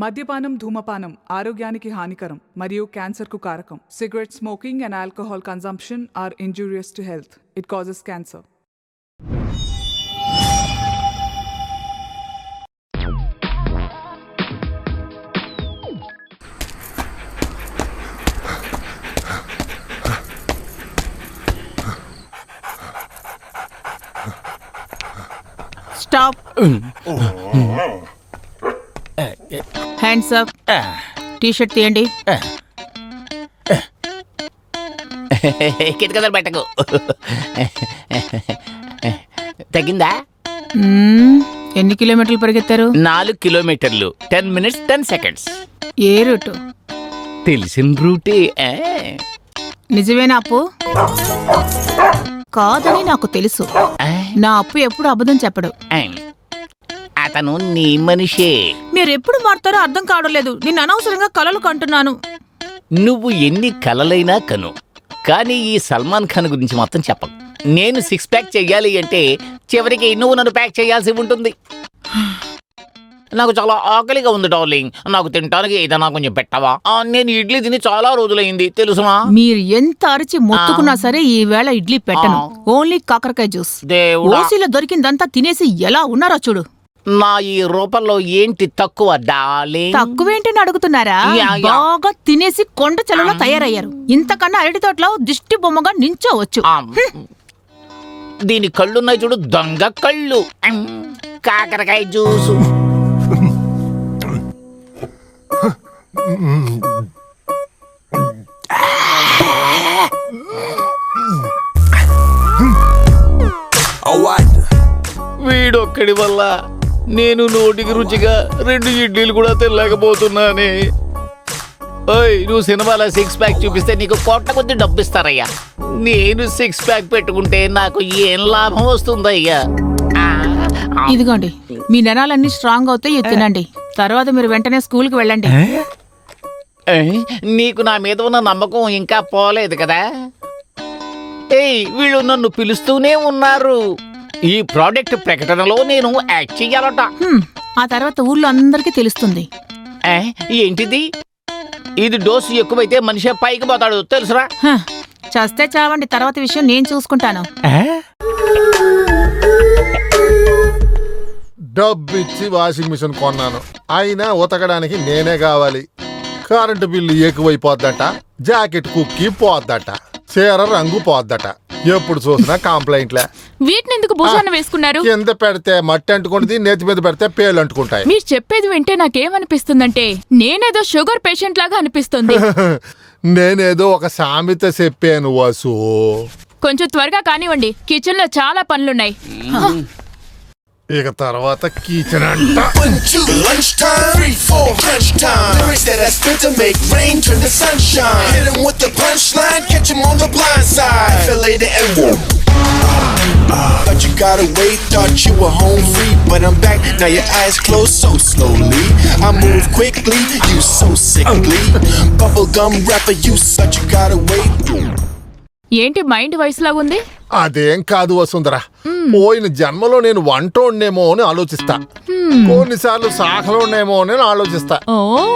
మద్యపానం ధూమపానం ఆరోగ్యానికి హానికరం మరియు క్యాన్సర్కు కారకం. Cigarette smoking and alcohol consumption are injurious to health. It causes cancer. Stop. Hands up. T-shirt తీయండి. కితకదలు పెట్టకు. తగ్గిందా? ఎన్ని కిలోమీటర్లు పరిగెత్తారు? 4 కిలోమీటర్లు. 10 minutes 10 seconds. ఏ రూటు? తెలిసిన రూటే. నిజమేనా అప్పు? కాదని నాకు తెలుసు. నా అప్పు ఎప్పుడు అబద్ధం చెప్పడు. అతను నీ మనిషే. మీరెప్పుడు మారుతారో అర్థం కావడం లేదు. నేను అనవసరంగా కలలు కంటున్నాను. నువ్వు ఎన్ని కలలైనా కను, కానీ ఈ సల్మాన్ ఖాన్ గురించి మొత్తం చెప్పకు. నేను 6 ప్యాక్ చెయ్యాలి అంటే చివరికి నువ్వు నన్ను ప్యాక్ చేయాల్సి ఉంటుంది. నాకు చాలా ఆకలిగా ఉంది డార్లింగ్. నాకు తినడానికి ఏదైనా కొంచెం పెట్టవా? నేను ఇడ్లీ తిని చాలా రోజులైంది తెలుసునా? మీరు ఎంత అరిచి మొత్తుకున్నా సరే ఈ వేళ ఇడ్లీ పెట్టను. ఓన్లీ కాకరకాయ జ్యూస్. ఓసీలో దొరికిందంతా తినేసి ఎలా ఉన్నారో చూడు. నా ఈ రూపంలో ఏంటి తక్కువ డార్లింగ్? తక్కువేంటని అడుగుతున్నారా? బాగా తినేసి కొండ చెలలో తయారయ్యారు. ఇంతకన్నా అరటి తోటలో దిష్టి బొమ్మగా నించోవచ్చు. దీని కళ్ళున్నాయి చూడు, దొంగ కళ్ళు. కాకరకాయ జ్యూసు. వీడొక్కడి వల్ల నేను నోటికి రుచిగా 2 ఇడ్లీలు కూడా తినలేకపోతున్నానే. నువ్వు సినిమాలో 6 ప్యాక్ చూపిస్తే నీకు కోట్ల కొద్ది డబ్బు ఇస్తారయ్యా. నేను 6 ప్యాక్ పెట్టుకుంటే నాకు ఏం లాభం వస్తుందయ్యా? ఇదిగోండి, మీ నరాలన్నీ స్ట్రాంగ్ అవుతాయి. తినండి. తర్వాత మీరు వెంటనే స్కూల్కి వెళ్ళండి. నీకు నా మీద ఉన్న నమ్మకం ఇంకా పోలేదు కదా? వీళ్ళు నన్ను పిలుస్తూనే ఉన్నారు. ఈ ప్రోడక్ట్ ప్రకటనలో నేను యాక్ట్ చెయ్యాలట. ఆ తర్వాత ఊర్లో అందరికీ తెలుస్తుంది. ఏంటిది? ఇది డోసు ఎక్కువైతే మనిషి పైకి పోతాడు తెలుసురా? చస్తే చావండి, తర్వాత విషయం నేను చూసుకుంటాను. డబ్బిచ్చి వాషింగ్ మిషన్ కొన్నాను, అయినా ఉతకడానికి నేనే కావాలి. కరెంటు బిల్లు ఎక్కువైపోద్దట, జాకెట్ కుక్కి పోద్దట, చీర రంగు పోద్దట. ఎప్పుడు చూసినా కంప్లైంట్లే. వీటిని ఎందుకు భుజాన వేసుకున్నారు? కింద పెడితే మట్టి అంటుకుంటుంది, నేతి మీద పెడితే పేర్లు అంటుకుంటాయి. మీరు చెప్పేది వింటే నాకేమనిపిస్తుందంటే నేనేదో షుగర్ పేషెంట్ లాగా అనిపిస్తుంది. నేనేదో ఒక సామెత చెప్పాను వసు. కొంచెం త్వరగా కానివ్వండి, కిచెన్ లో చాలా పనులున్నాయి. ఇక తర్వాత కిచెన్ అంట. Thought you got away, thought you were home free, but I'm back, now your eyes close so slowly. I move quickly, you so sickly. Bubblegum rapper, you thought you got away. ఏంటి mind వయసులాగా ఉంది? అదేం కాదు వసుంధరా, పోయిన జన్మలో నేను వంటోడ్నేమో అని ఆలోచిస్తా. కొన్నిసార్లు సాకలోనేమో అని ఆలోచిస్తా.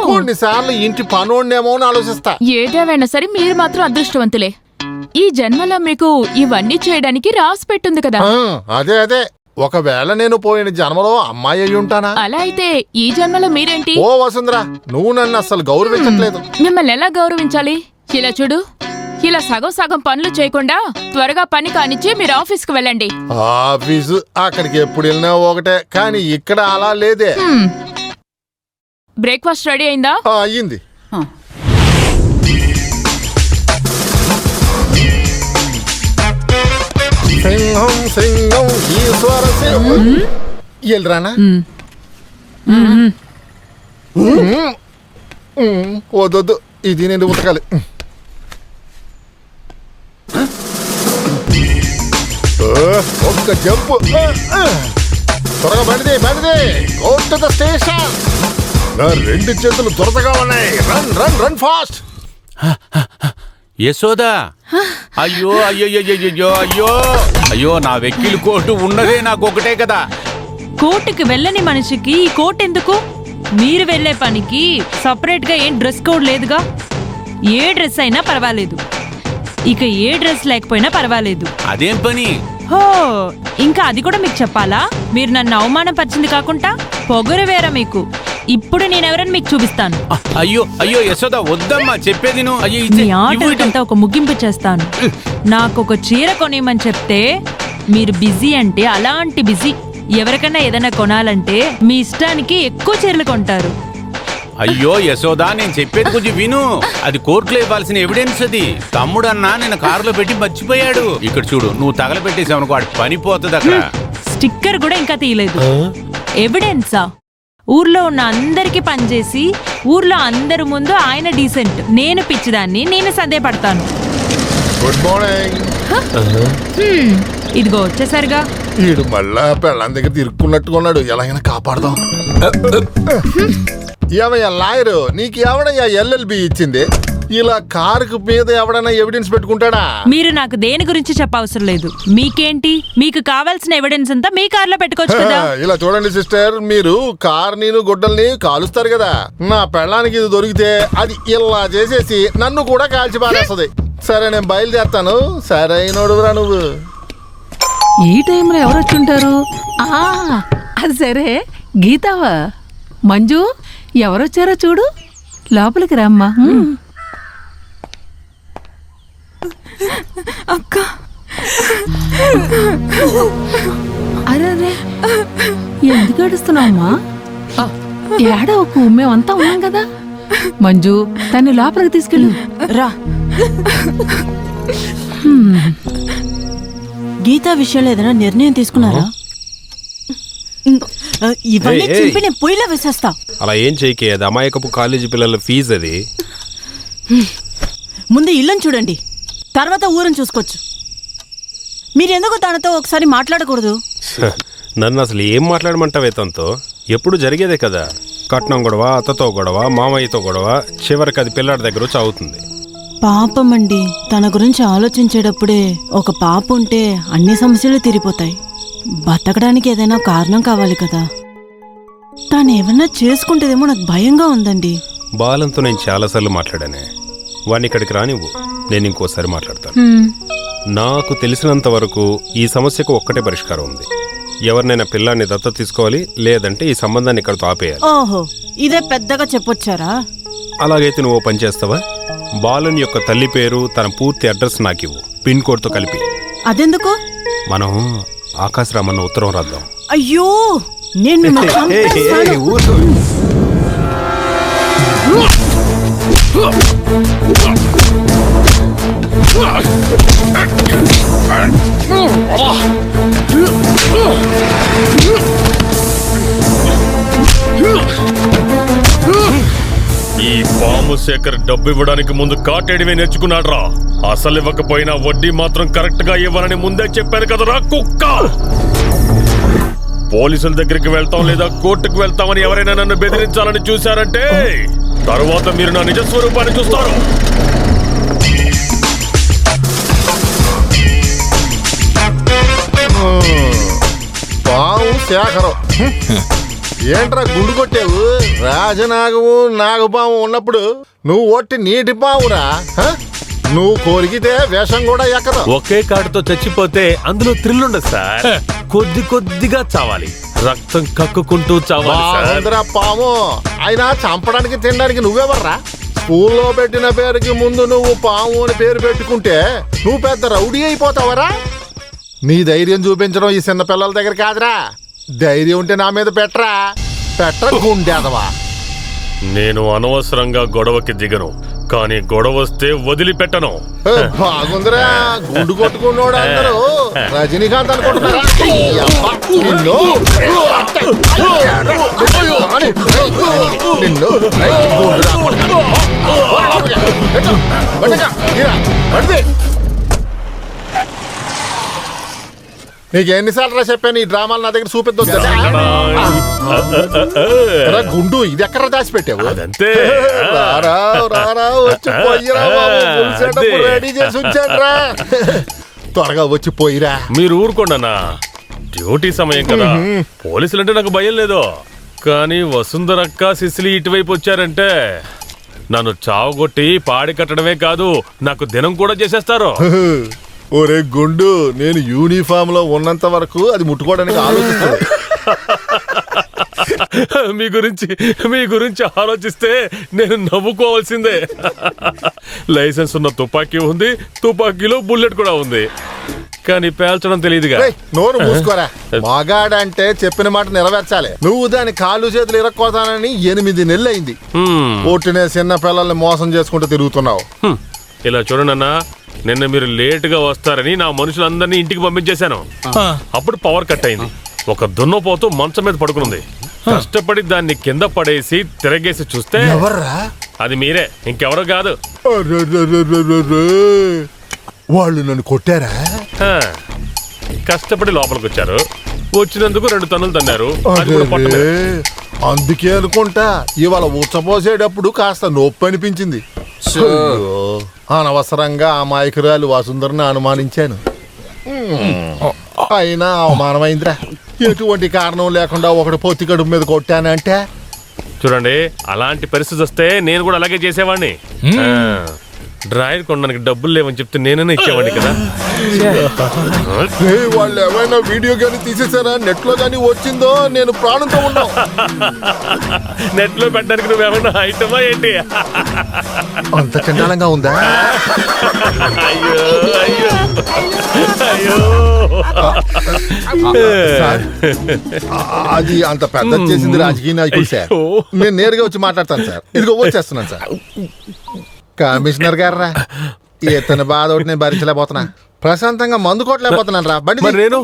కొన్నిసార్లు ఇంటి పనోడ్నేమో అని ఆలోచిస్తా. ఏదేమైనా సరే మీరు మాత్రం అదృష్టవంతులే. ఈ జన్మలో మీకు ఇవన్నీ చేయడానికి రాసి పెట్టుంది కదా. అదే ఒకవేళ నేను పోయిన జన్మలో అమ్మాయి అయి ఉంటానా? అలా అయితే ఈ జన్మలో మీరేంటి? ఓ వసుంధరా, నువ్వు నన్ను అసలు గౌరవించట్లేదు. మిమ్మల్ని ఎలా గౌరవించాలి? ఇలా చూడు, ఇలా సగం పనులు చేయకుండా త్వరగా పని కానిచ్చి మీరు ఆఫీస్కి వెళ్ళండి. ఆఫీసు అక్కడికి ఎప్పుడు వెళ్ళినా ఒకటే, కానీ ఇక్కడ అలా లేదే. బ్రేక్ఫాస్ట్ రెడీ అయిందా? అయ్యింది. సింహం సింహం ఈశ్వర సింహం. వెళ్ళరానా? వద్దు, ఇది నేను ఉతకాలి. ఒక్క జంపు. త్వరగా బండిదే గో టు ద స్టేషన్. నా 2 చేతులు త్వరగా ఉన్నాయి. Run fast. యశోదా, అయ్యో అయ్యో అయ్యో అయ్యో, నా వెక్కిలి కోటు ఉన్నదే నాకు ఒకటే కదా. కోర్టుకి వెళ్ళని మనిషికి ఈ కోట్ ఎందుకు? మీరు వెళ్ళే పనికి సపరేట్ గా ఏం డ్రెస్ కోడ్ లేదుగా. ఏ డ్రెస్ అయినా పర్వాలేదు, ఇక ఏ డ్రెస్ లేకపోయినా పర్వాలేదు. అదేం పని? హో, ఇంకా అది కూడా మీకు చెప్పాలా? మీరు నన్ను అవమానపరిచింది కాకుండా పొగరు వేరా మీకు. ఇప్పుడు నేనెవరని మీకు చూపిస్తాను. అయ్యో అయ్యో యశోద, వద్దమ్మా, చెప్పేది నువ్వు. అయ్యో, మీ ఆటలకంతా ఒక ముగింపు చేస్తాను. నాకు ఒక చీర కొనేయమని చెప్తే మీరు బిజీ అంటే అలాంటి బిజీ. ఎవరికైనా ఏదైనా కొనాలంటే మీ ఇష్టానికి ఎక్కువ చీరలు కొంటారు. అయ్యో యశోద, నేను చెప్పేది కొంచెం విను. అది కోర్టులో ఇవ్వాల్సిన ఎవిడెన్స్. అది తమ్ముడు అన్నా నేను కారులో పెట్టి మర్చిపోయాడు. ఇక్కడ చూడు, నువ్వు తగలబెట్టేసావు అనుకో, వాడు పని పోతుంది అక్కడ. స్టిక్కర్ కూడా ఇంకా తీయలేదు. ఎవిడెన్సా? ఊర్లో ఉన్న అందరికి పనిచేసి ఊర్లో అందరి ముందు ఆయన డీసెంట్, నేను పిచ్చిదాన్ని, నేను సందేహపడతాను. Good morning. ఇదిగో వచ్చేసరిగా. ఈడు మళ్ళా పెళ్ళాం దగ్గర తిరుక్కున్నట్టుగా ఉన్నాడు. ఎలాగైనా కాపాడదాం. ఏమయ్యా లాయరు, నీకు ఎవడయ్యా ఎల్ఎల్బి ఇచ్చింది? ఇలా కారుకు మీద ఎవడైనా ఎవిడెన్స్ పెట్టుకుంటాడా? మీరు నాకు దేని గురించి చెప్పవసరం లేదు. మీకేంటి? మీకు కావాల్సిన ఎవిడెన్స్ అంతా మీ కార్లో పెట్టుకోవచ్చు కదా. ఇలా చూడండి సిస్టర్, మీరు కార్ని గుడ్డల్ని కాలుస్తారు కదా. నా పెళ్ళానికి ఇది దొరికితే అది ఇలా చేసేసి నన్ను కూడా కాల్చి పారేస్తుంది. సరే, నేను బయలుదేరుతాను. సరైనోడురా నువ్వు. ఈ టైంలో ఎవరు వచ్చుంటారు? అది సరే, గీతావా? మంజు, ఎవరొచ్చారో చూడు. లోపలికి రామ్మా. అక్క, అరే, ఎందుకు ఏడుస్తున్నావమ్మా? ఏడవకు, మేమంతా ఉన్నాం కదా. మంజు, తన్ని లోపలికి తీసుకెళ్ళు రా. గీతా విషయంలో ఏదైనా నిర్ణయం తీసుకున్నారా? ఇవన్నీ చింపి నేను పొయ్యిలో వేసేస్తా. అలా ఏం చేయకే, అది అమాయకపు కాలేజీ పిల్లల ఫీజు. అది ముందు ఇల్లుని చూడండి, తర్వాత ఊరిని చూసుకోవచ్చు. మీరెందుకు తనతో ఒకసారి మాట్లాడకూడదు? నన్ను అసలు ఏం మాట్లాడమంటావే తనతో? ఎప్పుడు జరిగేదే కదా. కట్నం గొడవ, అత్తతో గొడవ, మామయ్యతో గొడవ, చివరికి అది పిల్లాడి దగ్గర వచ్చి అవుతుంది. పాపం అండి, తన గురించి ఆలోచించేటప్పుడే ఒక పాప ఉంటే అన్ని సమస్యలు తీరిపోతాయి. బతకడానికి ఏదైనా కారణం కావాలి కదా. తాను ఏమన్నా చేసుకుంటేదేమో నాకు భయంగా ఉందండి. బాలంతో నేను చాలాసార్లు మాట్లాడానే. వాడిని ఇక్కడికి రానివ్వు, నేను ఇంకోసారి మాట్లాడతాను. నాకు తెలిసినంత వరకు ఈ సమస్యకు ఒక్కటే పరిష్కారం ఉంది. ఎవరినైనా పిల్లాన్ని దత్తత తీసుకోవాలి, లేదంటే ఈ సంబంధాన్ని ఇక్కడతో ఆపేయాలి. ఓహో, ఇదే పెద్దగా చెప్పొచ్చారా? అలాగైతే నువ్వు పని చేస్తావా? బాలుని యొక్క తల్లి పేరు, తన పూర్తి అడ్రస్ నాకు ఇవ్వు, పిన్ కోడ్తో కలిపి. అదెందుకు? మనం ఆకాశరామన్న ఉత్తరం రాద్దాం. అయ్యో, నేను మిమ్మల్ని చంపేస్తాను. ఈ పాము శేఖర్ డబ్బు ఇవ్వడానికి ముందు కాటేడివే నేర్చుకున్నాడు రా. అసలు ఇవ్వకపోయినా వడ్డీ మాత్రం కరెక్ట్ గా ఇవ్వాలని ముందే చెప్పాను కదరా కుక్క. పోలీసుల దగ్గరికి వెళ్తాం లేదా కోర్టుకు వెళ్తామని ఎవరైనా నన్ను బెదిరించాలని చూశారంటే తరువాత మీరు నా నిజ స్వరూపాన్ని చూస్తారు. పాము శేఖరం ఏంట్రా గుండు కొట్టావు? రాజనాగము నాగపాము ఉన్నప్పుడు నువ్వు ఒట్టి నీటి పావురా. నువ్వు కోరికితే వేషం కూడా ఎక్కదు. ఒకే కాటుతో చచ్చిపోతే అందులో థ్రిల్ ఉండదు సార్. కొద్ది కొద్దిగా చావాలి, రక్తం కక్కుకుంటూ చావాలి. పాము అయినా చంపడానికి తినడానికి నువ్వెవర్రా? స్కూల్లో పెట్టిన పేరుకి ముందు నువ్వు పాము అని పేరు పెట్టుకుంటే నువ్వు పెద్ద రౌడీ అయిపోతావరా? నీ ధైర్యం చూపించడం ఈ చిన్న పిల్లల దగ్గర కాదురా. ధైర్యం ఉంటే నా మీద పెట్టరా గుండెదవా. నేను అనవసరంగా గొడవకి దిగను, కానీ గొడవ వస్తే వదిలిపెట్టను. బాగుందిరా, గుండు కొట్టుకున్నాడు అందరూ రజనీకాంత్ అనుకుంటున్నారా? నీకు ఎన్నిసార్లు రా చెప్పాను ఈ డ్రామాలు నా దగ్గర చూపిద్దా? గుండు ఇది ఎక్కడ దాచిపెట్టావు? అదంతే, రెడీ చేసి ఉంచాడ్రా. త్వరగా వచ్చి పోయిరా. మీరు ఊరుకోండన్నా, డ్యూటీ సమయం కదా. పోలీసులంటే నాకు భయం లేదు. కానీ వసుంధరక్క సిసిలి ఇటువైపు వచ్చారంటే నన్ను చావుగొట్టి పాడి కట్టడమే కాదు నాకు దినం కూడా చేసేస్తారు. ఒరే గుండు, నేను యూనిఫామ్ లో ఉన్నంత వరకు అది ముట్టుకోవడానికి ఆలోచిస్తాను. మీ గురించి ఆలోచిస్తే నేను నవ్వుకోవాల్సిందే. లైసెన్స్ ఉన్న తుపాకీ ఉంది, తుపాకీలో బుల్లెట్ కూడా ఉంది, కానీ పేల్చడం తెలియదుగా. నోరు మూసుకోరా. మగాడంటే చెప్పిన మాట నెరవేర్చాలి. నువ్వు దాని కాళ్ళు చేతులు ఇరక్కోతానని 8 నెలలు అయింది. పుట్టిన చిన్న పిల్లల్ని మోసం చేసుకుంటూ తిరుగుతున్నావు. ఇలా చూడనన్నా, నిన్న మీరు లేటుగా వస్తారని నా మనుషులందరినీ ఇంటికి పంపించేశాను. అప్పుడు పవర్ కట్ అయింది. ఒక దున్నపోతూ మంచం మీద పడుకునుంది. కష్టపడి దాన్ని కింద పడేసి తిరగేసి చూస్తే అది మీరే, ఇంకెవరో కాదు. వాళ్ళు నన్ను కొట్టారా? కష్టపడి లోపలికి వచ్చారు, వచ్చినందుకు 2 తన్నులు తన్నారు. అందుకే అనుకుంటా ఇవాళ ఉచ్చపోసేటప్పుడు కాస్త నొప్పి అనిపించింది. అనవసరంగా అమాయకురాలు వసుంధరని అనుమానించాను. అయినా అవమానమైందిరా. ఎటువంటి కారణం లేకుండా ఒకటి పొత్తి కడుపు మీద కొట్టానంటే. చూడండి, అలాంటి పరిస్థితి వస్తే నేను కూడా అలాగే చేసేవాడిని. డ్రాయర్ కొనడానికి డబ్బులు లేవని చెప్తే నేనైనా ఇచ్చేవాడిని కదా. వాళ్ళు ఏమైనా వీడియో గానీ తీసేసారా? నెట్ లో గానీ వచ్చిందో నేను ప్రాణంతో ఉన్నా. నెట్ లో పెట్టడానికి నువ్వేమైనా ఐటమా ఏంటి? అంత చండాలంగా ఉందా? అయ్యో అయ్యో అయ్యో. అది అంత పెద్ద చేసింది రాజకీయ నాయకుడు సార్. నేను నేరుగా వచ్చి మాట్లాడతాను సార్. ఇదిగో వచ్చేస్తున్నాను సార్. కమిషనర్ గారా, ఇతని బాధ ఒకటి నేను భరించలేకపోతున్నా. ప్రశాంతంగా మందు కొట్టలేకపోతున్నాను రా. బండి నేను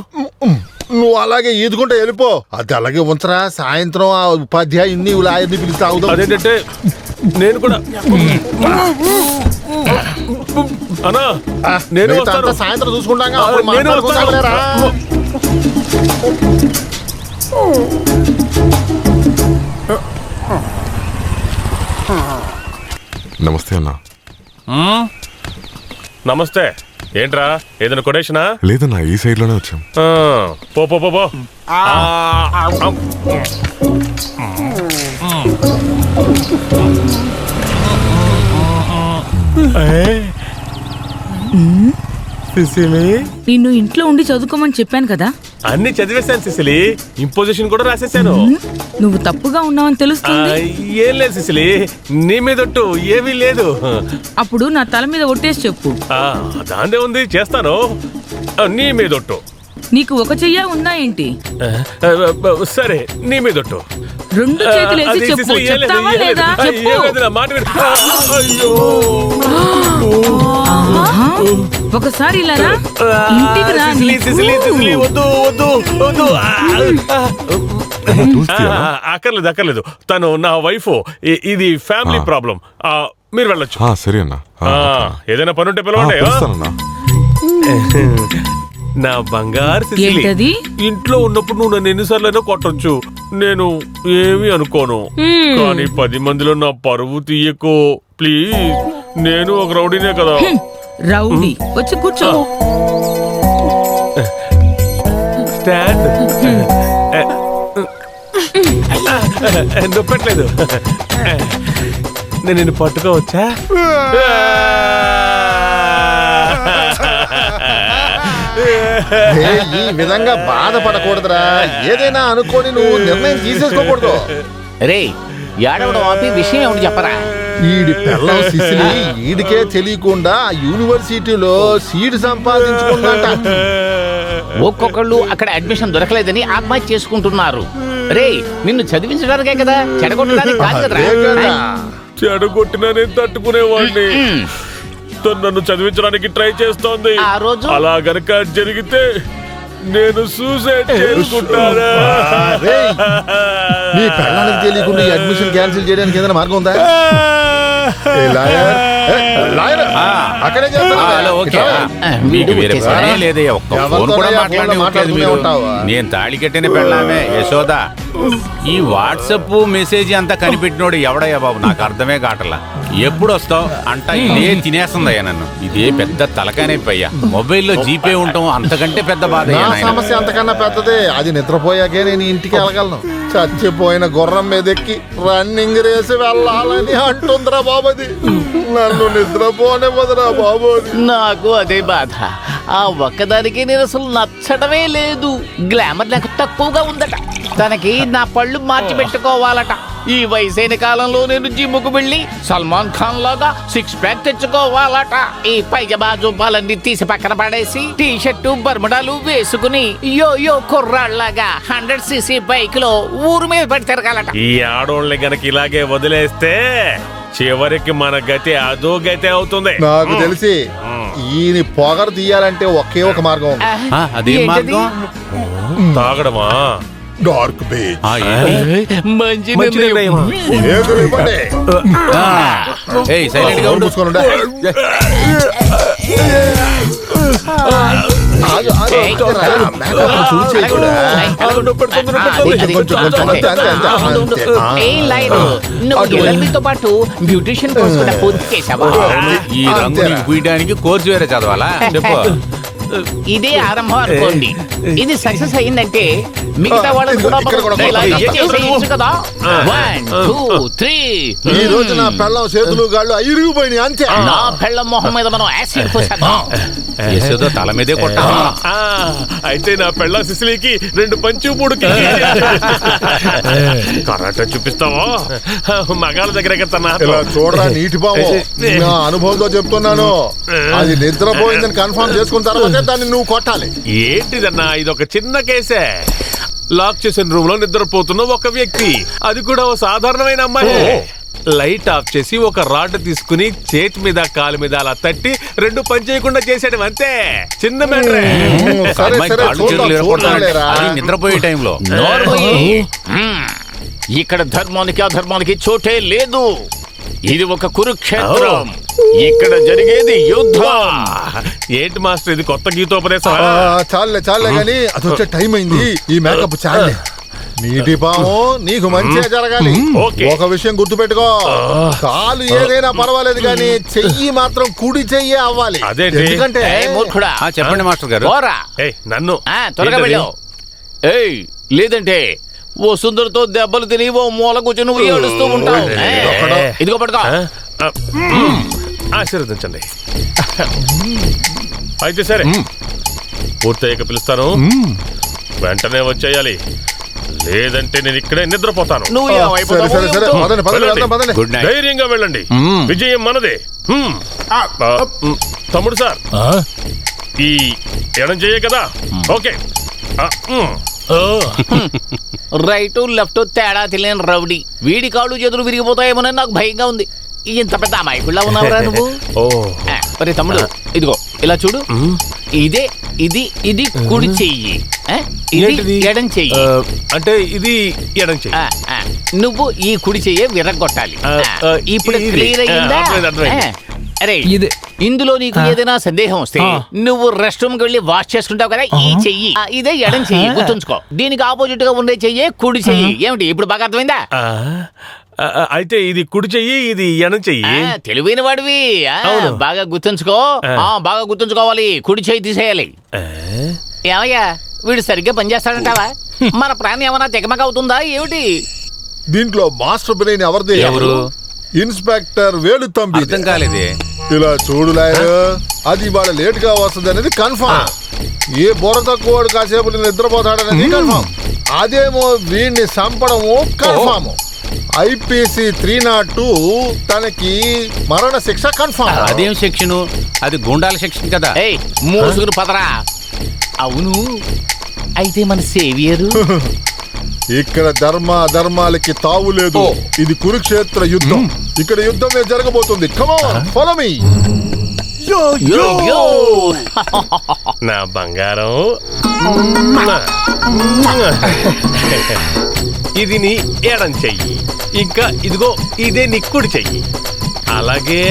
నువ్వు అలాగే ఈదుకుంటూ వెళ్ళిపో. అది అలాగే ఉంచరా. సాయంత్రం ఆ ఉపాధ్యాయుని లాయర్ని పిలిచి తాగుదాం. అదేంటంటే నేను కూడా అన్నా నేను సాయంత్రం చూసుకుంటాగా. నమస్తే అన్నా. నమస్తే. ఏంట్రా, ఏదైనా కొటేషనా? లేదన్నా, ఈ సైడ్ లోనే వచ్చాం. పో పో పో. నిన్ను ఇంట్లో ఉండి చదువుకోమని చెప్పాను కదా. అన్ని చదివేశాను సిసిలి, ఇంపోజిషన్ కూడా రాసేసాను. నువ్వు తప్పుగా ఉన్నావని తెలుస్తుంది. ఏం లేదు సిసిలి, నీ మీదొట్టు ఏమీ లేదు. అప్పుడు నా తల మీద ఒట్టేసి చెప్పు. దాందే ఉంది, చేస్తాను. నీ మీదొట్టు. నీకు ఒక చెయ్య ఉందా ఏంటి? సరే, నీ మీదొట్టు. 2 చేతులు వేసి చెప్పు. చెప్తావా లేదా? చెప్పు. ఒకసారి ఇలా రా, ఇంటికి రా. అక్కర్లేదు అక్కర్లేదు, తను నా వైఫ్. ఇది ఫ్యామిలీ ప్రాబ్లం. మీరు వెళ్ళొచ్చు. సరే అన్నా. ఏదైనా పని ఉంటే పిలవండి. నా బంగారు సిసిలి, ఇంట్లో ఉన్నప్పుడు నువ్వు నన్ను ఎన్నిసార్లు కొట్టొచ్చు, నేను ఏమీ అనుకోను. కానీ 10 మందిలో నా పరువు తీయకో ప్లీజ్. నేను ఒక రౌడీనే కదా. రౌడీ వచ్చి కూర్చో. స్టాండ్. నొప్పట్లేదు. నేను నిన్ను పట్టుకోవచ్చా? ఈ విధంగా బాధపడకూడదురా. ఏదైనా అనుకోని నువ్వు నిర్ణయం తీసేసుకోకూడదు. రే, ఏడవడం ఆపి విషయం ఏమిటి చెప్పరా? ఈడి పిల్లం సిసిలి ఈడికే తెలియకుండా యూనివర్సిటీలో సీట్ సంపాదించుకుందంట. ఒక్కొక్కళ్ళు అక్కడ అడ్మిషన్ దొరకలేదని ఆత్మహత్య చేసుకుంటున్నారు. రే, నిన్ను చదివించడానికే కదా, చెడగొట్టడానికి కాదు కదరా. చెడగొట్టినా నేను తట్టుకునేవాడిని. నన్ను చదివించడానికి ట్రై చేస్తోంది. అలా గనక జరిగితే నేను సూసైడ్ చేసుకుంటానా? నీ పెళ్ళానికి తెలియకుండా ఈ అడ్మిషన్ క్యాన్సిల్ చేయడానికి ఏదైనా మార్గం ఉందా? అక్కడే నేను తాళి కట్టిన పెళ్ళామే యశోద. ఈ వాట్సాప్ మెసేజ్ అంతా కనిపెట్టినోడు ఎవడయ్యా బాబు? నాకు అర్థమే కావట్లా. ఎప్పుడు వస్తావు అంట ఇదే తినేస్తుందయ్యా నన్ను. ఇదే పెద్ద తలకానే పయ్యా. మొబైల్లో జీపే ఉండటం అంతకంటే పెద్ద బాధ. నా సమస్య అంతకన్నా పెద్దదే. అది నిద్రపోయాకే నేను ఇంటికి వెళ్ళగలను. చచ్చిపోయిన గుర్రం మీదెక్కి రన్నింగ్ రేసి వెళ్ళాలని అంటుందిరా బాబుది. నన్ను నిద్రపోనివ్వదురా బాబు. నాకు అదే బాధ. ఆ ఒక్కదానికి నేను అసలు నచ్చడమే లేదు. గ్లామర్ నాకు తక్కువగా ఉందట. తనకి నా పళ్ళు మార్చి పెట్టుకోవాలట. ఈ వయసైన కాలంలో నేను జిమ్ముకు వెళ్ళి సల్మాన్ ఖాన్ లాగా 6 ప్యాక్ తెచ్చుకోవాలట. ఈ పైజమా జుబ్బాలన్నీ తీసి పక్కన పడేసి టీ షర్టు బర్మడాలు వేసుకుని యో కుర్రాళ్ళలాగా 100cc బైక్ లో ఊరు మీద పడి తిరగాలట. ఈ ఆడోళ్ళని గనక ఇలాగే వదిలేస్తే చివరికి మన గతి అదో గతి అవుతుంది. నాకు తెలిసి ఈయన పొగరు తీయాలంటే ఒకే ఒక మార్గం ఉంది. అదే మార్గం. తాగడమా? Dark beach. మంచి సైలెంట్ గా ఉండు. నువ్వు పాటు బ్యూటిషియన్ కోర్స్ కూడా పూర్తి చేసావా? ఈ రంగు పూయడానికి కోర్సు వేరే చదవాలా? చెప్పు. ఇదే ఆరంభం అనుకోండి. ఇది సక్సెస్ అయిందంటే మిగతా వాళ్ళని కూడా కదా. 1 2 3. ఈ రోజు నా పెళ్ళం చేతులు గాళ్ళు ఇరిగిపోయినాయి అంతే. నా పెళ్ళం మొహం మీద మనం యాసిడ్ పోసాం. యశోద తల మీదే కొట్టా. అయితే నా పెళ్ళ సిసిలీకి 2 పంచు 3 కరాటే చూపిస్తావా? మగాళ్ళ దగ్గర ఇలా చూడరా నీటి బాబు. నా అనుభవంతో చెప్తున్నాను. అది నిద్రపోయిందని కన్ఫర్మ్ చేసుకున్న తర్వాత దాన్ని నువ్వు కొట్టాలి. ఏంటిదన్నా, ఇదొక చిన్న కేసే. లాక్ చేసిన రూమ్ లో నిద్రపోతున్న ఒక వ్యక్తి, అది కూడా ఓ సాధారణమైన అమ్మాయి. లైట్ ఆఫ్ చేసి ఒక రాడ్ తీసుకుని చేతి మీద కాలు మీద అలా తట్టి 2 పని చేయకుండా చేసాడు. అంతే, చిన్న మ్యాటరే. నిద్రపోయే టైంలో ఇక్కడ ధర్మానికి అధర్మానికి చోటే లేదు. ఇది ఒక కురుక్షేత్రం. ఇక్కడ జరిగేది యుద్ధం. ఏంటి మాస్టర్, ఇది కొత్త గీతోపదేశం? చాలే గాని అది వచ్చే టైం అయింది. ఈ మేకప్ చాలే. నీటి పాము నీకు మంచిగా జరగాలి. ఒక విషయం గుర్తుపెట్టుకో, కాలు ఏదైనా పర్వాలేదు కానీ చెయ్యి మాత్రం కుడి చెయ్యి అవ్వాలి. ఎందుకంటే మూర్ఖుడా. చెప్పండి మాస్టర్ గారు. నన్ను త్వరగా వెళ్ళావు. లేదంటే ఓ సుందరితో దెబ్బలు తిని ఓ మూల కూర్చొని నువ్వు ఏడుస్తూ ఉంటావు. ఇదిగో పట్టుకో. ఆశీర్వదించండి. అయితే సరే, పూర్తయ్యాక పిలుస్తాను. వెంటనే వచ్చేయాలి, లేదంటే నేను ఇక్కడే నిద్రపోతాను. ధైర్యంగా వెళ్ళండి, విజయం మనదే. తమ్ముడు సార్, ఈ ఎడం చెయ్యే కదా? ఓకే. రైటు లెఫ్ట్ తేడా తెలియని రౌడీ. వీడి కాళ్ళు చేతులు విరిగిపోతాయేమోనని నాకు భయంగా ఉంది. ఇంత పెద్ద అమాయకుల్లా ఉన్నావురా నువ్వు. మరి తమ్ముడు, ఇదిగో ఇలా చూడు. ఇది కుడి చెయ్యి, ఇది ఎడం చెయ్యి. అంటే ఇది ఎడం చెయ్యి. నువ్వు ఈ కుడి చెయ్యి విరగొట్టాలి. ఇప్పుడు క్లియర్ అయ్యిందా? అరే, ఇందులో నీకు ఏదైనా సందేహం వస్తే నువ్వు రెస్ట్ రూమ్ కి వెళ్ళి వాష్ చేసుకుంటావు కదా. ఈ చెయ్యి ఇదే ఎడం చెయ్యి, గుర్తుంచుకో. దీనికి ఆపోజిట్ గా ఉండే చెయ్యి కుడి చెయ్యి. ఏమిటి ఇప్పుడు బాగా అర్థమైందా? అయితే ఇది కుడి చెయ్యి, ఇది ఎడం చెయ్యి. తెలివైన వాడివి. బాగా గుర్తుంచుకో. బాగా గుర్తుంచుకోవాలి. కుడి చెయ్యి తీసేయాలి. ఏమయ్యా, వీడు సరిగ్గా పనిచేస్తాడంటావా? మన ప్రాణం ఏమైనా తెగమక అవుతుందా ఏమిటి? దీంట్లో మాస్టర్ బ్రెయిన్ ఎవరిది? ఎవరు? ఇన్స్పెక్టర్ వేలుతంబి. అర్థం కాలేదే. ఇలా చూడు లాయర్, అది ఇవాళ లేట్ గా వస్తుంది అనేది కన్ఫర్మ్. ఏ బుర్ర తక్కువ కాసేపు నిద్రపోతాడనేది కన్ఫర్మ్. అదేమో వీడిని చంపడము కన్ఫర్మ్. ఐపీసీ 302 తనకి మరణ శిక్ష కన్ఫర్మ్. అదేం సెక్షను? అది గుండాల సెక్షన్ కదా. మూసుగురు పదరా. అవును, అయితే మన సేవియరు. ఇక్కడ ధర్మ అధర్మాలకి తావు లేదు. ఇది కురుక్షేత్ర యుద్ధం. ఇక్కడ యుద్ధమే జరగబోతుంది. Come on, follow me. నా బంగారం, ఇది నీ ఎడం చెయ్యి. ఇంకా ఇదిగో ఇదే నీ కుడి చెయ్యి. అలాగే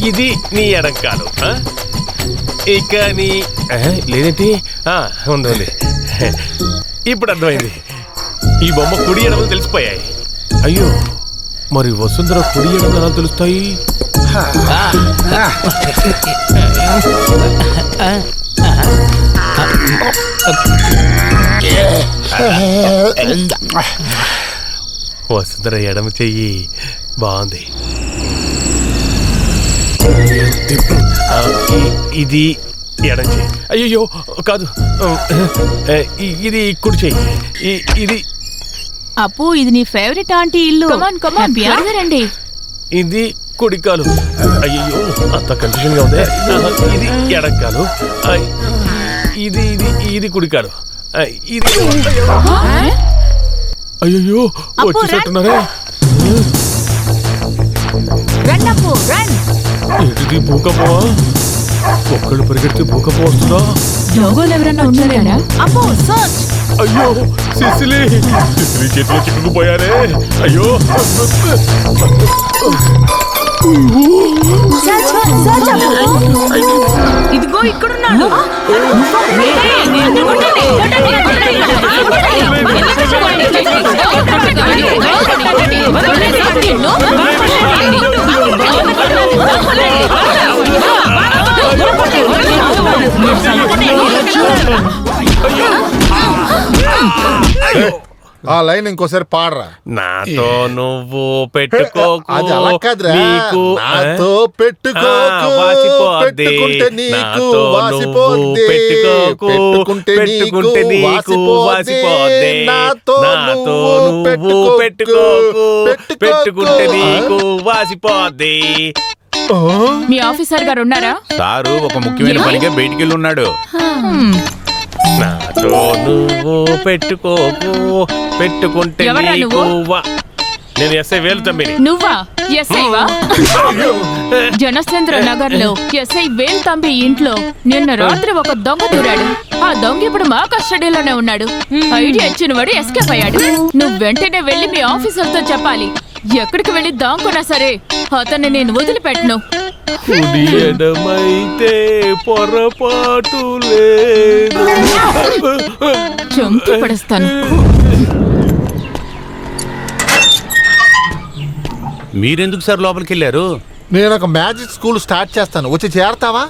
ఇది నీ ఎడం కాలు. ఇక నీ లేదేంటి? ఉంది. ఇప్పుడు అర్థమైంది. ఈ బొమ్మ కుడి ఎడమలు తెలిసిపోయాయి. అయ్యో, మరి వసుంధర కుడి ఎడమ ఎలా తెలుస్తాయి? వసుంధర ఎడమ చెయ్యి బాగుంది. ఇది ఎడం చెయ్యి. అయ్యో కాదు, ఇది కుడి చెయ్యి. ఇది అప్పు ఇది నీ ఫేవరెట్ ఆంటీ ఇల్లు. త్వరగా రండి. ఇది కుడికాలు. అయ్యో అంత కన్ఫ్యూజన్ గా ఉంది. ఇది ఎడంకాలు. ఇది ఇది ఇది కుడికాలు. ఇది అయ్యో వచ్చేసట్టున్నారే. ఏంటిది భూకంపమా? ఒక్కళ్ళు పరిగెడితే భూకంపం వస్తుందా? జోగోలు ఎవరన్నా వచ్చారా? అయ్యో సిసిలి చేతిలో చిక్కుకుపోయారే. అయ్యో ఇదిగో ఇక్కడున్నాడు. ఆ లైన్ ఇంకోసారి పాడరా. నాతో నువ్వు పెట్టుకోకు, అది అలా కాదురా. నీకు నాతో పెట్టుకోకు, వాసిపోద్ది. పెట్టుకుంటే నీకు నాతో వాసిపోద్ది. నువ్వు పెట్టుకోకు, పెట్టుకుంటే నీకు వాసిపోద్ది. నాతో నువ్వు పెట్టుకోకు, పెట్టుకుంటే నీకు వాసిపోద్ది. మీ ఆఫీసర్ గారు ఉన్నారా? సారు ఒక ముఖ్యమైన పనిగా బయటికి వెళ్ళి ఉన్నాడు. నాతో నువ్వు పెట్టుకోకు, పెట్టుకుంటే ఎవరా నీకు నువ్వు? నేను ఎస్ఐ వేలు తమ్మిని. నువ్వా ఎస్ఐవా? జనసేంద్ర నగర్ లో ఎస్ఐ వేల్ తంబి ఇంట్లో నిన్న రాత్రి ఒక దొంగ దూరాడు. ఆ దొంగ ఇప్పుడు మా కస్టడీలోనే ఉన్నాడు. ఐడియా ఇచ్చిన వాడు ఎస్కేప్ అయ్యాడు. నువ్వు వెంటనే వెళ్లి మీ ఆఫీసర్ తో చెప్పాలి. ఎక్కడికి వెళ్లి దాంకున్నా సరే అతన్ని నేను వదిలిపెట్టను. కుడి ఎడమైతే పొరపాటు లేదు. చంపి పడేస్తాను. మీరెందుకు సార్ లోపలికి వెళ్ళారు? నేను ఒక మ్యాజిక్ స్కూల్ స్టార్ట్ చేస్తాను, వచ్చి చేరతావా?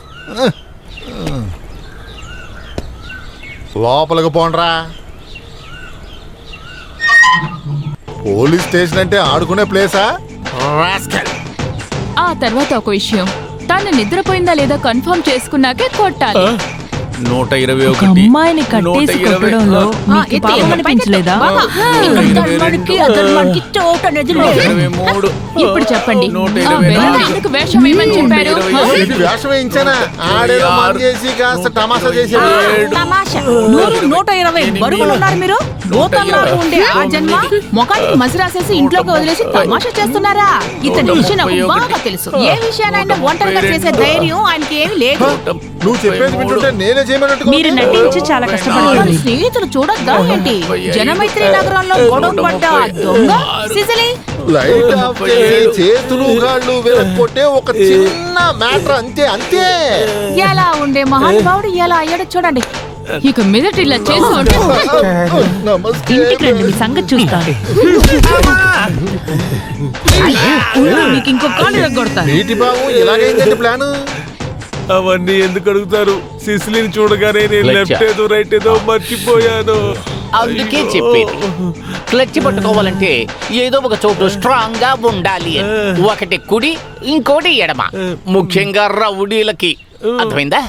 లోపలికి పోండ్రా. పోలీస్ స్టేషన్ అంటే ఆడుకునే ప్లేసా? ఆ తర్వాత ఒక విషయం, తను నిద్రపోయిందా లేదా కన్ఫర్మ్ చేసుకున్నాకే కొట్టాలి. 121, అమ్మాయిని కట్టేసి కొట్టడంలో మీకు పాపం అనిపించలేదా? ఇప్పుడు చెప్పండి, ఆ వెధవ ఎందుకు వేషం వేయమని చెప్పారు? వేషం వేయించానా? ఆడేదో మందు చేసి కాస్త తమాషా చేసాడు. 120 బరువులు ఉన్నారు మీరు. భూతంలాగా ఉండే ఆ జన్మ మొఖానికి మసిరాసేసి ఇంట్లోకి వదిలేసి తమాషా చేస్తున్నారా? ఇతని విషయం నాకు బాగా తెలుసు. ఏ విషయానైనా ఒంటరిగా చేసే ధైర్యం ఆయనకి ఏమీ లేదు. నువ్వు చెప్పేది వింటుంటే నేనే చేయమన్నట్టు. మీరు నటించి చాలా కష్టపడుతుంది. స్నేహితులు చూడొద్దా ఏంటి? జనమైత్రి నగరంలో గొడవ పడ్డ దొంగ సిసిలి లైట్ ఆఫ్ చేసి చేతులు కాళ్ళు వెనక్కొట్టే ఒక చిన్న మ్యాటర్, అంతే అంతే. ఎలా ఉండే మహానుభావుడు ఎలా అయ్యాడో చూడండి. ఇక మీదట ఇలా చేసి ఉంటే ఇంటికి రండి, మీ సంగతి చూస్తాను. నీకు ఇంకో కాలు ఎగ్గొడతాను. నీటి బాబు ఇలాగైందండి ప్లాన్. అవన్నీ ఎందుకు అడుగుతారు? సిసిలిని చూడగానే నేను లెఫ్ట్ ఏదో రైట్ ఏదో మర్చిపోయాను. అందుకే చెప్పేది, క్లచ్ పట్టుకోవాలంటే ఏదో ఒక చోటు స్ట్రాంగ్ గా ఉండాలి. ఒకటి కుడి, ఇంకోటి ఎడమ, ముఖ్యంగా రౌడీలకి. అర్థమైందా?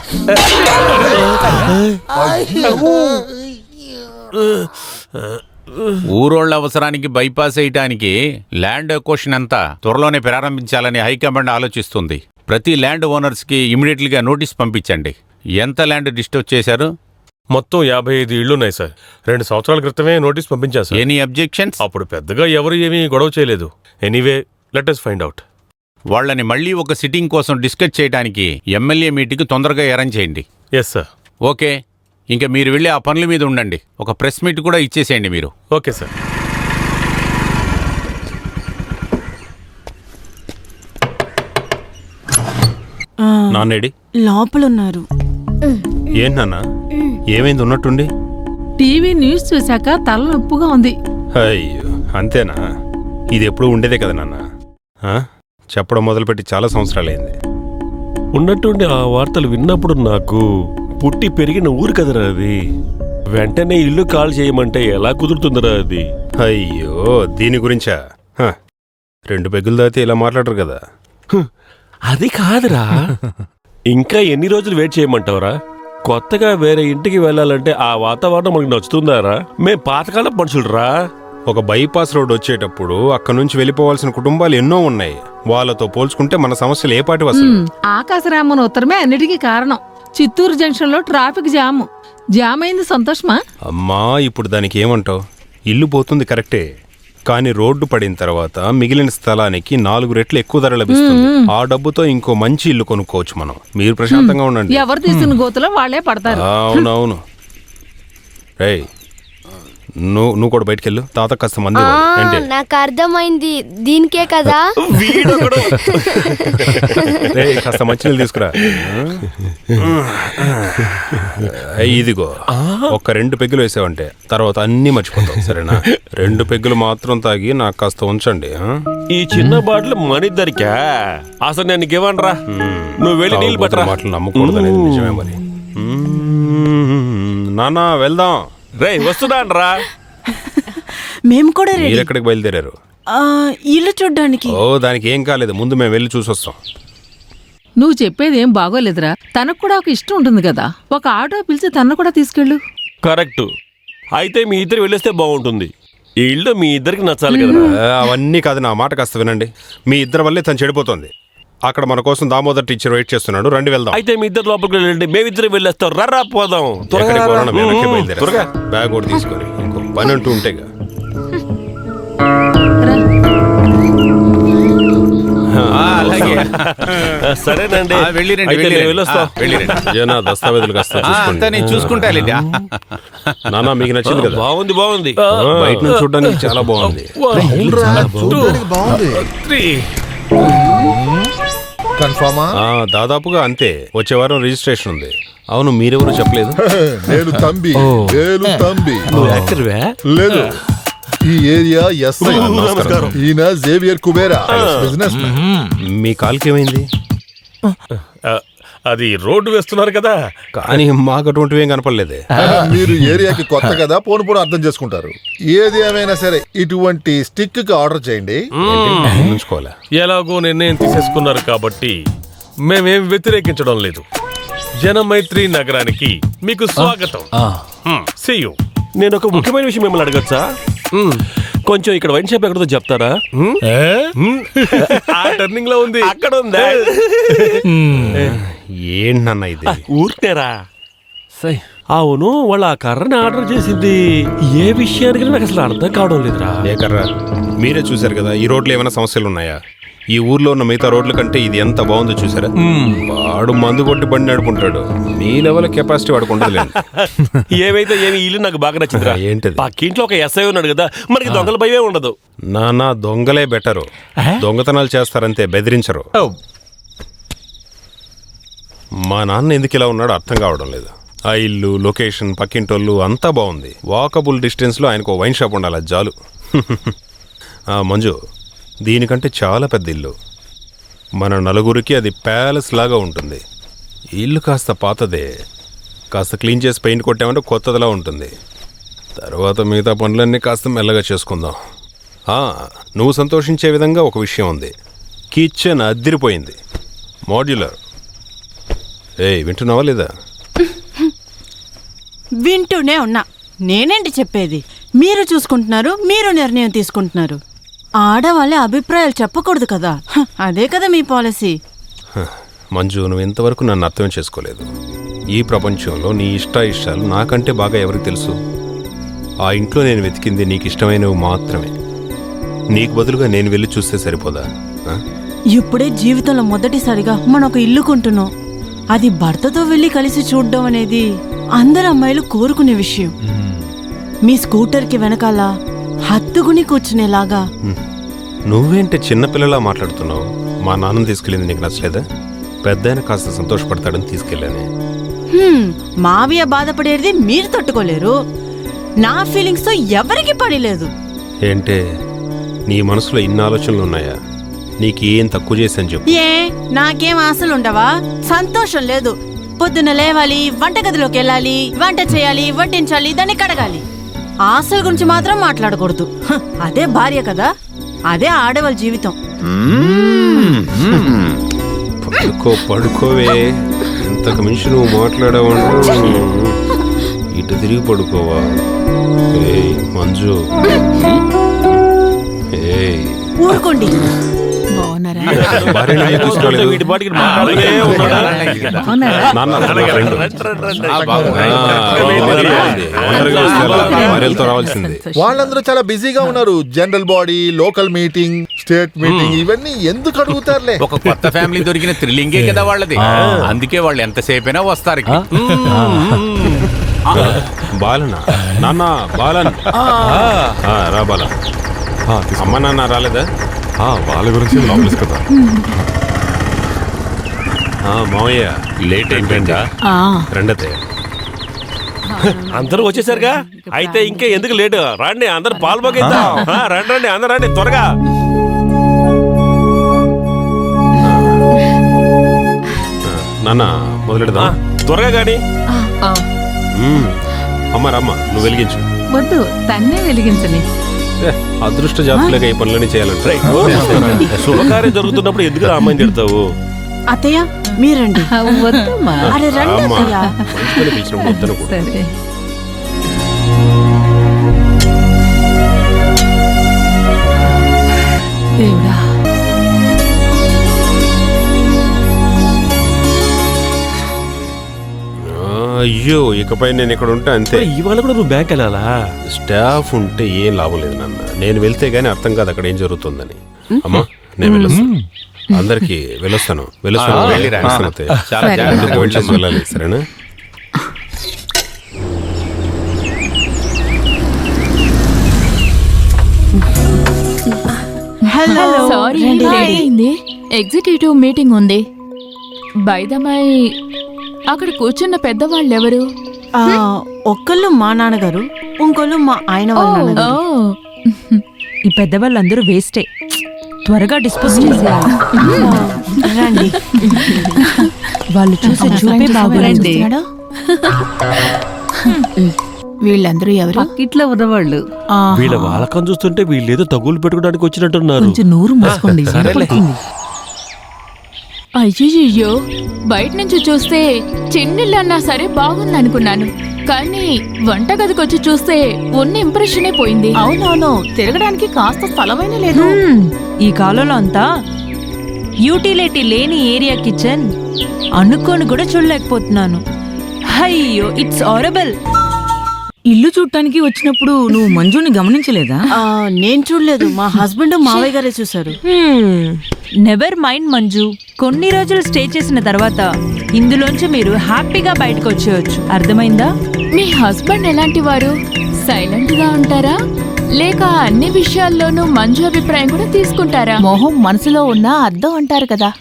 ఊరోళ్ళ అవసరానికి బైపాస్ వేయటానికి ల్యాండ్ ఎక్వేషన్ అంతా త్వరలోనే ప్రారంభించాలని హైకమాండ్ ఆలోచిస్తుంది. ప్రతి ల్యాండ్ ఓనర్స్ కి ఇమీడియట్లీగా నోటీస్ పంపించండి. ఎంత ల్యాండ్ డిస్టర్బ్ చేశారు? మొత్తం 55 ఇళ్లున్నాయి సార్. 2 సంవత్సరాల క్రితమే నోటీస్ పంపించారు సార్. Any objections? అప్పుడు పెద్దగా ఎవరు ఏమీ గొడవ చేయలేదు. Anyway let us find out. వాళ్ళని మళ్ళీ ఒక సిట్టింగ్ కోసం డిస్కస్ చేయడానికి ఎమ్మెల్యే మీటింగ్ తొందరగా అరేంజ్ చేయండి. Yes sir. ఓకే, ఇంకా మీరు వెళ్ళి ఆ పనుల మీద ఉండండి. ఒక ప్రెస్ మీట్ కూడా ఇచ్చేసేయండి మీరు. Okay sir. నాన్నేడి లోపలున్నారు. ఏంటి నాన్న, ఏమైంది ఉన్నట్టుండి? టీవీ న్యూస్ చూశాక తలనొప్పుగా ఉంది. అయ్యో అంతేనా? ఇది ఎప్పుడూ ఉండేదే కదా నాన్న. ఆ? చెప్పడం మొదలుపెట్టి చాలా సంవత్సరాలైంది. ఉన్నట్టుండి ఆ వార్తలు విన్నప్పుడు నాకు పుట్టి పెరిగిన ఊరు కదరా అది. వెంటనే ఇల్లు కాల్ చేయమంటే ఎలా కుదురుతుందిరా అది? అయ్యో దీని గురించా? 2 పెగ్గులు దాతే ఇలా మాట్లాడరు కదా. అది కాదురా. ఇంకా ఎన్ని రోజులు వెయిట్ చేయమంటావురా? కొత్తగా వేరే ఇంటికి వెళ్ళాలంటే ఆ వాతావరణం మనకు నచ్చుతుందారా? మేం పాతకాలం మనుషులరా. ఒక బైపాస్ రోడ్ వచ్చేటప్పుడు అక్కడ నుంచి వెళ్ళిపోవాల్సిన కుటుంబాలు ఎన్నో ఉన్నాయి. వాళ్ళతో పోల్చుకుంటే మన సమస్యలు ఏ పాటి అసలు? ఆకాశరామన్ ఉత్తరమే అన్నిటికీ కారణం. చిత్తూరు జంక్షన్ లో ట్రాఫిక్ జామ్ అయింది. సంతోషమా? అమ్మా ఇప్పుడు దానికి ఏమంటావు? ఇల్లు పోతుంది కరెక్టే, కానీ రోడ్డు పడిన తర్వాత మిగిలిన స్థలానికి 4 రెట్లు ఎక్కువ ధర లభిస్తుంది. ఆ డబ్బుతో ఇంకో మంచి ఇల్లు కొనుక్కోవచ్చు మనం. మీరు ప్రశాంతంగా ఉండండి. ఎవరు తీసిన గోతులో వాళ్లే పడతారు. అవునవును. రేయ్ నువ్వు కూడా బయటకెళ్ళు. తాత కాస్త మంది అంటే నాకు అర్థమైంది. దీనికే కదా కాస్త మంచినీళ్ళు తీసుకురా. ఇదిగో ఒక 2 పెగ్గులు వేసావంటే తర్వాత అన్ని మర్చిపోతావు, సరేనా? 2 పెగ్గులు మాత్రం తాగి నాకు కాస్త ఉంచండి. ఈ చిన్న బాటిల్ మనిద్దరికా? అసలు నేను నీకేమనరా? నువ్వు వెళ్ళి నీళ్ళు పట్టరా. మాటలు నమ్మకూడదు అనేది నిజమే మరి. నాన్న వెళ్దాం. రే వస్తున్నానరా. మేము కూడా రెడీ. మీరు ఎక్కడికి బయలుదేరారు? ఇల్లు చూడ్డానికి. ఓ దానికి ఏం కాలేదు, ముందు మేము వెళ్ళి చూసొస్తాం. నువ్వు చెప్పేది ఏం బాగోలేదురా. తనకు కూడా ఒక ఇష్టం ఉంటుంది కదా. ఒక ఆటో పిలిచి తన కూడా తీసుకెళ్ళు. కరెక్ట్. అయితే మీ ఇద్దరు వెళ్ళేస్తే బాగుంటుంది. ఈ ఇల్లు మీ ఇద్దరికి నచ్చాలి కదా. అవన్నీ కాదు, నా మాట కాస్త వినండి. మీ ఇద్దరి వల్లే తను చెడిపోతుంది. అక్కడ మన కోసం దామోదర్ టీచర్ వెయిట్ చేస్తున్నాడు. రండి వెళ్దాం. అయితే మీ ఇద్దరు లోపలికి వెళ్ళండి, మేమిద్దరు వెళ్ళేస్తాం. రర్రా పోదాం. త్వరగా బ్యాగ్ కూడా తీసుకొని ఇంకో పని అంటూ ఉంటేగా. సరేనండి, దస్తావేజులు కాస్త చూసుకుంటా. నాన్న మీకు నచ్చింది కదా? బాగుంది బాగుంది. బయట నుంచి చూడడానికి చాలా బాగుంది. కన్ఫర్మా? దాదాపుగా అంతే. వచ్చే వారం రిజిస్ట్రేషన్ ఉంది. అవును, మీరెవరు చెప్పలేదు? నేను తంబి. లేదు, ఈ ఏరియా ఎస్ఐ. ఈయన జేవియర్ కుబేరా, బిజినెస్. మీ కాల్కి ఏమైంది? అది రోడ్డు వేస్తున్నారు కదా. కానీ మాకు అటువంటివి ఏం కనపడలేదే. మీరు ఏరియాకి కొత్త కదా, పోను పోను అర్థం చేసుకుంటారు. ఏది ఏమైనా సరే ఇటువంటి స్టిక్ కి ఆర్డర్ చేయండి. ఉంచుకోవాలా? ఎలాగో నిర్ణయం తీసేసుకున్నారు కాబట్టి మేమేం వ్యతిరేకించడం లేదు. జనమైత్రి నగరానికి మీకు స్వాగతం. See you. నేను ఒక ముఖ్యమైన విషయం మిమ్మల్ని అడగచ్చా? కొంచెం ఇక్కడ వైన్ షాప్ ఎక్కడో చెప్తారా? ఆ టర్నింగ్ లో ఉంది, అక్కడ ఉందా? ఏంటన్నా ఇది? ఊరికేరా. అవును, వాళ్ళ ఆ కర్రని ఆర్డర్ చేసింది ఏ విషయానికి నాకు అసలు అర్థం కావడం లేదురా. ఏ కర్ర? మీరే చూసారు కదా. ఈ రోడ్లో ఏమైనా సమస్యలు ఉన్నాయా? ఈ ఊర్లో ఉన్న మిగతా రోడ్ల కంటే ఇది ఎంత బాగుందో చూసారా? వాడు మందు కొట్టి బండి నడుపుకుంటాడు. మీ లెవెల్ కెపాసిటీ వాడుకు ఉండదు. ఏవైతే ఏమి ఇల్లు నాకు బాగా నచ్చిందిరా. ఏంటిది? పక్కింట్లో ఒక ఎస్ఐ ఉన్నాడు కదా, మనకి దొంగల భయమే ఉండదు. నానా దొంగలే బెటరు. దొంగతనాలు చేస్తారంతే, బెదిరించరు. మా నాన్న ఎందుకు ఇలా ఉన్నాడో అర్థం కావడం లేదు. ఆ ఇల్లు, లొకేషన్, పక్కింటోళ్ళు అంతా బాగుంది. వాకబుల్ డిస్టెన్స్లో ఆయనకు వైన్ షాప్ ఉండాలి, అది చాలు. మంజు, దీనికంటే చాలా పెద్ద ఇల్లు. మన నలుగురికి అది ప్యాలెస్ లాగా ఉంటుంది. ఇల్లు కాస్త పాతదే, కాస్త క్లీన్ చేసి పెయింట్ కొట్టామంటే కొత్తదిలా ఉంటుంది. తర్వాత మిగతా పనులన్నీ కాస్త మెల్లగా చేసుకుందాం. నువ్వు సంతోషించే విధంగా ఒక విషయం ఉంది. కిచెన్ అద్దిరిపోయింది, మోడ్యులర్. వింటున్నావా లేదా? వింటూనే ఉన్నా. నేనేంటి చెప్పేది? మీరు చూసుకుంటున్నారు, మీరు నిర్ణయం తీసుకుంటున్నారు. ఆడవాళ్ళ అభిప్రాయాలు చెప్పకూడదు కదా. అదే కదా మీ పాలసీ. మంజు, నువ్వు ఇంతవరకు నన్ను అర్థం చేసుకోలేదు. ఈ ప్రపంచంలో నీ ఇష్టాలు నాకంటే బాగా ఎవరికి తెలుసు? ఆ ఇంట్లో నేను వెతికింది నీకు ఇష్టమైనవి మాత్రమే. నీకు బదులుగా నేను వెళ్ళి చూస్తే సరిపోదా? ఇప్పుడే జీవితంలో మొదటిసారిగా మనం ఒక ఇల్లు కొంటున్నాం. అది భర్తతో వెళ్ళి కలిసి చూడడం అనేది అందరు అమ్మాయిలు కోరుకునే విషయం. మీ స్కూటర్కి వెనకాల హత్తుకుని కూర్చునేలాగా. నువ్వేంటే చిన్నపిల్లలా మాట్లాడుతున్నావు? మా నాన్న తీసుకెళ్ళింది నీకు నచ్చలేదా? పెద్దయిన కాస్త సంతోషపడతాడని తీసుకెళ్ళానే. మావయ్య బాధపడేది మీరు తట్టుకోలేరు. నా ఫీలింగ్స్ తో ఎవరికి పడిలేదు. ఏంటే నీ మనసులో ఇన్ని ఆలోచనలు ఉన్నాయా? నీకు ఏం తక్కువ చేశాను చెప్పు. ఏ నాకేం ఆశలు ఉండవా? సంతోషం లేదు. పొద్దున లేవాలి, వంటగదిలోకి వెళ్ళాలి, వంట చేయాలి, వడ్డించాలి, దాన్ని కడగాలి. ఆశల గురించి మాత్రం మాట్లాడకూడదు. అదే భార్య కదా, అదే ఆడవాళ్ళ జీవితం. పడుకోవే. ఇంతకు మించి నువ్వు మాట్లాడావంటే ఇటు తిరిగి పడుకోవా. ఏయ్ మంజు, ఏయ్ ఊరుకోండి. వీటి పాటికి మాట్లాడనే ఉన్నాడా? రావాల్సింది. వాళ్ళందరూ చాలా బిజీగా ఉన్నారు. General body, local meeting, state meeting, ఇవన్నీ ఎందుకు అడుగుతారులే. ఒక కొత్త ఫ్యామిలీ దొరికిన థ్రిల్లింగే కదా వాళ్ళది. అందుకే వాళ్ళు ఎంతసేపైనా వస్తారు. బాలనా? నాన్న బాలన్, రా బాలన్. అమ్మ నాన్న రాలేదా? వాళ్ళ గురించి లోపలికి కదా. మావయ్య లేట్ అయిపోయిందా? రెండతే అందరూ వచ్చేసారుగా, అయితే ఇంకా ఎందుకు లేటు? రండి అందరు పాల్గొగిద్దాం. రండి రండి అందరు రండి త్వరగా. నాన్న మొదలెడదా? త్వరగా గాని. అమ్మ రమ్మ, నువ్వు వెలిగించు. వద్దు, తన్నే వెలిగించని. అదృష్ట జాతకులుగా ఈ పనులన్నీ చేయాలంటే శుభకార్యం జరుగుతున్నప్పుడు ఎందుకు అమ్మాయిని తిడతావు? అత్తయ్య మీరండి. వద్దమ్మా. అరే రండి అత్తయ్య. పిలిచినప్పుడు వద్దను కూడా. సరే. దేవుడా, అయ్యో, ఇకపై నేను ఇక్కడ ఉంటే అంతే. ఇవాళ కూడా నువ్వు బ్యాంక్ వెళ్ళాలా? స్టాఫ్ ఉంటే ఏం లాభం లేదు నాన్న. నేను వెళ్తే గానీ అర్థం కాదు అక్కడ ఏం జరుగుతుందని. అమ్మా నేను వెళ్ళొస్తాను. అందరికి వెళ్ళొస్తాను. వెళ్ళాలి. సరేనా? హలో. సారీ, ఎగ్జిక్యూటివ్ మీటింగ్ ఉంది. బైదమై అక్కడ కూర్చున్న పెద్దవాళ్ళు ఎవరు? ఒక్కళ్ళు మా నాన్నగారు, ఇంకోళ్ళు మా ఆయన వాళ్ళ నాన్నగారు. ఈ పెద్దవాళ్ళందరూ వేస్టే. త్వరగా డిస్పోజ్ చేసేయాలి. రండి. వాళ్ళు చూసే చూపే బాగుంది. వీళ్ళందరూ ఎవరు? ఇట్లా ఉన్నవాళ్ళు. వీళ్ళ వాళ్ళకం చూస్తుంటే వీళ్ళేదో తగులు పెట్టుకోవడానికి వచ్చినట్టున్నారు. కొంచెం నోరు మూసుకోండి. అయ్యో, బయట నుంచి చూస్తే చిన్నిళ్ళు అన్నా సరే బాగుంది అనుకున్నాను, కానీ వంటగదికి వచ్చి చూస్తే ఉన్న ఇంప్రెషనే పోయింది. అవునవును, తిరగడానికి కాస్త స్థలమైన లేదు. ఈ కాలంలో అంతా యూటిలిటీ లేని ఏరియా కిచెన్ అనుకోని కూడా చూడలేకపోతున్నాను. అయ్యో, ఇట్స్ హారబుల్. ఇల్లు చూడటానికి వచ్చినప్పుడు నువ్వు మంజుని గమనించలేదా? నేను చూడలేదు. మా హస్బెండ్ మావయ్య గారే చూశారు. నెవర్ మైండ్ మంజు, కొన్ని రోజులు స్టే చేసిన తర్వాత ఇందులోంచి మీరు హ్యాపీగా బయటకు వచ్చేయచ్చు. అర్థమైందా? మీ హస్బెండ్ ఎలాంటి వారు? సైలెంట్ గా ఉంటారా, లేక అన్ని విషయాల్లోనూ మంజు అభిప్రాయం కూడా తీసుకుంటారా? మొహం మనసులో ఉన్న అర్థం అంటారు కదా.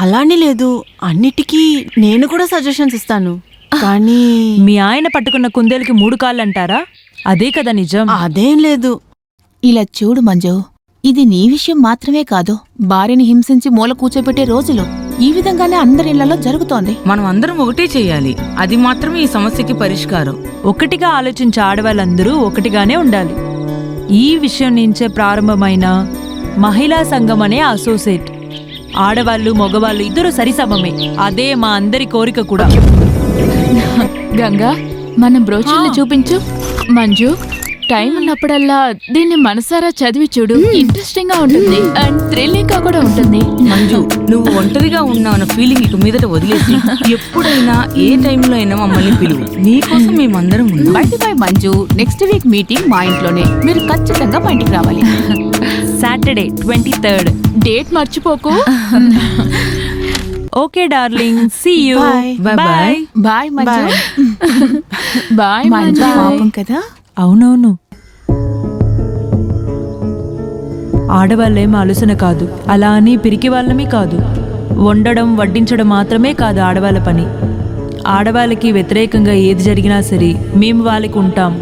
అలానే లేదు, అన్నిటికీ నేను కూడా సజెషన్స్ ఇస్తాను. కానీ మీ ఆయన పట్టుకున్న కుందేలుకి 3 కాళ్ళు అంటారా? అదే కదా నిజం. అదేం లేదు. ఇలా చూడు మంజు, ఇది నీ విషయం మాత్రమే కాదు, భార్యని హింసించి మూల కూర్చోబెట్టే రోజులు ఈ విధంగానే అందరి ఇళ్లలో జరుగుతోంది. మనం అందరం ఒకటే చెయ్యాలి. అది మాత్రమే ఈ సమస్యకి పరిష్కారం. ఒకటిగా ఆలోచించే ఆడవాళ్ళందరూ ఒకటిగానే ఉండాలి. ఈ విషయం నుంచే ప్రారంభమైన మహిళా సంఘం అనే అసోసియేట్. ఆడవాళ్ళు మగవాళ్ళు ఇద్దరు సరిసమమే. అదే మా అందరి కోరిక కూడా. గంగా, మన బ్రోచర్ని చూపించు. మంజు, టైం ఉన్నప్పుడల్లా దీన్ని మనసారా చదివి చూడు. ఇంట్రెస్టింగ్ గా ఉంటుంది అండ్ థ్రిల్లింగ్ గా కూడా ఉంటుంది. మంజు, నువ్వు ఒంటరిగా ఉన్నావన్న ఫీలింగ్ ఇక మీదట వదిలేసి ఎప్పుడైనా ఏ టైంలో అయినా మమ్మల్ని పిలువు. నీకోసం మేమందరం ఉన్నాం. Bye Manju, next week meeting మా ఇంట్లోనే. మీరు ఖచ్చితంగా మా ఇంటికి రావాలి. Saturday 23rd. డేట్ మర్చిపోకు. Okay darling, see you. Bye. Bye Manju. Bye Manju. పాపం కదా. అవునవును, ఆడవాళ్ళేం ఆలోచన కాదు, అలా అని పిరికి వాళ్ళమీ కాదు. వండడం వడ్డించడం మాత్రమే కాదు ఆడవాళ్ళ పని. ఆడవాళ్ళకి వ్యతిరేకంగా ఏది జరిగినా సరే మేము వాళ్ళకి ఉంటాం.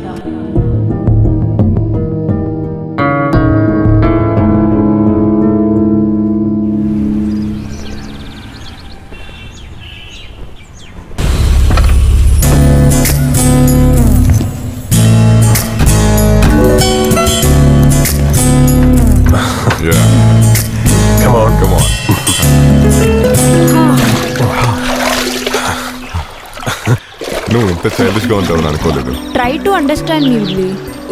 నువ్వు ఇంత చైల్డిష్ గా ఉంటావని అనుకోలేదు. Try to understand me Willy.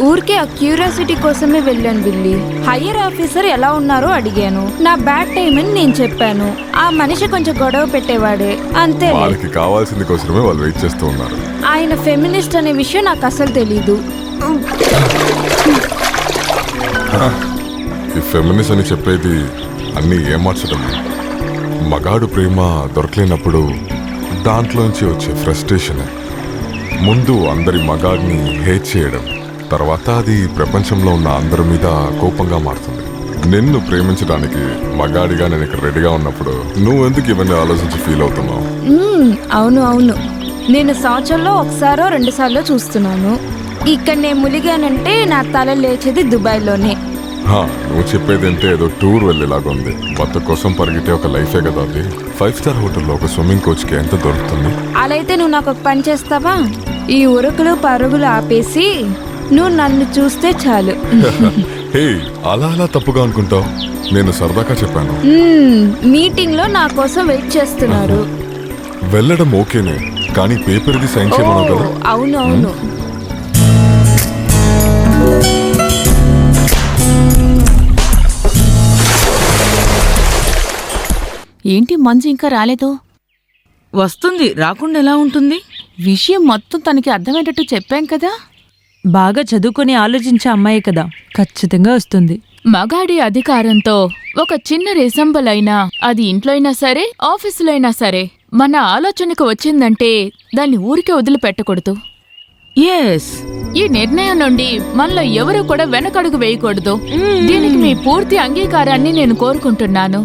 ఊరికే ఆ క్యూరియాసిటీ కోసమే వెళ్ళాను విల్లీ. హయ్యర్ ఆఫీసర్ ఎలా ఉన్నారో అడిగాను. నా బ్యాడ్ టైం అని నేను చెప్పాను. ఆ మనిషి కొంచెం గొడవ పెట్టేవాడే, అంతే. వాళ్ళకి కావాల్సింది కోసమే వాళ్ళు వెయిట్ చేస్తూ ఉన్నారు. ఆయన ఫెమినిస్ట్ అనే విషయం నాకు అసలు తెలీదు. ఈ ఫెమినిస్ట్ అని చెప్పేది అన్నీ ఏమార్చడం. మగాడు ప్రేమ దొరకలేనప్పుడు దాంట్లోంచి వచ్చే ఫ్రస్ట్రేషన్ ముందు అందరి మగాడిని హేట్ చేయడం, తర్వాత అది ప్రపంచంలో ఉన్న అందరి మీద కోపంగా మారుతుంది. నిన్ను ప్రేమించడానికి మగాడిగా నేను ఇక్కడ రెడీగా ఉన్నప్పుడు నువ్వెందుకు ఇవన్నీ ఆలోచించి ఫీల్ అవుతున్నావు? అవును అవును, నేను సంవత్సరంలో ఒకసారో 2 సార్లు చూస్తున్నాను. ఇక్కడ నేను ములిగానంటే నా తల లేచేది దుబాయ్లోనే. నువ్వు చెప్పేదంటే ఏదో టూర్ వెళ్ళేలాగా ఉంది. భర్త కోసం పరిగెట్టే ఒక లైఫే కదా అది. 5 స్టార్ హోటల్లో ఒక స్విమ్మింగ్ కోచ్ కి ఎంత దొరుకుతుంది? అలా అయితే నువ్వు నాకు ఒక పని చేస్తావా? ఈ ఉరుకులు పరుగులు ఆపేసి నువ్వు నన్ను చూస్తే చాలు. హే, అలా అలా తప్పుగా అనుకుంటావు. నేను సరదాగా చెప్పాను. మీటింగ్ లో నా కోసం వెయిట్ చేస్తున్నారు. వెళ్ళడం ఓకేనే, కానీ పేపర్ ది సైన్ చేయమన్నావు కదా. అవును అవును. ఏంటి మంజు ఇంకా రాలేదు? వస్తుంది, రాకుండా ఎలా ఉంటుంది? విషయం మొత్తం తనకి అర్థమయ్యేటట్టు చెప్పాం కదా. బాగా చదువుకొని ఆలోచించే అమ్మాయి కదా, ఖచ్చితంగా వస్తుంది. మగాడి అధికారంతో ఒక చిన్న రిజంబుల్ అయినా, అది ఇంట్లో అయినా సరే ఆఫీసులో అయినా సరే, మన ఆలోచనకు వచ్చిందంటే దాన్ని ఊరికే వదిలిపెట్టకూడదు. ఈ నిర్ణయం నుండి మనలో ఎవరు కూడా వెనకడుగు వేయకూడదు. దీనికి మీ పూర్తి అంగీకారాన్ని నేను కోరుకుంటున్నాను.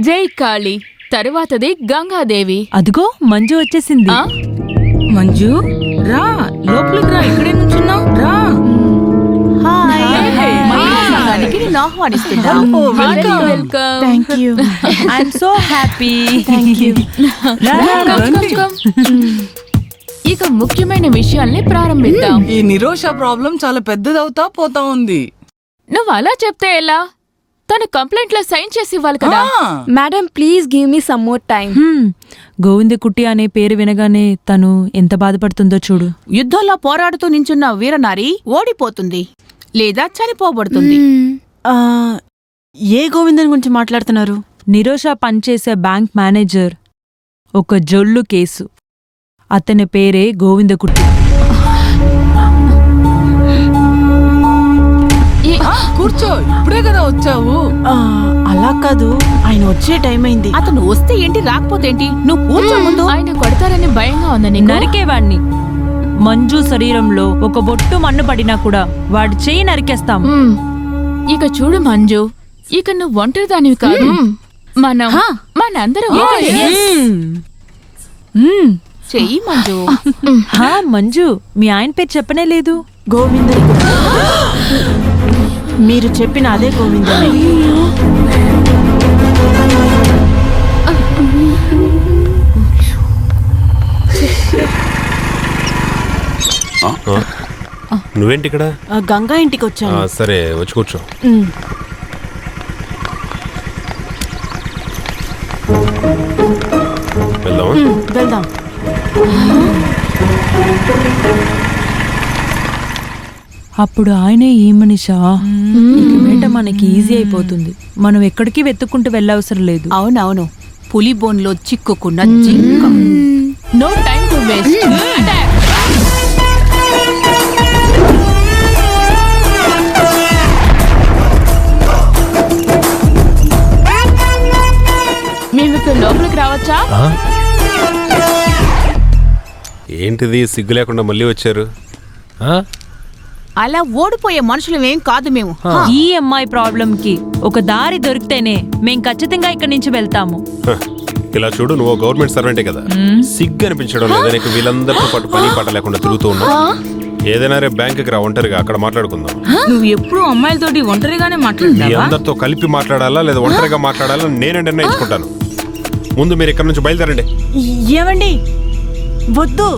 జై కాళీ. తరువాతది గంగాదేవి. అదిగో మంజు వచ్చేసింది. మంజు రా, లోపలికి రా. ఇక్కడే నుంచున్నావు, రా. ఇక ముఖ్యమైన విషయాల్ని ప్రారంభిద్దాం. ఈ నిరోష ప్రాబ్లం చాలా పెద్దదవుతా పోతా ఉంది. నువ్వు అలా చెప్తే ఎలా? తను కంప్లైంట్ లో సైన్ చేసి ఇవ్వాలి కదా. Madam please give me some more time. Govindakutty అనే పేరు వినగానే తను ఎంత బాధపడుతుందో చూడు. యుద్ధంలో పోరాడుతూ నించున్న వీరనారి ఓడిపోతుంది లేదా చనిపోబడుతుంది. ఏ గోవిందన్ గురించి మాట్లాడుతున్నారు? నిరోష పనిచేసే బ్యాంక్ మేనేజర్ ఒక జొల్లు కేసు. అతని పేరే గోవిందకుట్టి. కూర్చో, ఇప్పుడే కదా వచ్చావు. అలా కాదు, ఆయన వచ్చే టైం అయింది. అతను వస్తే ఏంటి, రాకపోతే ఏంటి? నువ్వు కూర్చో ముందు. ఆయన కొడతారని భయంగా ఉందని నరికేవాణ్ణి. మంజు శరీరంలో ఒక బొట్టు మన్ను పడినా కూడా వాడి చెయ్యి నరికేస్తాం. ఇక చూడు మంజు, ఇక నువ్వు ఒంటరిదానివి కాదు. మనందరం చెయ్యి మంజు. మంజు, మీ ఆయన పేరు చెప్పనే లేదు. గోవిందన్. మీరు చెప్పిన అదే గోవిందన్. నువ్వేంటి ఇక్కడ? గంగా ఇంటికి వచ్చాను. సరే, వచ్చి కూర్చో. వెళ్దాం. అప్పుడు ఆయనే ఈ మనిషా. ఇక మనకి ఈజీ అయిపోతుంది. మనం ఎక్కడికి వెతుక్కుంటూ వెళ్ళవసరం లేదు. అవునవును, పులి బోన్లో చిక్కుకున్న జింక. No time to waste. మేము ఇక్కడ లోపలికి రావచ్చా? ఏంటిది, సిగ్గు లేకుండా మళ్ళీ వచ్చారు? అలా ఓడిపోయే మనుషులమేం కాదు మేము. ఈ అమ్మాయి ప్రాబ్లం కి ఒక దారి దొరికితేనే మేం ఖచ్చితంగా ఇక్కడి నుంచి వెళ్తాము. ఇలా చూడు, నువ్వు గవర్నమెంట్ సర్వెంటే కదా, సిగ్గు అనిపించడం లేదా నీకు? వీళ్ళందరితో పాటు పని పాట లేకుండా తిరుగుతూ ఉన్నావు. ఏదైనా రేపు బ్యాంకుకి రా, ఒంటరిగా అక్కడ మాట్లాడుకుందాం. నువ్వు ఎప్పుడు అమ్మాయిలతోటి ఒంటరిగానే మాట్లాడుతావా? అందరితో కలిపి మాట్లాడాలా లేదా ఒంటరిగా మాట్లాడాలా నేనే నిర్ణయించుకుంటాను. ముందు మీరు ఇక్కడ నుంచి బయలుదేరండి. ఏమండి, వద్దు,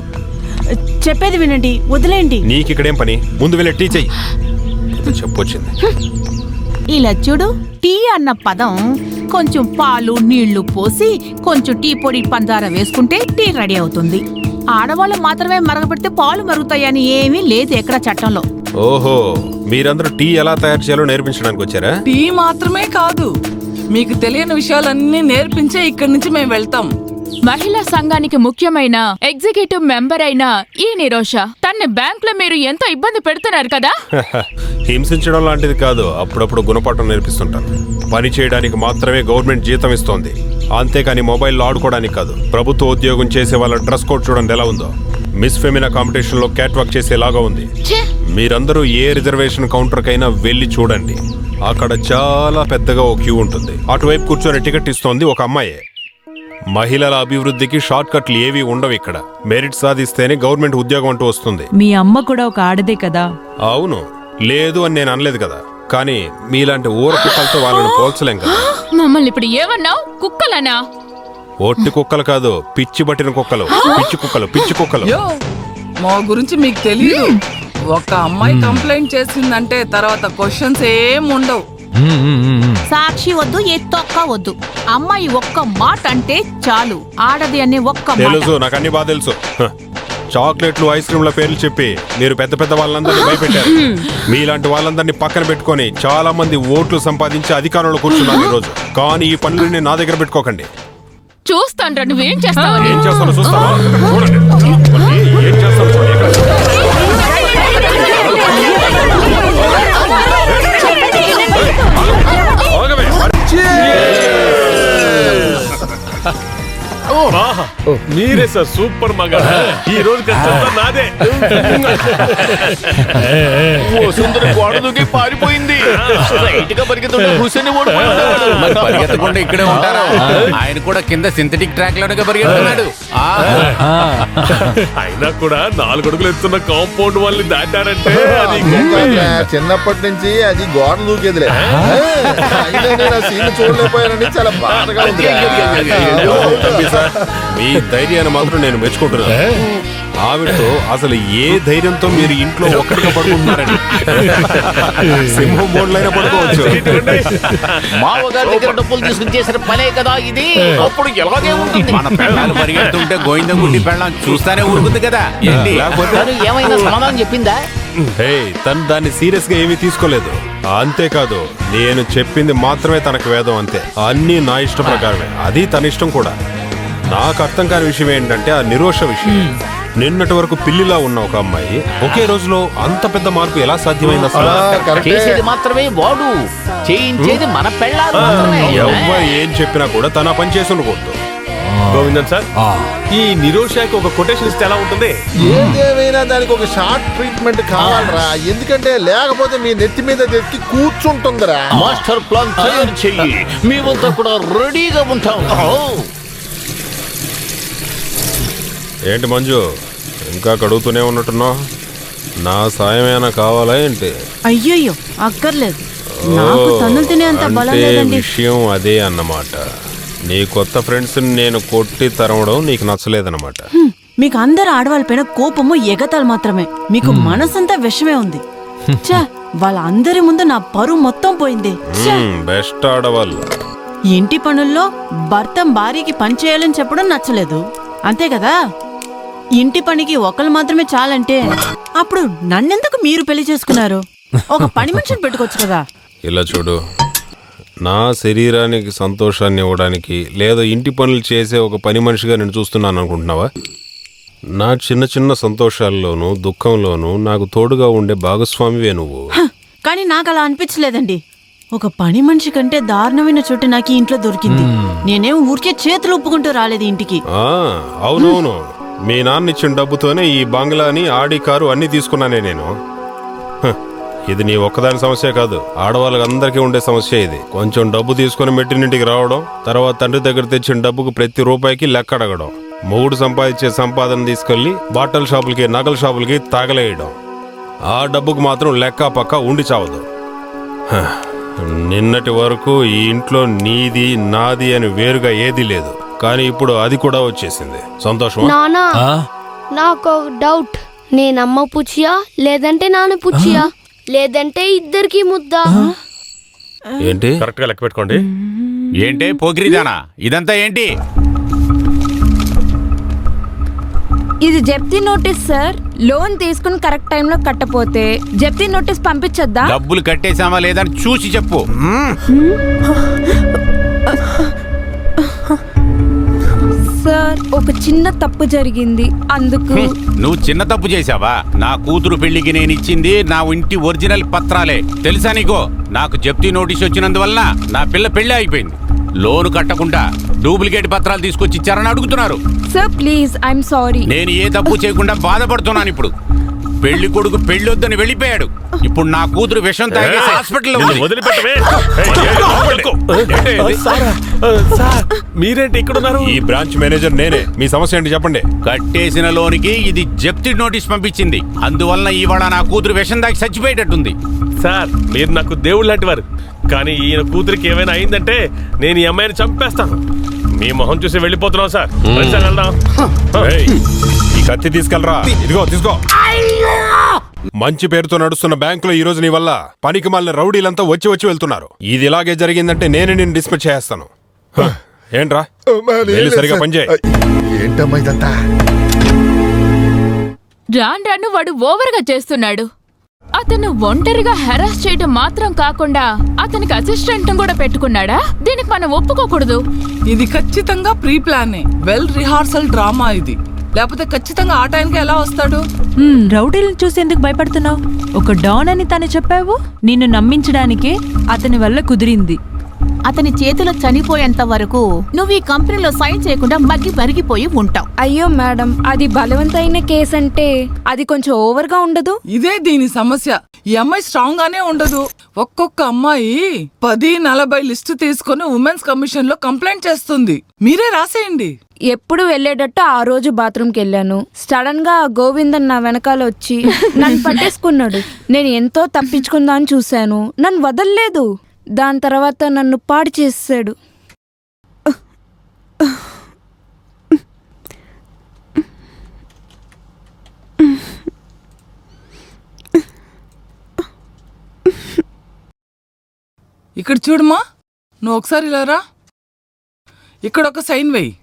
చెప్పేది వినండి, వదిలేండి. నీకు ఇక్కడేం పని? ముందు వెళ్ళి టీ చెయ్యి. చెప్పొచ్చింది. ఇలా చూడు, టీ అన్న పదం కొంచెం పాలు నీళ్లు పోసి కొంచెం టీ పొడి పందార వేసుకుంటే టీ రెడీ అవుతుంది. ఆడవాళ్ళు మాత్రమే మరగపెడితే పాలు మరుగుతాయని ఏమీ లేదు ఎక్కడ చట్టంలో. ఓహో, మీరందరూ టీ ఎలా తయారు చేయాలో నేర్పించడానికి వచ్చారా? టీ మాత్రమే కాదు, మీకు తెలియని విషయాలన్నీ నేర్పించే ఇక్కడి నుంచి మేము వెళ్తాం. మహిళా సంఘానికి ముఖ్యమైన ఎగ్జిక్యూటివ్ మెంబర్ అయిన ఈ నిరోష తన్ని బ్యాంక్ లో మీరు ఎంతో ఇబ్బంది పెడుతున్నారు కదా. హింసించడం లాంటిది కాదు, అప్పుడప్పుడు గుణపాఠం నేర్పిస్తుంటాను. పని చేయడానికి మాత్రమే గవర్నమెంట్ జీతం ఇస్తోంది, అంతేకాని మొబైల్లో ఆడుకోవడానికి కాదు. ప్రభుత్వ ఉద్యోగం చేసే వాళ్ళ డ్రెస్ కోడ్ చూడండి ఎలా ఉందో. మిస్ ఫెమినా కాంపిటీషన్ లో క్యాట్ వాక్ చేసేలాగా ఉంది. మీరందరూ ఏ రిజర్వేషన్ కౌంటర్ కైనా వెళ్ళి చూడండి, అక్కడ చాలా పెద్దగా ఓ క్యూ ఉంటుంది. అటువైపు కూర్చొని టికెట్ ఇస్తోంది ఒక అమ్మాయే. మహిళల అభివృద్ధికి షార్ట్ కట్లు ఏవి ఉండవు ఇక్కడ. మెరిట్ సాధిస్తేనే గవర్నమెంట్ ఉద్యోగం అంటూ వస్తుంది. మీ అమ్మ కూడా ఒక ఆడదే కదా. అవును, లేదు అని నేను అనలేదు కదా, కానీ మీలాంటి ఊర కుక్కలతో వాళ్ళని పోల్చలేం కదా. మమ్మల్ని ఇప్పుడు ఏమన్నావు? కుక్కలనా? ఒట్టి కుక్కలు కాదు, పిచ్చి పట్టిన కుక్కలు. పిచ్చి కుక్కలు. మా గురించి మీకు తెలియదు. ఒక అమ్మాయి కంప్లైంట్ చేసిందంటే తర్వాత క్వశ్చన్స్ ఏం ఉండవు. సాక్షి వద్దు, ఎత్తొక్క వద్దు. అమ్మాయి ఒక్క మాట అంటే చాలు, ఆడది అనే ఒక్క మాట. తెలుసు, నాకు అన్ని బాగా తెలుసు. చాక్లెట్లు, ఐస్ క్రీమ్ల పేర్లు చెప్పి మీరు పెద్ద పెద్ద వాళ్ళందరినీ భయపెట్టారు. మీలాంటి వాళ్ళందరినీ పక్కన పెట్టుకొని చాలా మంది ఓట్లు సంపాదించి అధికారంలో కూర్చున్నారు ఈ రోజు. కానీ ఈ పనులని నా దగ్గర పెట్టుకోకండి. చూస్తాను, నువ్వేం చేస్తావు? ఏం చేస్తాను చూస్తావా? చూడండి ఏం చేస్తాను చూడండి. మీరే సార్ సూపర్ మగా. ఈ రోజు కష్టంతా నాదే. పారిపోయింది. పరిగెత్తకుండా ఇక్కడే ఉంటారా? ఆయన కూడా కింద సింథటిక్ ట్రాక్ లోనే పరిగెడుతున్నాడు. అయినా కూడా 4 అడుగులు ఎత్తున్న కాంపౌండ్ వాళ్ళని దాటారంటే అది చిన్నప్పటి నుంచి అది గోడ దూకేదిలే. చూడలేకపోయానని చాలా బాధగా ఉంది. మీ ధైర్యాన్ని మాత్రం నేను మెచ్చుకుంటున్నాను. ఆవిడతో అసలు ఏ ధైర్యంతో మీరు ఇంట్లో ఒక్కడిగా పడుకుంటున్నారని. సింహం బోర్డులైనా పడుకోవచ్చు. మావగారి దగ్గర డబ్బులు తీసుకుని చేసిన పనే కదా ఇది. అప్పుడు ఎలాగే ఉంటుంది. మన పెళ్ళాలు పరిగెడుతుంటే గోవిందం గుడ్డి పెళ్ళం చూస్తానే ఊరుకుంది కదా. ఏమైనా సమాధానం చెప్పిందా? తను దాన్ని సీరియస్ గా ఏమీ తీసుకోలేదు. అంతేకాదు, నేను చెప్పింది మాత్రమే తనకు వేదం, అంతే. అన్నీ నా ఇష్ట ప్రకారమే, అది తన ఇష్టం కూడా. నాకు అర్థం కాని విషయం ఏంటంటే ఆ నిరోష విషయం. నిన్నటి వరకు పిల్లిలా ఉన్న ఒక అమ్మాయి ఒకే రోజులో అంత పెద్ద మార్పు ఎలా సాధ్యమైంది? అసలు చేసేది మాత్రమే వాడు, చేయించేది మన పెళ్ళాలు. ఎవరు ఏం చెప్పినా కూడా తన పని చేసి ఉండకూడదు. గోవిందన్ సార్, ఈ నిరోషాకి ఒక కొటేషన్ ఇస్తే ఎలా ఉంటుంది? ఏదేమైనా దానికి ఒక షార్ట్ ట్రీట్మెంట్ కావాలరా, ఎందుకంటే లేకపోతే మీ నెత్తి మీద తెచ్చి కూర్చుంటుందిరా. మాస్టర్ ప్లాన్ తయారు చెయ్యి, మేమంతా కూడా రెడీగా ఉంటాం. ఏంటి మంజు, ఇంకా కడుగుతూనే ఉన్నట్టున్నావు? నా సాయమేనా కావాలా ఏంటి? అయ్యయ్యో అక్కర్లేదు, నాకు తన్నులు తినే అంత బలం అంటే లేదండి. విషయం అదే అన్నమాట. నీ కొత్త ఫ్రెండ్స్ నేను కొట్టి తరవడం నీకు నచ్చలేదన్నమాట. మీకు అందరు ఆడవాళ్ళపైన కోపము ఎగతాలు మాత్రమే, మీకు మనసంతా విషమే ఉంది. ఛా, వాళ్ళందరి ముందు నా పరువు మొత్తం పోయింది. బెస్ట్ ఆడవాళ్ళు. ఇంటి పనుల్లో భర్త భార్యకి పని చేయాలని చెప్పడం నచ్చలేదు, అంతే కదా. ఇంటి పనికి ఒకళ్ళు మాత్రమే చాలంటే అప్పుడు నన్నెందుకు మీరు పెళ్లి చేసుకున్నారు? ఒక పని మనిషిని పెట్టుకోవచ్చు కదా. ఇలా చూడు, నా శరీరానికి సంతోషాన్ని ఇవ్వడానికి లేదా ఇంటి పనులు చేసే ఒక పని మనిషిగా నేను చూస్తున్నాను అనుకుంటున్నావా? నా చిన్న చిన్న సంతోషాల్లోనూ దుఃఖంలోనూ నాకు తోడుగా ఉండే భాగస్వామివే నువ్వు. కానీ నాకు అలా అనిపించలేదండి. ఒక పని మనిషి కంటే దారుణమైన చోటు నాకు ఈ ఇంట్లో దొరికింది. నేనేం ఊరికే చేతులు ఒప్పుకుంటూ రాలేదు ఇంటికి. అవునవును, మీ నాన్న ఇచ్చిన డబ్బుతోనే ఈ బంగ్లాని, ఆడి కారు అన్ని తీసుకున్నానే నేను. ఇది నీ ఒక్కదాని సమస్య కాదు, ఆడవాళ్ళందరికీ ఉండే సమస్య ఇది. కొంచెం డబ్బు తీసుకుని మెట్టినింటికి రావడం, తర్వాత తండ్రి దగ్గర తెచ్చిన డబ్బుకు ప్రతి రూపాయికి లెక్క అడగడం, మొగుడు సంపాదించే సంపాదన తీసుకెళ్లి బట్టల షాపులకి, నగల షాపులకి తగలేయడం, ఆ డబ్బుకు మాత్రం లెక్క పక్క ఉండి చావదు. నిన్నటి వరకు ఈ ఇంట్లో నీది నాది అని వేరుగా ఏదీ లేదు, కానీ ఇప్పుడు అది కూడా వచ్చేసింది. సంతోషం. నానా, నాకు డౌట్, నేనమ్మ పుచ్చియా లేదంటే నాన్న పుచ్చియా లేదంటే ఇద్దరికి ముద్దా? ఏంటి? కరెక్ట్ గా లెక్క పెట్టుకోండి. ఏంటే పోకిరిదానా, ఇదంతా ఏంటి? ఇది జప్తీ నోటీస్ సార్. లోన్ తీసుకుని కరెక్ట్ టైంలో కట్టపోతే జప్తీ నోటీస్ పంపించొద్దా? డబ్బులు కట్టేసామా లేదని చూసి చెప్పు. సార్ ఒక చిన్న తప్పు జరిగింది అందుకు. నువ్వు చిన్న తప్పు చేసావా? నా కూతురు పెళ్లికి నేను ఇచ్చింది నా ఇంటి ఒరిజినల్ పత్రాలే, తెలుసా నీకో? నాకు జప్తీ నోటీస్ వచ్చినందువల్ల నా పిల్ల పెళ్లి అయిపోయింది. లోను కట్టకుండా డూప్లికేట్ పత్రాలు తీసుకొచ్చి ఇచ్చారని అడుగుతున్నారు. Sir please, I'm sorry. నేను ఏ తప్పు చేయకుండా బాధపడుతున్నాను. ఇప్పుడు పెళ్లి కొడుకు పెళ్ళొద్దని వెళ్ళిపోయాడు. ఇప్పుడు నా కూతురు విషం తాగేసి హాస్పిటల్లో ఉంది. మీరేంటి ఇక్కడ ఉన్నారు? ఈ బ్రాంచ్ మేనేజర్ నేనే. మీ సమస్య ఏంటి చెప్పండి. కట్టేసిన లోనికి ఇది జప్తి నోటీస్ పంపించింది. అందువల్ల ఇవాళ నా కూతురు విషం తాగి చచ్చిపోయేటట్టుంది. సార్ మీరు నాకు దేవుడు లాంటి వారు, కానీ ఈయన కూతురికి ఏమైనా అయిందంటే నేను ఈ అమ్మాయిని చంపేస్తాను. మీ మొహం చూసి వెళ్ళిపోతున్నాం సార్. వెళ్దాం. ఈ కత్తి తీసుకెళ్ళరా. ఇదిగో తీసుకో. మంచి పేరుతో నడుస్తున్న బ్యాంకులో ఈ రోజు నీ వల్ల పనికి మాలిన రౌడీలంతా వచ్చి వచ్చి వెళ్తున్నారు. ఇది ఇలాగే జరిగిందంటే నేనే నిన్ను డిస్మిస్ చేస్తాను. ఏంట్రా సరిగా పనిచేయి. ఏంటమ్మా ఇదంతా? రాను వాడు ఓవర్గా చేస్తున్నాడు. అతను ఒంటరిగా హెరాస్ చేయడం మాత్రం కాకుండా అతనికి అసిస్టెంట్ కూడా పెట్టుకున్నాడా? దీనికి మనం ఒప్పుకోకూడదు. ఇది ఖచ్చితంగా ప్రీ ప్లానే, వెల్ రిహార్సల్ డ్రామా ఇది. లేకపోతే ఖచ్చితంగా ఆ టైంకి ఎలా వస్తాడు? రౌడీలను చూసి ఎందుకు భయపడుతున్నావు? ఒక డాన్ అని తను చెప్పావు. నిన్ను నమ్మించడానికే అతని వల్ల కుదిరింది. అతని చేతిలో చనిపోయేంత వరకు నువ్వు ఈ కంపెనీలో సైన్ చేయకుండా మగ్గి మరిగిపోయి ఉంటావు. అయ్యో మేడం, అది బలవంతమైన కేసు అంటే అది కొంచెం ఓవర్ గా ఉండదు? ఇదే దీని సమస్య. ఈ అమ్మాయి స్ట్రాంగ్ గానే ఉండదు. ఒక్కొక్క అమ్మాయి 10-40 లిస్టు తీసుకుని ఉమెన్స్ కమిషన్ లో కంప్లైంట్ చేస్తుంది. మీరే రాసేయండి. ఎప్పుడు వెళ్ళేటట్టు ఆ రోజు బాత్రూమ్కి వెళ్ళాను. సడన్ గా గోవిందన్ నా వెనకాల వచ్చి నన్ను పట్టేసుకున్నాడు. నేను ఎంతో తప్పించుకుందా అని చూశాను, నన్ను వదలలేదు. దాని తర్వాత నన్ను పాడు చేసాడు. ఇక్కడ చూడమ్మా, నువ్వు ఒకసారి ఇలా రా. ఇక్కడ ఒక సైన్ వేయి.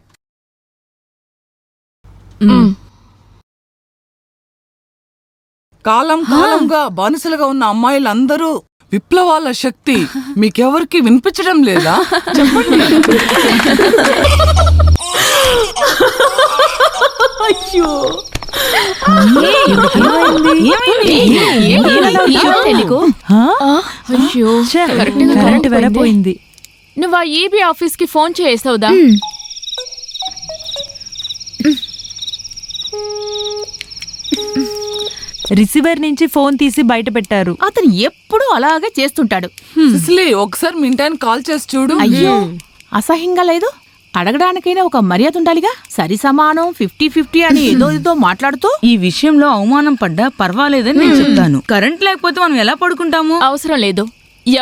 కాలంగా బానిసలుగా ఉన్న అమ్మాయిలందరూ విప్లవాల శక్తి మీకెవరికి వినిపించడం లేదా? చెప్పండి. అయ్యో కరెంట్ వెళ్ళిపోయింది. నువ్వు ఆ ఈబీ ఆఫీస్ కి ఫోన్ చేసావుదా? రిసీవర్ నుంచి ఫోన్ తీసి బయట పెట్టారు. అతను ఎప్పుడూ అలాగే చేస్తుంటాడు. ఒకసారి మింటాన్ని కాల్ చేసి చూడు. అయ్యో అసహ్యంగా లేదు? అడగడానికైనా ఒక మర్యాద ఉండాలిగా. సరి సమానం 50-50 అని ఏదో మాట్లాడుతూ. ఈ విషయంలో అవమానం పడ్డా పర్వాలేదని నేను చెప్తాను. కరెంట్ లేకపోతే మనం ఎలా పడుకుంటాము? అవసరం లేదు.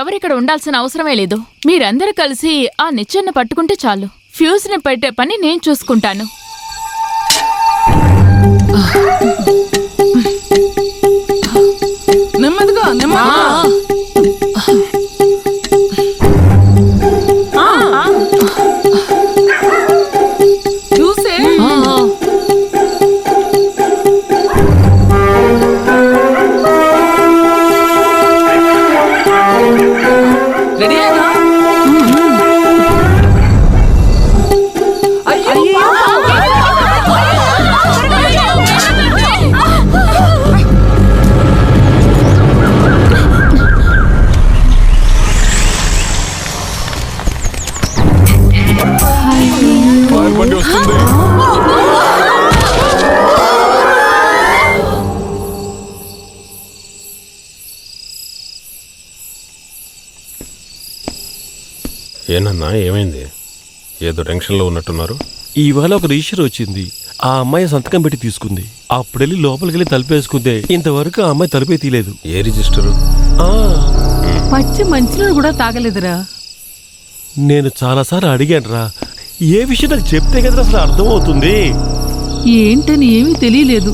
ఎవరిక్కడ ఉండాల్సిన అవసరమే లేదు. మీరందరూ కలిసి ఆ నిచ్చెన పట్టుకుంటే చాలు. ఫ్యూజ్ ని పెట్టే పని నేను చూసుకుంటాను. నెమ్మదిగా చూసే. రెడీ అయినా? బండి వస్తుంది. ఏనన్నా ఏమైంది? ఏదో టెన్షన్లో ఉన్నట్టున్నారు. ఇవాళ ఒక రిజిస్టర్ వచ్చింది. ఆ అమ్మాయి సంతకం పెట్టి తీసుకుంది. అప్పుడెళ్ళి లోపలికి వెళ్ళి తలుపేసుకుందే. ఇంతవరకు ఆ అమ్మాయి తలుపే తీయలేదు. ఏ రిజిస్టరు? పచ్చి మంచినీళ్ళు కూడా తాగలేదురా. నేను చాలాసార్లు అడిగాను రా, ఏ విషయం నాకు చెప్తే కదా అసలు అర్థమవుతుంది. ఏంటని ఏమీ తెలియలేదు.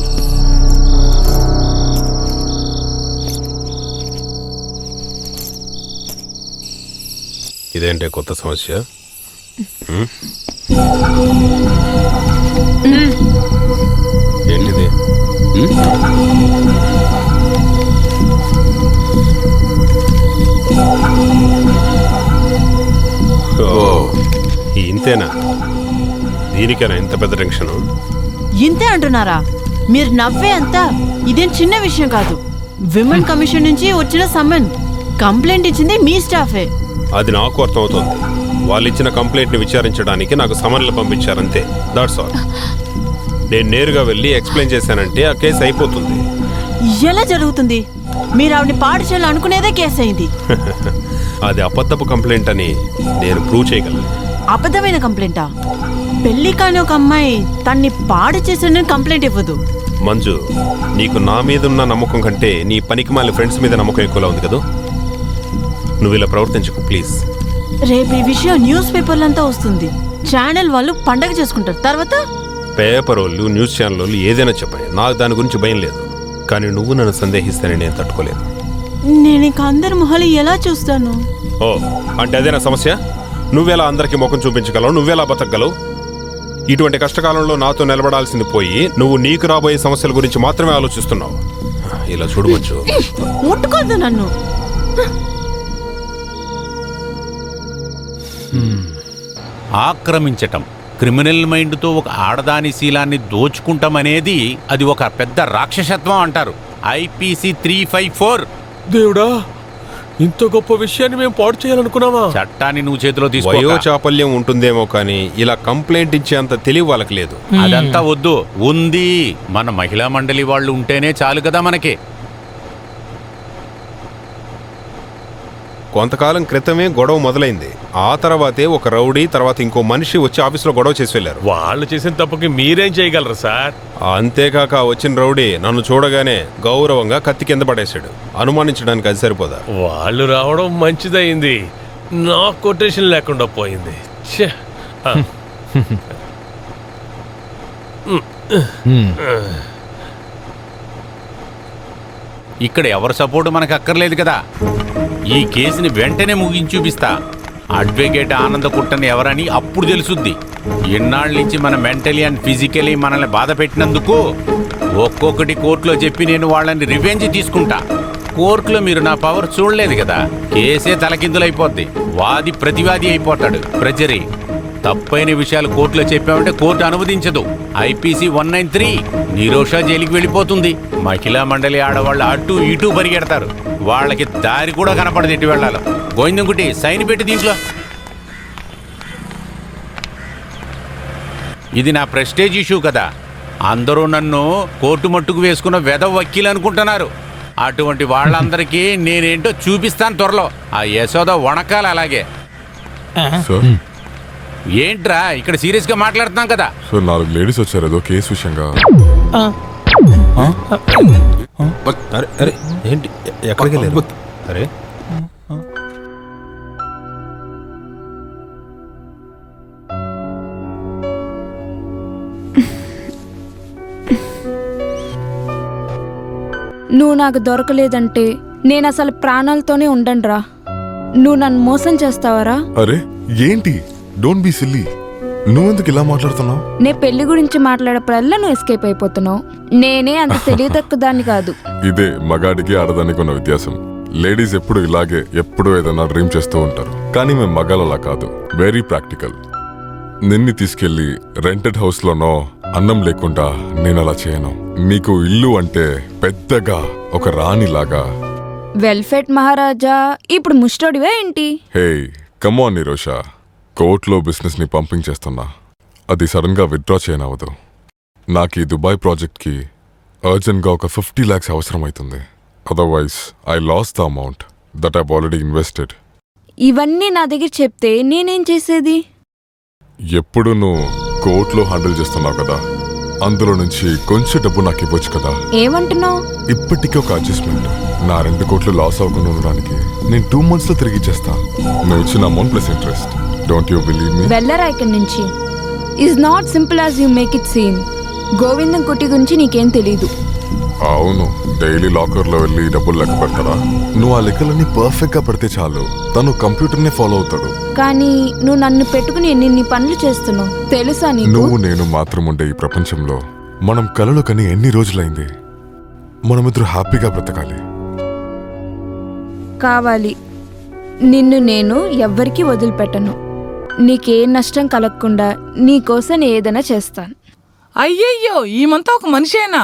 ఇదేంటే కొత్త సమస్య? ఇంతేనా? దీనికేనా ఇంత పెద్ద టెన్షన్? ఇంతే అంటున్నారా? మీరు నవ్వే అంతా ఇదేం చిన్న విషయం కాదు. విమెన్ కమిషన్ నుంచి వచ్చిన సమ్మన్. కంప్లైంట్ ఇచ్చింది మీ స్టాఫే. అది నాకు అర్థమవుతోంది. వాళ్ళు ఇచ్చిన కంప్లైంట్ ని విచారించడానికి నాకు సమన్లు పంపించారంతే. That's all. నేను నేరుగా వెళ్ళి ఎక్స్ప్లెయిన్ చేశానంటే ఆ కేసు అయిపోతుంది. ఎలా జరుగుతుంది? మీరు ఆవిడని పాఠశాల అనుకునేదే కేసు అయింది. అది అబద్ధపు కంప్లైంట్ అని నేను ప్రూవ్ చేయగలను. అబద్ధమైన కంప్లైంటా? పెళ్లి కాని ఒక అమ్మాయి తన్ని పాడు చేసిన కంప్లైంట్ ఇవ్వదు. మంజు, నీకు నా మీద ఉన్న నమ్మకం కంటే నీ పనికి మాలి ఫ్రెండ్స్ మీద నమ్మకం ఎక్కువలా ఉంది కదా. నువ్వు ఇలా ప్రవర్తించకు ప్లీజ్. రేపు ఈ విషయం న్యూస్ పేపర్లంతా వస్తుంది. ఛానల్ వాళ్ళు పండగ చేసుకుంటారు. తర్వాత పేపర్ వాళ్ళు, న్యూస్ ఛానల్ వాళ్ళు ఏదైనా చెప్పాయి, నాకు దాని గురించి భయం లేదు. కానీ నువ్వు నన్ను సందేహిస్తానని నేను తట్టుకోలేను. నేను ఇంక అందరి మొహాలు ఎలా చూస్తాను? ఓ, అంటే అదేనా సమస్య? నువ్వెలా అందరికీ ముఖం చూపించగలవు? నువ్వెలా బతకగలవు? ఇటువంటి కష్టకాలంలో నాతో నిలబడాల్సింది పోయి నువ్వు నీకు రాబోయే సమస్యల గురించి మాత్రమే ఆలోచిస్తున్నావు. ఇలా చూడు మంచు. ముట్టుకోద్దు నన్ను. ఆక్రమించటం, క్రిమినల్ మైండ్తో ఒక ఆడదాని శీలాన్ని దోచుకుంటామనేది అది ఒక పెద్ద రాక్షసత్వం అంటారు. ఐపీసీ 354. దేవుడా, ఇంత గొప్ప విషయాన్ని మేము పాడు చేయాలనుకున్నావా? చట్టాన్ని నువ్వు చేతిలో తీసుకో. వయోచాపల్యం ఉంటుందేమో కానీ ఇలా కంప్లైంట్ ఇచ్చేంత తెలివి వాళ్ళకి లేదు. అదంతా వద్దు. ఉంది, మన మహిళా మండలి వాళ్ళు ఉంటేనే చాలు కదా మనకి. కొంతకాలం క్రితమే గొడవ మొదలైంది. ఆ తర్వాతే ఒక రౌడీ, తర్వాత ఇంకో మనిషి వచ్చి ఆఫీసులో గొడవ చేసి వెళ్ళారు. వాళ్ళు చేసిన తప్పుకి మీరేం చేయగలరు సార్? అంతేకాక వచ్చిన రౌడీ నన్ను చూడగానే గౌరవంగా కత్తి కింద పడేశాడు. అనుమానించడానికి అది సరిపోదా? వాళ్ళు రావడం మంచిదయింది. నా కొటేషన్ లేకుండా పోయింది. ఇక్కడ ఎవరి సపోర్టు మనకు అక్కర్లేదు కదా. ఈ కేసుని వెంటనే ముగించి చూపిస్తా. అడ్వకేట్ ఆనంద కుట్టని ఎవరని అప్పుడు తెలుసుద్ది. ఇన్నాళ్ళ నుంచి మన మెంటలీ అండ్ ఫిజికలీ మనల్ని బాధ పెట్టినందుకు ఒక్కొక్కటి కోర్టులో చెప్పి నేను వాళ్ళని రివెంజ్ తీసుకుంటా. కోర్టులో మీరు నా పవర్ చూడలేదు కదా. కేసే తలకిందులైపోద్ది. వాది ప్రతివాది అయిపోతాడు. ప్రజరీ తప్పైన విషయాలు కోర్టులో చెప్పామంటే కోర్టు అనువదించదు. ఐపీసీ 193 నిరోషా జైలుకి వెళ్ళిపోతుంది. మహిళా మండలి ఆడవాళ్ళు అటు ఇటు పరిగెడతారు. వాళ్ళకి దారి కూడా కనపడదు ఎటు వెళ్ళాలో. గోవిందంకుటి సైన్ పెట్టి దీంట్లో. ఇది నా ప్రెస్టేజ్ ఇష్యూ కదా. అందరూ నన్ను కోర్టు మట్టుకు వేసుకున్న వెధవ వకీలు అనుకుంటున్నారు. అటువంటి వాళ్ళందరికీ నేనేంటో చూపిస్తాను త్వరలో. ఆ యశోద వణకాల అలాగే. ఏంట్రా ఇక్కడ సీరియస్ గా మాట్లాడుతున్నాం కదా. సో 4 లేడీస్ వచ్చారు ఏదో కేసు విషయంగా. అరే ఏంటి, ఎక్కడికి వెళ్ళారు? అరే నువ్వు నాకు దొరకలేదంటే నేను అసలు ప్రాణాలతోనే ఉండనురా. నువ్వు నన్ను మోసం చేస్తావరా? అరే ఏంటి, డోంట్ బి సిల్లీ. నువ్వెందుకు ఇలా మాట్లాడుతున్నావు? నే పెళ్లి గురించి మాట్లాడేప్పుడల్లా నువ్వు ఎస్కేప్ అయిపోతున్నావు. నేనే అంత తెలియతక్కుదాన్ని కాదు. ఇదే మగాడికి ఆడదానికి ఉన్న వ్యత్యాసం. లేడీస్ ఎప్పుడు ఇలాగే ఎప్పుడూ ఏదైనా డ్రీమ్ చేస్తూ ఉంటారు. కానీ మేము మగాళ్ళలా కాదు, వెరీ ప్రాక్టికల్. నిన్ను తీసుకెళ్లి రెంటెడ్ హౌస్ లోనో అన్నం లేకుండా నేను అలా చేయను. నీకు ఇల్లు అంటే పెద్దగా ఒక రాణిలాగా. వెల్ఫెట్ మహారాజా ఇప్పుడు ముష్టోడివే ఏంటి? హే కమాన్ నిరోషా, కోర్టులో బిజినెస్ ని పంపింగ్ చేస్తున్నా. అది సడన్ గా విత్డ్రా చేయనవదు. నాకు ఈ దుబాయ్ ప్రాజెక్ట్ కి అర్జెంట్ గా ఒక 50 lakhs అవసరం అవుతుంది. Otherwise I lose the amount that I've already invested. ఇవన్నీ నా దగ్గర చెప్తే నేనేం చేసేది? ఎప్పుడు నువ్వు కోర్టులో హ్యాండిల్ చేస్తున్నావు కదా, అందులో నుంచి కొంచెం డబ్బు నాకు ఇవ్వచ్చు కదా. ఏమంటున్నావు? ఇప్పటికీ ఒక అడ్జస్ట్మెంట్. నా 2 కోట్లు లాస్ అవ్వకుండా ఉండడానికి నేను 2 months లో తిరిగి ఇచ్చేస్తా. నువ్వు ఇచ్చిన amount plus interest. Don't you believe me? వెళ్ళరా ఇక్కడి నుంచి. Is not simple as you make it seem. Govindam Kutty గురించి నీకేం తెలీదు. అవును, డైలీ లాకర్ లో వెళ్ళి డబ్బులు లెక్క పెడతారా? నువ్వు ఆ లెక్కలన్నీ పర్ఫెక్ట్ గా పెడితే చాలు, తను కంప్యూటర్ నే ఫాలో అవుతాడు. కానీ నువ్వు నన్ను పెట్టుకుని ఎన్ని పనులు చేస్తున్నావు తెలుసా నీకు? నువ్వు నేను మాత్రం ఉండే ఈ ప్రపంచంలో మనం కలలు కని ఎన్ని రోజులైంది. మనమిద్దరు హ్యాపీగా బ్రతకాలి. కావాలి. నిన్ను నేను ఎవ్వరికీ వదిలిపెట్టను. నీకే నష్టం కలగకుండా నీకోసం ఏదైనా చేస్తాను. అయ్యయ్యో, ఈమంతా ఒక మనిషేనా?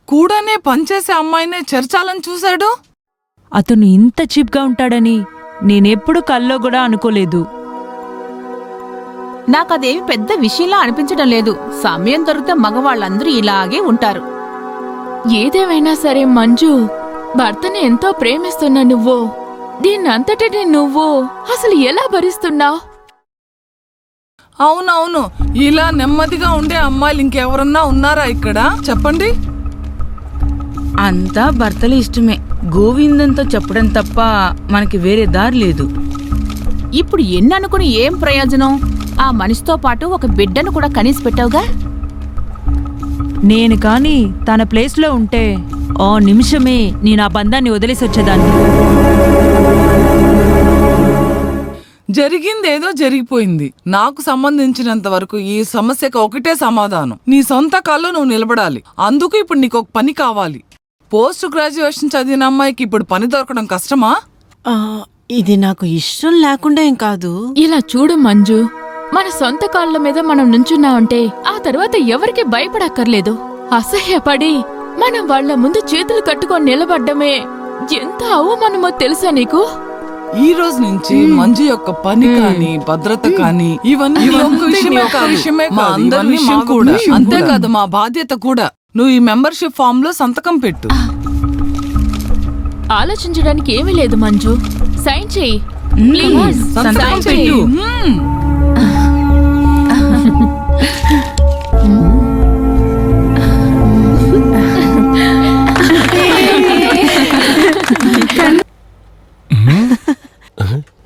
కూడానే పనిచేసే అమ్మాయినే చేర్చాలని చూశాడు. అతను ఇంత చీప్గా ఉంటాడని నేనెప్పుడు కల్లో కూడా అనుకోలేదు. నాకదేమి పెద్ద విషయంలా అనిపించడం లేదు. సమయం దొరికితే మగవాళ్ళందరూ ఇలాగే ఉంటారు. ఏదేమైనా సరే మంజు, భర్తని ఎంతో ప్రేమిస్తున్న నువ్వు దీన్నంతటిని నువ్వు అసలు ఎలా భరిస్తున్నావు? అవునవును, ఇలా నెమ్మదిగా ఉండే అమ్మాయిలు ఇంకెవరన్నా ఉన్నారా ఇక్కడ? చెప్పండి. అంతా భర్తల ఇష్టమే. గోవిందంతో చెప్పడం తప్ప మనకి వేరే దారి లేదు. ఇప్పుడు ఎన్ననుకుని ఏం ప్రయోజనం? ఆ మనిషితో పాటు ఒక బిడ్డను కూడా కనీసి పెట్టావుగా. నేను కాని తన ప్లేస్లో ఉంటే ఓ నిమిషమే నేను ఆ బంధాన్ని వదిలేసి వచ్చేదాన్ని. జరిగిందేదో జరిగిపోయింది. నాకు సంబంధించినంత వరకు ఈ సమస్యకు ఒకటే సమాధానం. నీ సొంత కాల్లో నువ్వు నిలబడాలి. అందుకు ఇప్పుడు నీకు ఒక పని కావాలి. పోస్ట్ గ్రాడ్యుయేషన్ చదివిన అమ్మాయికి ఇప్పుడు పని దొరకడం కష్టమా? ఇది నాకు ఇష్టం లేకుండా ఏం కాదు. ఇలా చూడు మంజు, మన సొంత కాళ్ళ మీద మనం నుంచున్నామంటే ఆ తర్వాత ఎవరికి భయపడక్కర్లేదు. అసహ్యపడి మనం వాళ్ల ముందు చేతులు కట్టుకొని నిలబడ్డమే ఎంత అవమానమో తెలుసా నీకు? ఈ రోజు నుంచి మంజు యొక్క పని కానీ భద్రత కానీ ఇవన్నీ మా అందరి విషయం కూడా. అంతేకాదు మా బాధ్యత కూడా. నువ్వు ఈ మెంబర్షిప్ ఫామ్ లో సంతకం పెట్టు. ఆలోచించడానికి ఏమీ లేదు మంజు, సైన్ చెయ్యి ప్లీజ్. సంతకం పెట్టు.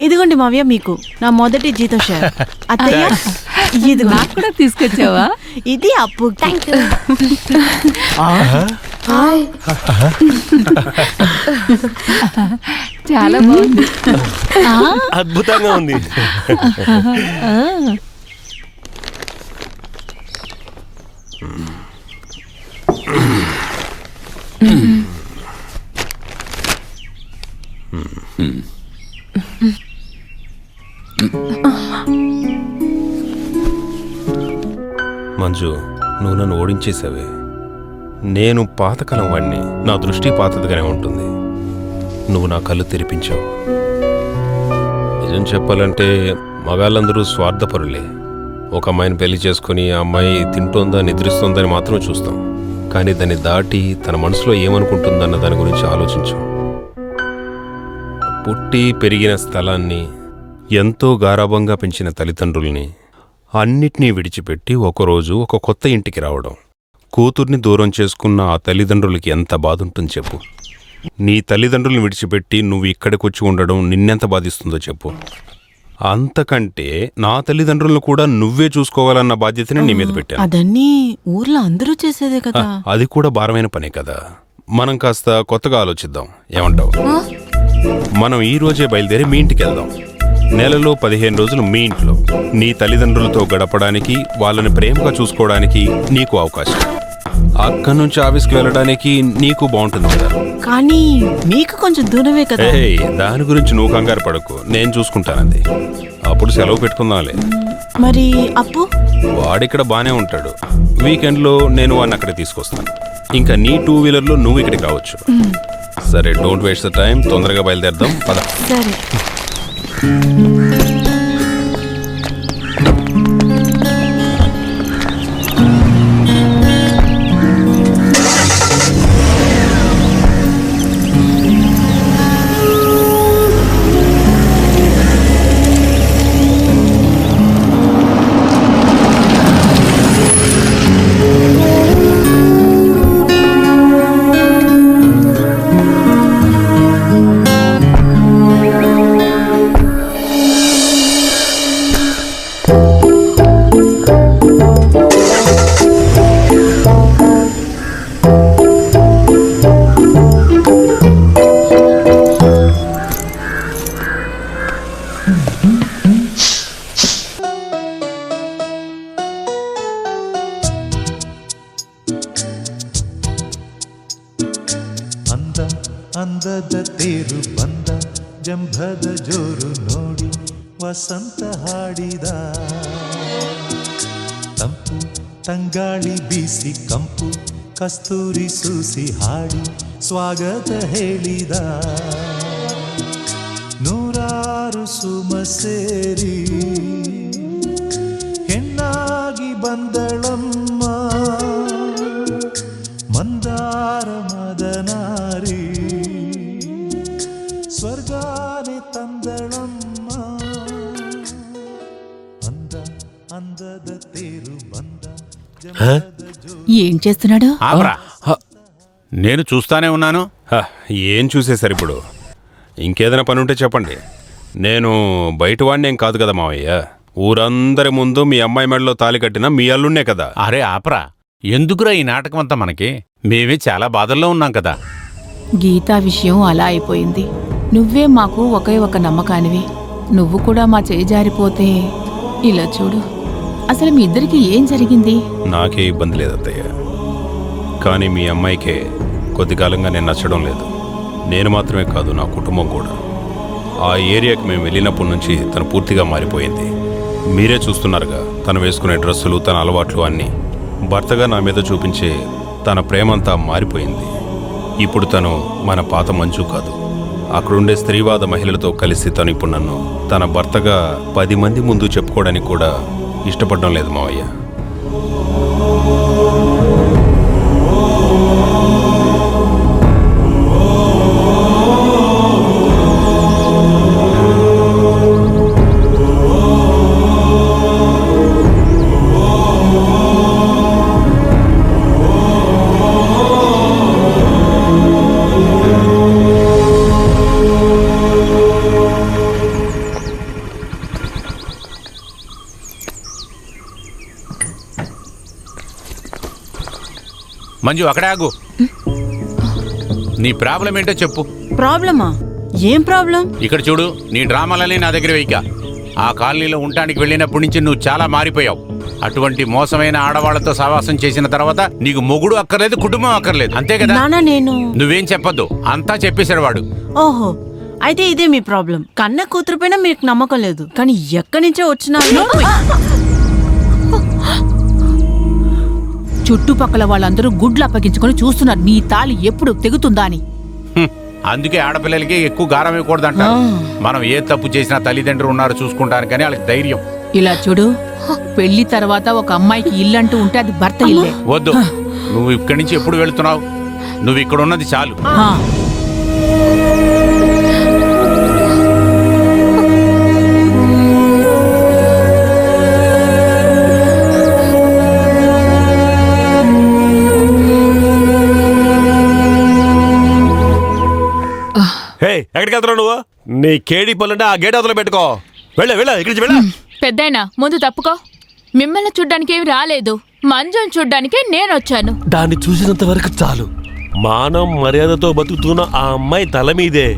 ఇదిగోండి మావయ్య, మీకు నా మొదటి జీతం షేర్. అత్తయ్య, ఇది నాకు కూడా తీసుకొచ్చావా? ఇది అప్పు. Thank you. చాలా బాగుంది. అద్భుతంగా ఉంది. మంజు, నువ్వు నన్ను ఓడించేసావే. నేను పాతకాలం వాడిని. నా దృష్టి పాతదిగానే ఉంటుంది. నువ్వు నా కళ్ళు తెరిపించావు. నిజం చెప్పాలంటే మగాళ్ళందరూ స్వార్థపరులే. ఒక అమ్మాయిని పెళ్లి చేసుకుని ఆ అమ్మాయి తింటోందా నిద్రిస్తోందని మాత్రం చూస్తాం. కానీ దాన్ని దాటి తన మనసులో ఏమనుకుంటుందన్న దాని గురించి ఆలోచించాం. పుట్టి పెరిగిన స్థలాన్ని, ఎంతో గారాబంగా పెంచిన తల్లిదండ్రుల్ని అన్నిటినీ విడిచిపెట్టి ఒకరోజు ఒక కొత్త ఇంటికి రావడం, కూతుర్ని దూరం చేసుకున్న ఆ తల్లిదండ్రులకి ఎంత బాధ ఉంటుంది చెప్పు. నీ తల్లిదండ్రులను విడిచిపెట్టి నువ్వు ఇక్కడికొచ్చి ఉండడం నిన్నెంత బాధిస్తుందో చెప్పు. అంతకంటే నా తల్లిదండ్రులను కూడా నువ్వే చూసుకోవాలన్న బాధ్యతని నీ మీద పెట్టాను. అదన్నీ ఊర్లో అందరూ చేసేదే కదా. అది కూడా భారమైన పనే కదా. మనం కాస్త కొత్తగా ఆలోచిద్దాం. ఏమంటావు? మనం ఈ రోజే బయలుదేరి మీ ఇంటికి వెళ్దాం. నెలలో 15 రోజులు మీ ఇంట్లో నీ తల్లిదండ్రులతో గడపడానికి, వాళ్ళని ప్రేమగా చూసుకోవడానికి నీకు అవకాశం. అక్కడి నుంచి ఆఫీస్కి వెళ్ళడానికి నీకు బాగుంటుంది కదా. కానీ మీకు కొంచెం దూరమే కదా. దాని గురించి నువ్వు కంగారు పడకు, నేను చూసుకుంటానంది. అప్పుడు సెలవు పెట్టుకుందాంలే. మరి అప్పు? వాడిక్కడ బానే ఉంటాడు. వీకెండ్లో నేను వాడిని అక్కడికి తీసుకొస్తాను. ఇంకా నీ 2 వీలర్లో నువ్వు ఇక్కడికి రావచ్చు. సరే, డోంట్ వేస్ట్ ద టైం. తొందరగా బయలుదేరదాం. పద. సరే. ಅಂದದ ತೇರು ಬಂದ ಜಂಭದ ಜೋರು ನೋಡಿ ವಸಂತ ಹಾಡಿದ ತಂಪು ತಂಗಾಳಿ ಬೀಸಿ ಕಂಪು ಕಸ್ತೂರಿ ಸೂಸಿ ಹಾಡಿ ಸ್ವಾಗತ ಹೇಳಿದ ನೂರಾರು ಸುಮ ಸೇರಿ ಹೆಣ್ಣಾಗಿ ಬಂದಳಮ್ಮ ಮಂದಾರ ಮದನಾರಿ ಸ್ವರ್ಗಾನೆ ತಂದಳಮ್ಮ ಅಂದ అందದ తేరు బంద ఏం చేస్తున్నాడు? నేను చూస్తానే ఉన్నాను. ఏం చూసేశారు ఇప్పుడు? ఇంకేదైనా పని ఉంటే చెప్పండి. నేను బయటవాడిని ఏం కాదు కదా మావయ్య. ఊరందరి ముందు మీ అమ్మాయి మెడలో తాలి కట్టిన మీ అల్లున్నే కదా. అరే ఆపరా, ఎందుకురా ఈ నాటకం అంతా మనకి? మేమే చాలా బాధల్లో ఉన్నాం కదా. గీతా విషయం అలా అయిపోయింది. నువ్వే మాకు ఒకే ఒక నమ్మకానివి. నువ్వు కూడా మా చేయి జారిపోతే ఇలా చూడు. అసలు మీ ఇద్దరికి ఏం జరిగింది? నాకే ఇబ్బంది లేదు అత్తయ్య, కానీ మీ అమ్మాయికే కొద్ది కాలంగా నేను నచ్చడం లేదు. నేను మాత్రమే కాదు, నా కుటుంబం కూడా. ఆ ఏరియాకి మేము వెళ్ళినప్పటి నుంచి తను పూర్తిగా మారిపోయింది. మీరే చూస్తున్నారుగా, తను వేసుకునే డ్రెస్సులు, తన అలవాట్లు అన్నీ. భర్తగా నా మీద చూపించే తన ప్రేమంతా మారిపోయింది. ఇప్పుడు తను మన పాత మంచు కాదు. అక్కడుండే స్త్రీవాద మహిళలతో కలిసి తను ఇప్పుడు నన్ను తన భర్తగా 10 మంది ముందు చెప్పుకోవడానికి కూడా ఇష్టపడడం లేదు మావయ్య. మంజు, అక్కడే ఆగు. నీ ప్రాబ్లం ఏంటో చెప్పు. ప్రాబ్లమా? ఏం ప్రాబ్లం? ఇక్కడ చూడు, నీ డ్రామాలని నా దగ్గర వెయ్యక. ఆ కాలనీలో ఉండటానికి వెళ్ళినప్పటి నుంచి నువ్వు చాలా మారిపోయావు. అటువంటి మోసమైన ఆడవాళ్లతో సహవాసం చేసిన తర్వాత నీకు మొగుడు అక్కర్లేదు, కుటుంబం అక్కర్లేదు, అంతే కదా? నువ్వేం చెప్పొద్దు, అంతా చెప్పేశాడు వాడు. ఓహో, అయితే ఇదే మీ ప్రాబ్లం. కన్న కూతురు పైన మీకు నమ్మకం లేదు, కానీ ఎక్కడి నుంచో వచ్చినా చుట్టుపక్కల వాళ్ళందరూ గుడ్లు అప్పగించుకొని చూస్తున్నారు నీ తాళి ఎప్పుడు తెగుతుందా అని. అందుకే ఆడపిల్లలకి ఎక్కువ గారం ఇవ్వకూడదంటారు. మనం ఏ తప్పు చేసినా తల్లిదండ్రులు ఉన్నారు చూసుకుంటారు, కానీ వాళ్ళకి ధైర్యం. ఇలా చూడు, పెళ్లి తర్వాత ఒక అమ్మాయికి ఇల్లంటూ ఉంటే అది భర్త ఇల్లే. వద్దు, నువ్వు ఇక్కడి నుంచి ఎప్పుడు వెళుతున్నావు? నువ్వు ఇక్కడ ఉన్నది చాలు. ఎక్కడికి వెళ్తున్నావు నువ్వు? నీ కేడి పళ్ళంటే ఆ గేట్ అవతల పెట్టుకో. వెళ్ళ ఇక్కడి నుంచి వెళ్ళ. పెద్దాయనా, ముందు తప్పుకో. మిమ్మల్ని చూడ్డానికి ఏమి రాలేదు, మంజుని చూడ్డానికి నేను వచ్చాను. దాన్ని చూసినంత వరకు చాలు. మానం మర్యాదతో బతుకుతున్న ఆ అమ్మాయి తల మీదే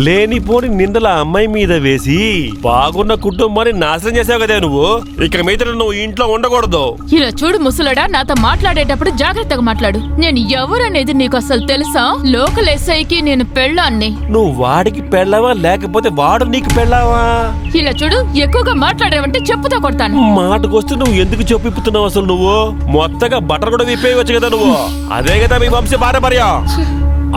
లేనిపోని నిందల అమ్మాయి మీద వేసి బాగున్న కుటుంబాన్ని నాశనం చేసావు కదా నువ్వు. ఇక మీద నువ్వు ఇంట్లో ఉండకూడదు. ఇలా చూడు ముసలాడా, నాతో మాట్లాడేటప్పుడు జాగ్రత్తగా మాట్లాడు. నేను ఎవరనేది నీకు అసలు తెలుసా? లోకల్ ఎస్ఐకి నేను పెళ్ళాన్ని. నువ్వు వాడికి పెళ్ళావా లేకపోతే వాడు నీకు పెళ్ళావా? ఇలా చూడు, ఎక్కువగా మాట్లాడావంటే చెప్పుతో కొడతాను. మాటకొస్తే నువ్వు ఎందుకు చెప్పిస్తున్నావు? అసలు నువ్వు మొత్తగా బట్టలు కూడా విప్పేయవచ్చు కదా నువ్వు. అదే కదా మీ వంశ పారంపర్యం.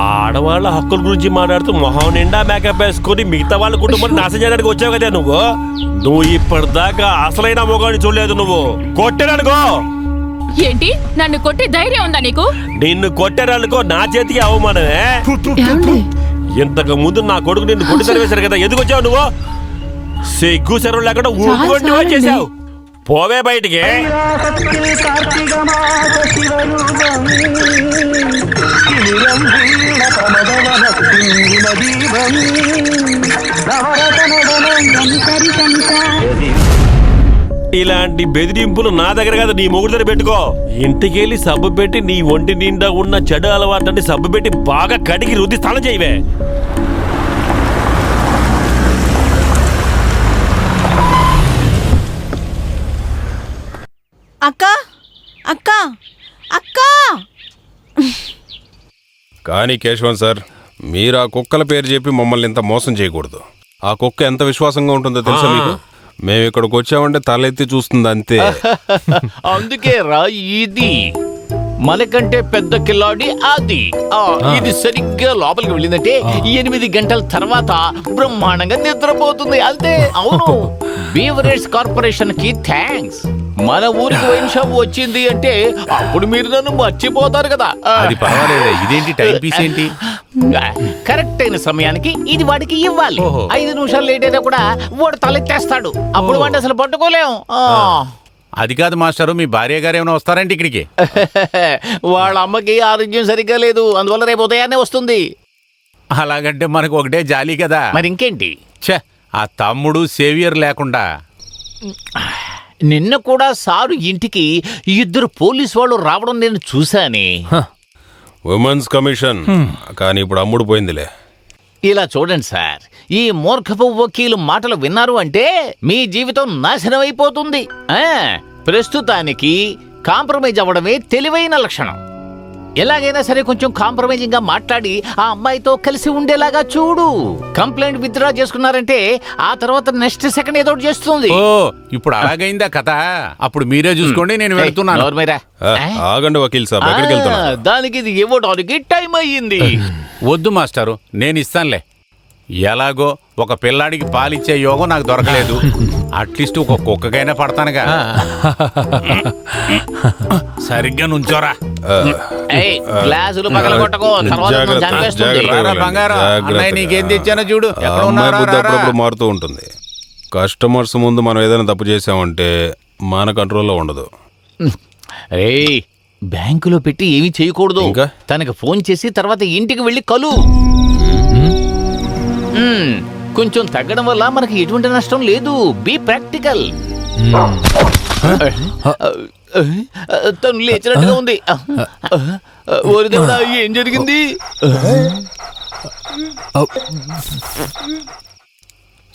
ఆడవాళ్ళ హక్కుల గురించి మాట్లాడుతూ మొహం నిండా మేకప్ వేసుకుని మిగతా వాళ్ళ కుటుంబాన్ని నాశనం చేయడానికి వచ్చావు కదా నువ్వు ఇప్పటిదాకా అసలైన మొగాన్ని చూడలేదు. నువ్వు కొట్టాడనుకో. ఏంటి, నన్ను కొట్టి ధైర్యం ఉందా నీకు? నిన్ను కొట్టాడనుకో నా చేతికి అవమానమే. ఇంతకు ముందు నా కొడుకు నిన్ను కొట్టి తరివేశారు కదా, ఎందుకు వచ్చావు నువ్వు? సిగ్గు సెరవు లేకుండా ఊరుకొట్టి వచ్చేసావు. పోవే బయటికి. ఇలాంటి బెదిరింపులు నా దగ్గర కాదు, నీ మొగుడు దగ్గర పెట్టుకో. ఇంటికెళ్ళి సబ్బు పెట్టి నీ ఒంటి నిండా ఉన్న చెడు అలవాటు సబ్బు పెట్టి బాగా కడిగి రుద్ది స్నానం చేయవే. అక్క అక్క అక్క కానీ కేశవన్ సార్, మీరు ఆ కుక్కల పేరు చెప్పి మమ్మల్ని ఇంత మోసం చేయకూడదు. ఆ కుక్క ఎంత విశ్వాసంగా ఉంటుందో తెలుసా మీకు? మేము ఇక్కడికి వచ్చామంటే తలెత్తి చూస్తుంది అంతే. అందుకే రా ఇది మనకంటే పెద్ద కిల్లాడి అది. ఇది సరిగ్గా లోపలికి వెళ్ళిందంటే 8 గంటల తర్వాత బ్రహ్మాండంగా నిద్రపోతుంది అంతే. అవును, బీవరేజ్ కార్పొరేషన్ కి థ్యాంక్స్. మన ఊరికి వైన్ షాప్ వచ్చింది అంటే అప్పుడు మీరు నన్ను మర్చిపోతారు కదా. అది పర్వాలేదు, ఇదేంటి టైం పీస్ ఏంటి? కరెక్ట్ అయిన సమయానికి ఇది వాడికి ఇవ్వాలి. 5 నిమిషాలు లేట్ అయినా కూడా వాడు తలెత్తేస్తాడు. అప్పుడు వాడిని అసలు పట్టుకోలేం. అది కాదు మాస్టరు, మీ భార్య గారు ఏమైనా వస్తారంటే ఇక్కడికి? వాళ్ళ అమ్మకి ఆరోగ్యం సరిగ్గా లేదు, అందువల్ల రేపు ఉదయాన్నే వస్తుంది. అలాగంటే మనకు ఒకటే జాలి కదా. మరి ఇంకేంటి? ఛే, ఆ తమ్ముడు సేవియర్ లేకుండా. నిన్న కూడా సారు ఇంటికి 2 పోలీసు వాళ్ళు రావడం నేను చూశానే. ఉమెన్స్ కమిషన్ కానీ ఇప్పుడు అమ్ముడు పోయిందిలే. ఇలా చూడండి సార్, ఈ మూర్ఖపు వకీలు మాటలు విన్నారు అంటే మీ జీవితం నాశనం అయిపోతుంది. ప్రస్తుతానికి కాంప్రమైజ్ అవ్వడమే తెలివైన లక్షణం. ఎలాగైనా సరే కొంచెం కాంప్రమైజింగ్ గా మాట్లాడి ఆ అమ్మాయితో కలిసి ఉండేలాగా చూడు. కంప్లైంట్ విత్డ్రా చేసుకున్నారంటే ఆ తర్వాత నెక్స్ట్ సెకండ్ ఏదో చేస్తుంది. ఓ, ఇప్పుడు అలాగైందా కథ? అప్పుడు మీరే చూసుకోండి, నేను వెళ్తున్నాను. ఆగండి వకీల్ సాబ్, ఎక్కడికి వెళ్తున్నారు? దానికి ఇది ఇవ్వడానికి టైం అయ్యింది. వద్దు మాస్టారు, నేను ఇస్తానులే. ఎలాగో ఒక పిల్లాడికి పాలిచ్చే యోగం నాకు దొరకలేదు. అట్లీస్ట్ ఒక కుక్కకైనా పడతానుగా. సరిగ్గా నుంచోరా. గ్లాసులు పగలగొట్టకో, బంగారం. అన్నయ్య నీకేం తెచ్చానో చూడు. ఎక్కడ ఉన్నారా? అప్పుడప్పుడు మారుతూ ఉంటుంది. కస్టమర్స్ ముందు మనం ఏదైనా తప్పు చేసామంటే మన కంట్రోల్లో ఉండదు. బ్యాంకులో పెట్టి ఏమీ చేయకూడదు. తనకు ఫోన్ చేసి తర్వాత ఇంటికి వెళ్ళి కలు. కొంచెం తగ్గడం వల్ల మనకి ఎటువంటి నష్టం లేదు. Be practical. తను లేచినట్టుగా ఉంది. ఓరి దేవుడా, ఏం జరిగింది?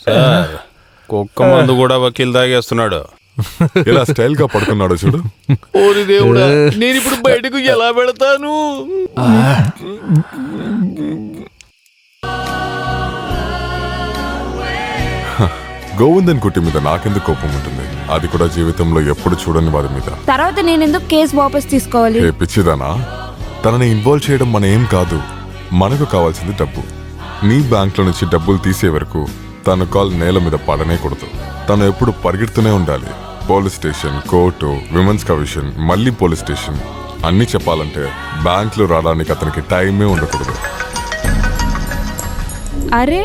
సార్, కుక్క మందు కూడా వకీల్ తాగేస్తున్నాడు. ఇలా స్టైల్ గా పడుకున్నాడు చూడు. ఓరి దేవుడా, నేను ఇప్పుడు బయటకు ఎలా వెళతాను? గోవిందన్ కుట్టి మీద నాకెందుకు కోపం ఉంటుంది? అది కూడా జీవితంలో ఎప్పుడు చూడని వారి మీద. తర్వాత నేను ఎందుకు కేసు వాపస్ తీసుకోవాలి? ఏ పిచ్చిదానా, తనని ఇన్వాల్వ్ చేయడం మన ఏం కాదు. మనకు కావాల్సింది డబ్బు. నీ బ్యాంక్ లో నుంచి డబ్బులు తీసే వరకు తన కాల్ నేల మీద పడనేకూడదు. తను ఎప్పుడు పరిగెడుతూనే ఉండాలి. Police station, court, women's commission, మళ్ళీ పోలీస్ స్టేషన్. అన్ని చెప్పాలంటే బ్యాంక్ లో రావడానికి అతనికి టైమే ఉండకూడదు. అరే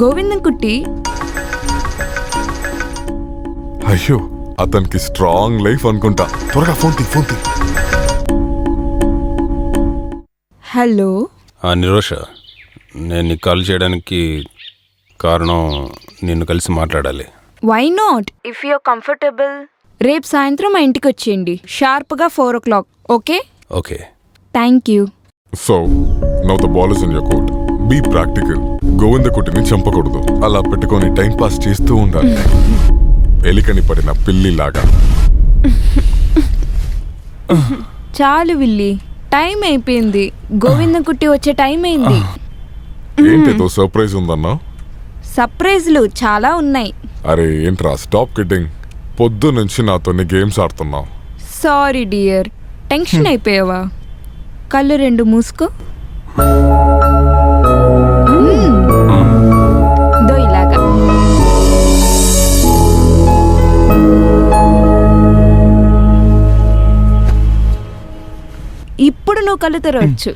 గోవిందన్ కుట్టి, అయ్యో అతనికి స్ట్రాంగ్ లైఫ్ అనుకుంటా. త్వరగా ఫోన్ తీ. హలో నిరోష, నేను నీకు కాల్ చేయడానికి కారణం నిన్ను కలిసి మాట్లాడాలి. Why not? If you comfortable రేపు సాయంత్రం మా ఇంటికి వచ్చేయండి, షార్ప్గా 4 o'clock. Okay? Okay, thank you. So now the ball is in your court. Be practical. Govinda కుట్టిని చంపకూడదు. అలా పెట్టుకొని టైం పాస్ చేస్తూ ఉండాలి. ఎలికని పడిన పిల్లిలాగా. చాలు విల్లి, టైం అయిపోయింది. గోవిందన్ కుట్టి వచ్చే టైం అయింది. ఏంటిదో సర్ప్రైజ్ ఉందన్నా? సర్ప్రైజ్లు చాలా ఉన్నాయి. అరే ఏంట్రా, స్టాప్ కిడ్డింగ్. పొద్దు నుంచి నాతోని గేమ్స్ ఆడుతున్నావు. సారీ డియర్, టెన్షన్ అయిపోయావా? కళ్ళు 2 మూసుకో. దో ఇలాగా. ఇప్పుడు నువ్వు కళ్ళు తెరవచ్చు.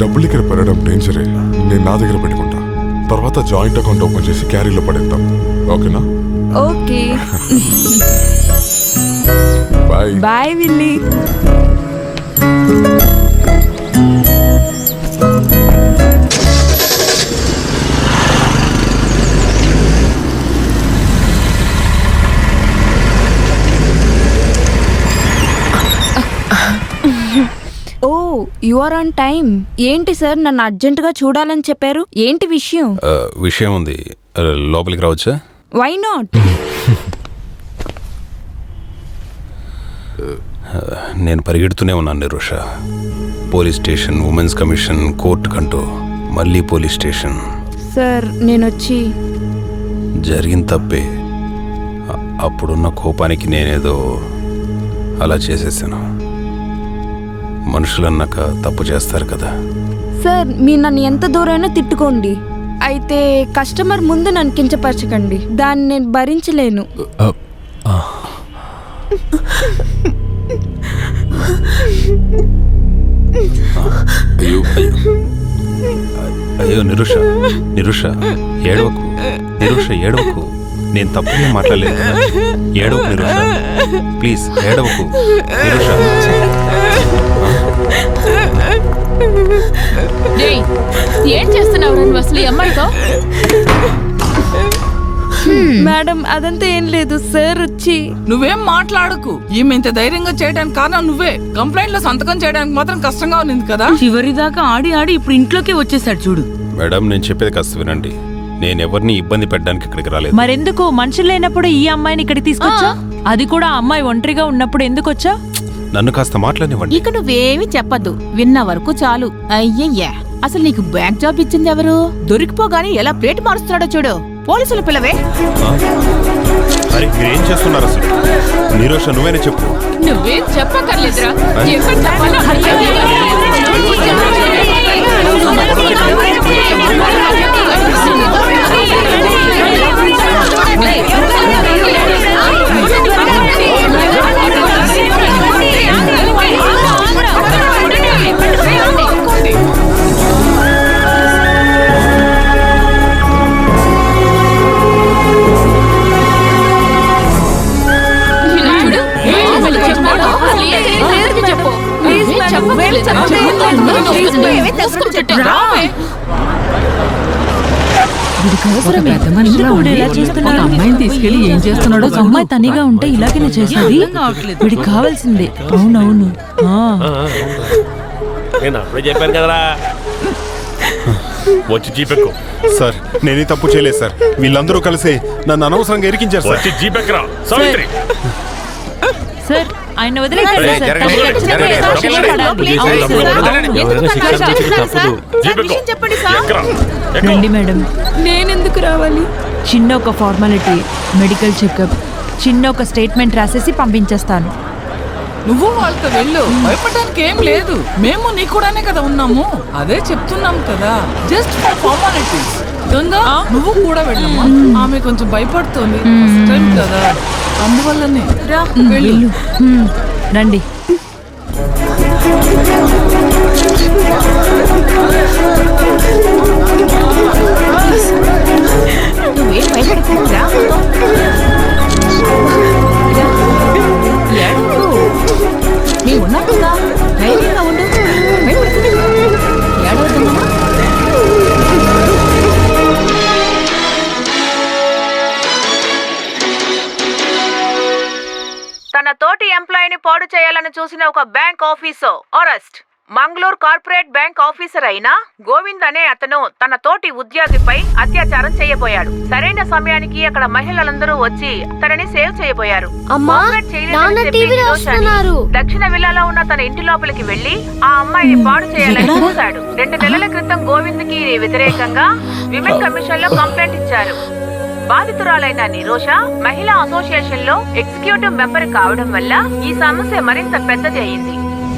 డబ్బులు ఇక్కడ పెరగడం డేంజరే. నేను నా దగ్గర పెట్టుకుంటా. తర్వాత జాయింట్ అకౌంట్ ఓపెన్ చేసి క్యారీలో పడేద్దాం. ఓకేనా? Okay. Bye bye Willy. Oh you are on time. ఏంటి సార్ నన్ను అర్జెంటుగా చూడాలని చెప్పారు? ఏంటి విషయం? విషయం ఉంది, లోపలికి రావచ్చా? Why not? నేను పరిగెడుతూనే ఉన్నాను Nirosha. Police station, women's commission, court కంటూ మళ్ళీ పోలీస్ స్టేషన్. సార్ నేను వచ్చి జరిగిన తప్పే. అప్పుడున్న కోపానికి నేనేదో అలా చేసేసాను. మనుషులన్నాక తప్పు చేస్తారు కదా. సార్ మీరు నన్ను ఎంత దూరైనా తిట్టుకోండి, అయితే కస్టమర్ ముందు నన్ను కించపరచకండి. దాన్ని నేను భరించలేను. అయ్యో అయ్యో నిరుష, నిరుష ఏడవకు, నిరుష ఏడవకు. నేను తప్పుగా మాట్లాడలేదు కదా. ఏడవకు నిరుష, ప్లీజ్ ఏడవకు నిరుష. ఏం చేస్తున్నావు నువ్వు అసలు ఈ అమ్మాయితో? మేడం అదంతా ఏం లేదు సార్. వచ్చి నువ్వేం మాట్లాడకు. ఈమె ఇంత ధైర్యంగా చేయడానికి కారణం నువ్వే. కంప్లైంట్ లో సంతకం చేయడానికి మాత్రం కష్టంగా ఉంది కదా. చివరి దాకా ఆడి ఆడి ఇప్పుడు ఇంట్లోకే వచ్చేసాడు చూడు. మేడం నేను చెప్పేది కాస్త వినండి. నేను ఎవరిని ఇబ్బంది పెట్టడానికి ఇక్కడికి రాలేదు. మరెందుకు మనుషులు లేనప్పుడు ఈ అమ్మాయిని ఇక్కడికి తీసుకొచ్చా? అది కూడా అమ్మాయి ఒంటరిగా ఉన్నప్పుడు ఎందుకు వచ్చా? నన్ను కాస్త మాట్లాడివ్వండి. ఇక నువ్వేమి చెప్పద్దు, విన్న వరకు చాలు. అయ్యయ్యా, అసలు నీకు బ్యాంక్ జాబ్ ఇచ్చింది ఎవరు? దొరికిపోగానే ఎలా ప్లేట్ మారుస్తున్నాడో చూడు. పోలీసులు పిల్లవే. అరే మీరేం చేస్తున్నారు అసలు? నిరోష నువ్వేనే చెప్పు. నువ్వేం చెప్పక్కర్లేదురా. ఎక్కడ చెప్పాలో అమ్మాయిని తీసుకెళ్లి ఏం చేస్తున్నాడో. అమ్మాయి తనిగా ఉంటే ఇలాగనే చేసేది. వీడికి కావాల్సిందే. అవునవును. నేను అప్పుడే చెప్పాను కదరా. వచ్చి జీపెక్కు. సార్ నేనే తప్పు చేయలేదు సార్. వీళ్ళందరూ కలిసి నన్ను అనవసరంగా ఎరికించారు సార్. వచ్చి జీపెక్కరా సావిత్రి. సార్ ఆయన వదిలేయండి సార్. రండి మేడం. నేనెందుకు రావాలి? చిన్న ఒక ఫార్మాలిటీ, మెడికల్ చెకప్, చిన్న ఒక స్టేట్మెంట్ రాసేసి పంపించేస్తాను. నువ్వు వాళ్ళతో వెళ్ళు. భయపడడానికి ఏం లేదు. మేము నీ కూడానే కదా ఉన్నాము. అదే చెప్తున్నాం కదా, జస్ట్ ఫర్ ఫార్మాలిటీస్. గంగా నువ్వు కూడా వెళ్ళమ్మా. ఆమె కొంచెం భయపడుతోంది కదా, అందువల్లనే. వెళ్ళు. రండి. నువ్వేం భయపడకుండా మేము ఉన్నాం కదా, ధైర్యంగా ఉండు. తన తోటి ఎంప్లాయీని పాడు చేయాలని చూసిన ఒక bank officer arrest. Mangaluru corporate bank officer అయిన గోవింద్ అనే అతను తన తోటి ఉద్యోగిపై అత్యాచారం చేయబోయాడు. సరైన సమయానికి అక్కడ మహిళలందరూ వచ్చి తనని సేవ్ చేయబోయారు. దక్షిణ విల్లాలో ఉన్న తన ఇంటి లోపలికి వెళ్లి ఆ అమ్మాయిని పాడు చేయాలని చూశాడు. 2 నెలల క్రితం గోవింద్ కి వ్యతిరేకంగా విమెన్ కమిషన్ లో కంప్లైంట్ ఇచ్చారు. బాధితురాలైన నిరోష మహిళా అసోసియేషన్ లో ఎగ్జిక్యూటివ్ మెంబర్ కావడం వల్ల ఈ సమస్య మరింత పెద్దది అయింది.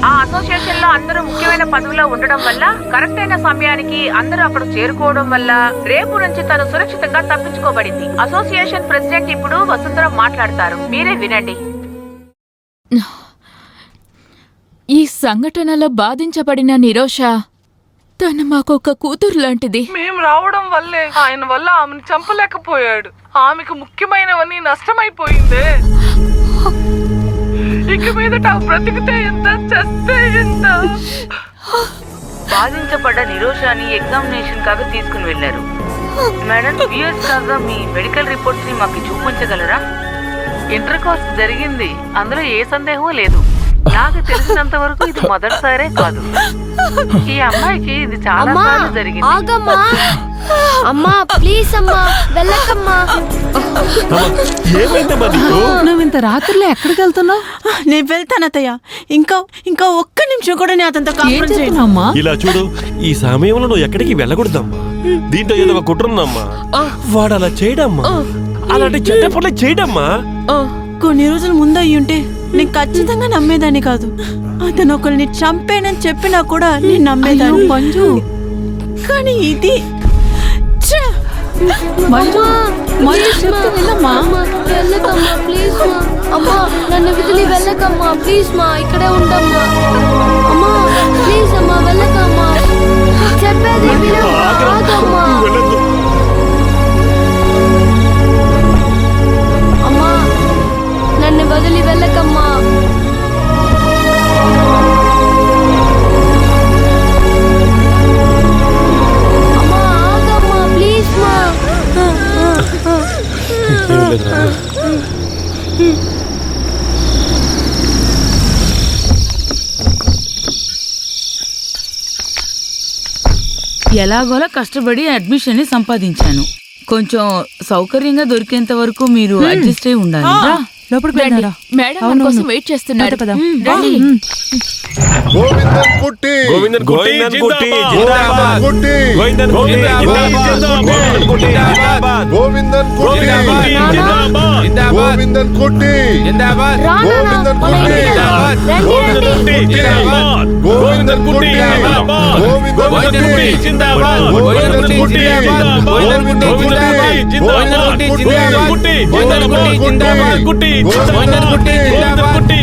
ఆ అసోసియేషన్ లో అందరూ ముఖ్యమైన పదవిలో ఉండడం వల్ల, కరెక్ట్ అయిన సమయానికి అందరూ అక్కడ చేరుకోవడం వల్ల రేపు నుంచి తను సురక్షితంగా తప్పించుకోబడింది. అసోసియేషన్ ప్రెసిడెంట్ ఇప్పుడు వసుంధర మాట్లాడతారు, మీరే వినండి. ఈ సంఘటనలో బాధించబడిన నిరోష తను మాకొక కూతురు లాంటిది. మేము రావడం వల్లే ఆయన వల్ల ఆమెను చంపలేకపోయాడు. ఆమెకు ముఖ్యమైనవన్నీ నష్టమైపోయిందే. ఇక మీదట బ్రతికితే ఎంత, చస్తే ఎంత. బాధించబడ్డ నిరోషాని ఎగ్జామినేషన్ కాగా తీసుకుని వెళ్లారు. మేడం వ్యూయర్స్ కాగా మీ మెడికల్ రిపోర్ట్స్ ని మాకు చూపించగలరా? ఇంటర్ కోర్స్ జరిగింది, అందులో ఏ సందేహం లేదు. నాకు తెలిసినంత వరకు ఇది మొదటిసారే కాదు. ఈ అమ్మాయికి ఇది చాలా అమ్మా సార్లు జరిగింది. ఆగమ్మా, అమ్మా ప్లీజ్ అమ్మా వెళ్ళకమ్మా. నువ్వు ఇంత రాత్రిలో ఎక్కడికి వెళ్తున్నావు? నేను వెళ్తాను అత్తయ్య. ఇంకా ఒక్క నిమిషం కూడా నేను అతనితో కాపురం చేయను. ఇలా చూడు, ఈ సమయంలో నువ్వు ఎక్కడికి వెళ్ళకూడదమ్మా. దీంట్లో ఏదో ఒక కుట్రుందమ్మా. వాడు అలా చేయడమ్మా, అలాంటి చెడ్డ పనులు చేయడమ్మా. కొన్ని రోజుల ముందు అయ్యుంటే నేను ఖచ్చితంగా నమ్మేదాన్ని కాదు. అతను ఒకరిని చంపేనని చెప్పినా కూడా నేను నమ్మేదాన్ని. మంజు, కానీ ఇది ఛ! మంజు వినమ్మా. వెళ్ళకమ్మా ప్లీజ్ మా. అమ్మా నన్ను వదిలి వెళ్ళకమ్మా ప్లీజ్ మా, ఇక్కడే ఉండమ్మా. అమ్మా ప్లీజ్ అమ్మా వెళ్ళకమ్మా, చెప్పేది వినమ్మా, ఆగమ్మా. అమ్మా నన్ను వదిలి వెళ్ళకమ్మా. అమ్మా ఆగమ్మా ప్లీజ్ మా. ఎలాగోలా కష్టపడి అడ్మిషన్ ని సంపాదించాను. కొంచెం సౌకర్యంగా దొరికేంత వరకు మీరు అడ్జస్ట్ అయి ఉండాలి. లోపలికి రండి. వెళ్ళారా? మేడం మన కోసం వెయిట్ చేస్తున్నారు. రండి. గోవిందన్ కుట్టి, గోవిందన్ కుట్టి, గోవిందన్ కుట్టి, గోవిందన్ కుట్టి, గోవిందన్ కుట్టి, గోవిందన్ కుట్టి, గోవిందన్ కుట్టి, గోవిందన్ కుట్టి, గోవిందన్ కుట్టి,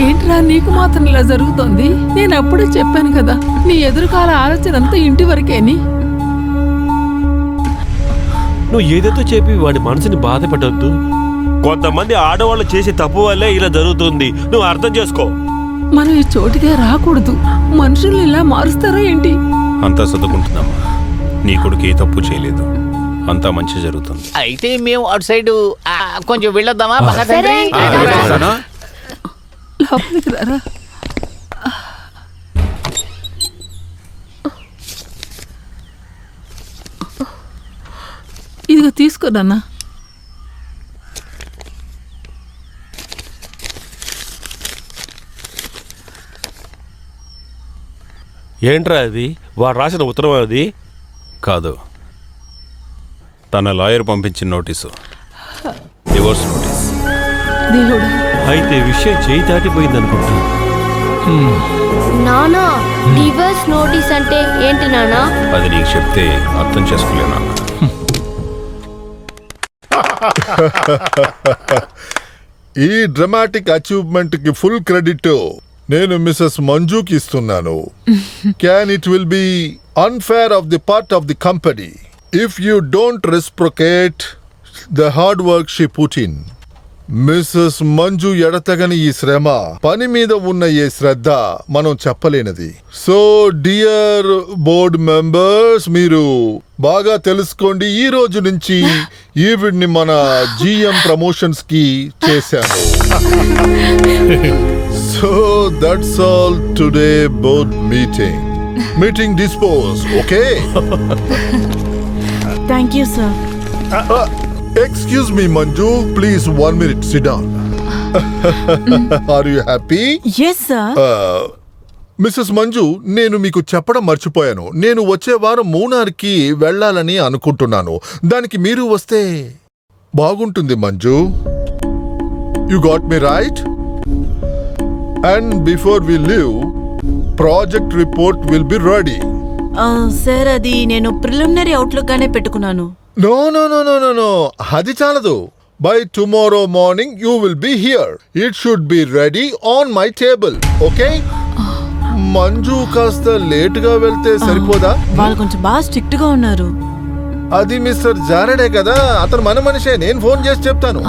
ఏంట్రా నీకు మాత్రం ఇలా జరుగుతోంది? నేను అప్పుడే చెప్పాను కదా, నీ ఎదురుకాల ఆలోచన అంతా ఇంటి వరకేని. నువ్వు ఏదైతే చెప్పి వాడి మనసుని బాధ పెట్టద్దు. కొంతమంది ఆడవాళ్ళు చేసే తప్పు వల్లే ఇలా జరుగుతుంది, నువ్వు అర్థం చేసుకో. మనం ఈ చోటికే రాకూడదు. మనుషులు ఇలా మారుస్తారా ఏంటి? అంతా చదువుకుంటుందమ్మా. నీ కొడుకు ఏ తప్పు చేయలేదు, అంతా మంచి జరుగుతుంది. అయితే మేము అటు సైడ్ కొంచెం వెళ్ళొద్దామా? లోపలికి రారా. ఇదిగో తీసుకోదన్నా. ఏంట్రా అది? వాడు రాసిన ఉత్తరం అది కాదు, తన లాయర్ పంపించిన నోటీసు, డివోర్స్ నోటీస్. దేవుడా, అయితే విషయం చేయి దాటిపోయింది అనుకుంటా. నానా డివోర్స్ నోటీస్ అంటే ఏంటి నానా? అది నీకు చెప్తే అర్థం చేసుకోలేనా? ఈ డ్రామాటిక్ అచీవ్మెంట్ కి ఫుల్ క్రెడిట్ నేను మిసెస్ మంజుకి ఇస్తున్నాను. Can it will be unfair of the part of the company if you don't reciprocate the hard work she put in. Mrs Manju ఎడతగని ఈ శ్రమ, పని మీద ఉన్న ఈ శ్రద్ధ మనం చెప్పలేనిది. సో డియర్ బోర్డ్ మెంబర్స్, మీరు బాగా తెలుసుకోండి, ఈ రోజు నుంచి ఈవిడ్ని మన జిఎం ప్రమోషన్స్ కి చేశాను. So that's all today board meeting dispose. Okay, thank you sir. Excuse me, Manju. Please, 1 minute. Sit down. Are you happy? Yes, sir. Mrs Manju, నేను మీకు చెప్పడం మర్చిపోయాను. నేను వచ్చే వారం మూనార్కి వెళ్ళాలని అనుకుంటున్నాను. దానికి మీరు వస్తే బాగుంటుంది Manju. You got me right? And before we leave, project report will be ready. Sir, అది నేను ప్రిలిమినరీ అవుట్లుక్ గానే పెట్టుకున్నాను. No, అది చాలదు. By tomorrow morning you will be here. It should be ready on my table. Okay? Manju కాస్త late గా వెళ్తే సరిపోదా? వాళ్ళు కొంచెం బాగా స్ట్రిక్ట్ గా ఉన్నారు. అది మిస్టర్ జారడే కదా, అతను మన మనిషే. నేను ఫోన్ చేసి చెప్తాను.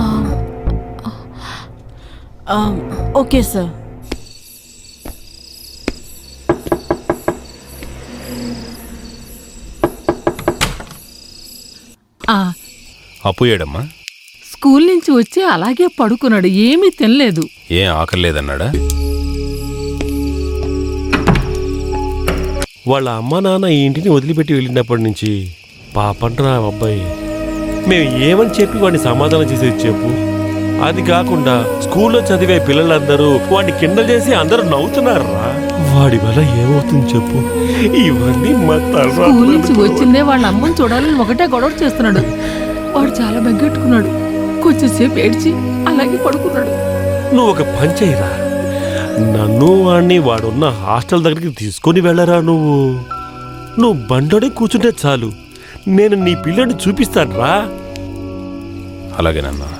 Okay sir. అప్పు ఏడమ్మా? స్కూల్ నుంచి వచ్చి అలాగే పడుకున్నాడు, ఏమీ తినలేదు. ఏం ఆకలేదన్నాడా? వాళ్ళ అమ్మ నాన్న ఈ ఇంటిని వదిలిపెట్టి వెళ్ళినప్పటి నుంచి పాపండ్రా అబ్బాయి. మేము ఏమని చెప్పి వాడిని సమాధానం చేసేది చెప్పు? అది కాకుండా స్కూల్లో చదివే పిల్లలందరూ వాడిని కిండల్ చేసి అందరూ నవ్వుతున్నారా? వాడి వల్ల ఏమవుతుంది చెప్పు? ఇవన్నీ మా స్కూల్ నుంచి వచ్చిందే వాళ్ళ అమ్మని చూడాలని ఒకటే గొడవ చేస్తున్నాడు. వాడు చాలా బెగ్గెట్టుకున్నాడు, కొంచెంసేపు ఏడ్చి అలాగే పడుకున్నాడు. నువ్వు ఒక పని చేయరా, నన్ను వాడిని వాడున్న హాస్టల్ దగ్గరికి తీసుకొని వెళ్ళరా. నువ్వు బండోడే కూర్చుంటే చాలు, నేను నీ పిల్లని చూపిస్తాను రా. అలాగేనన్నా.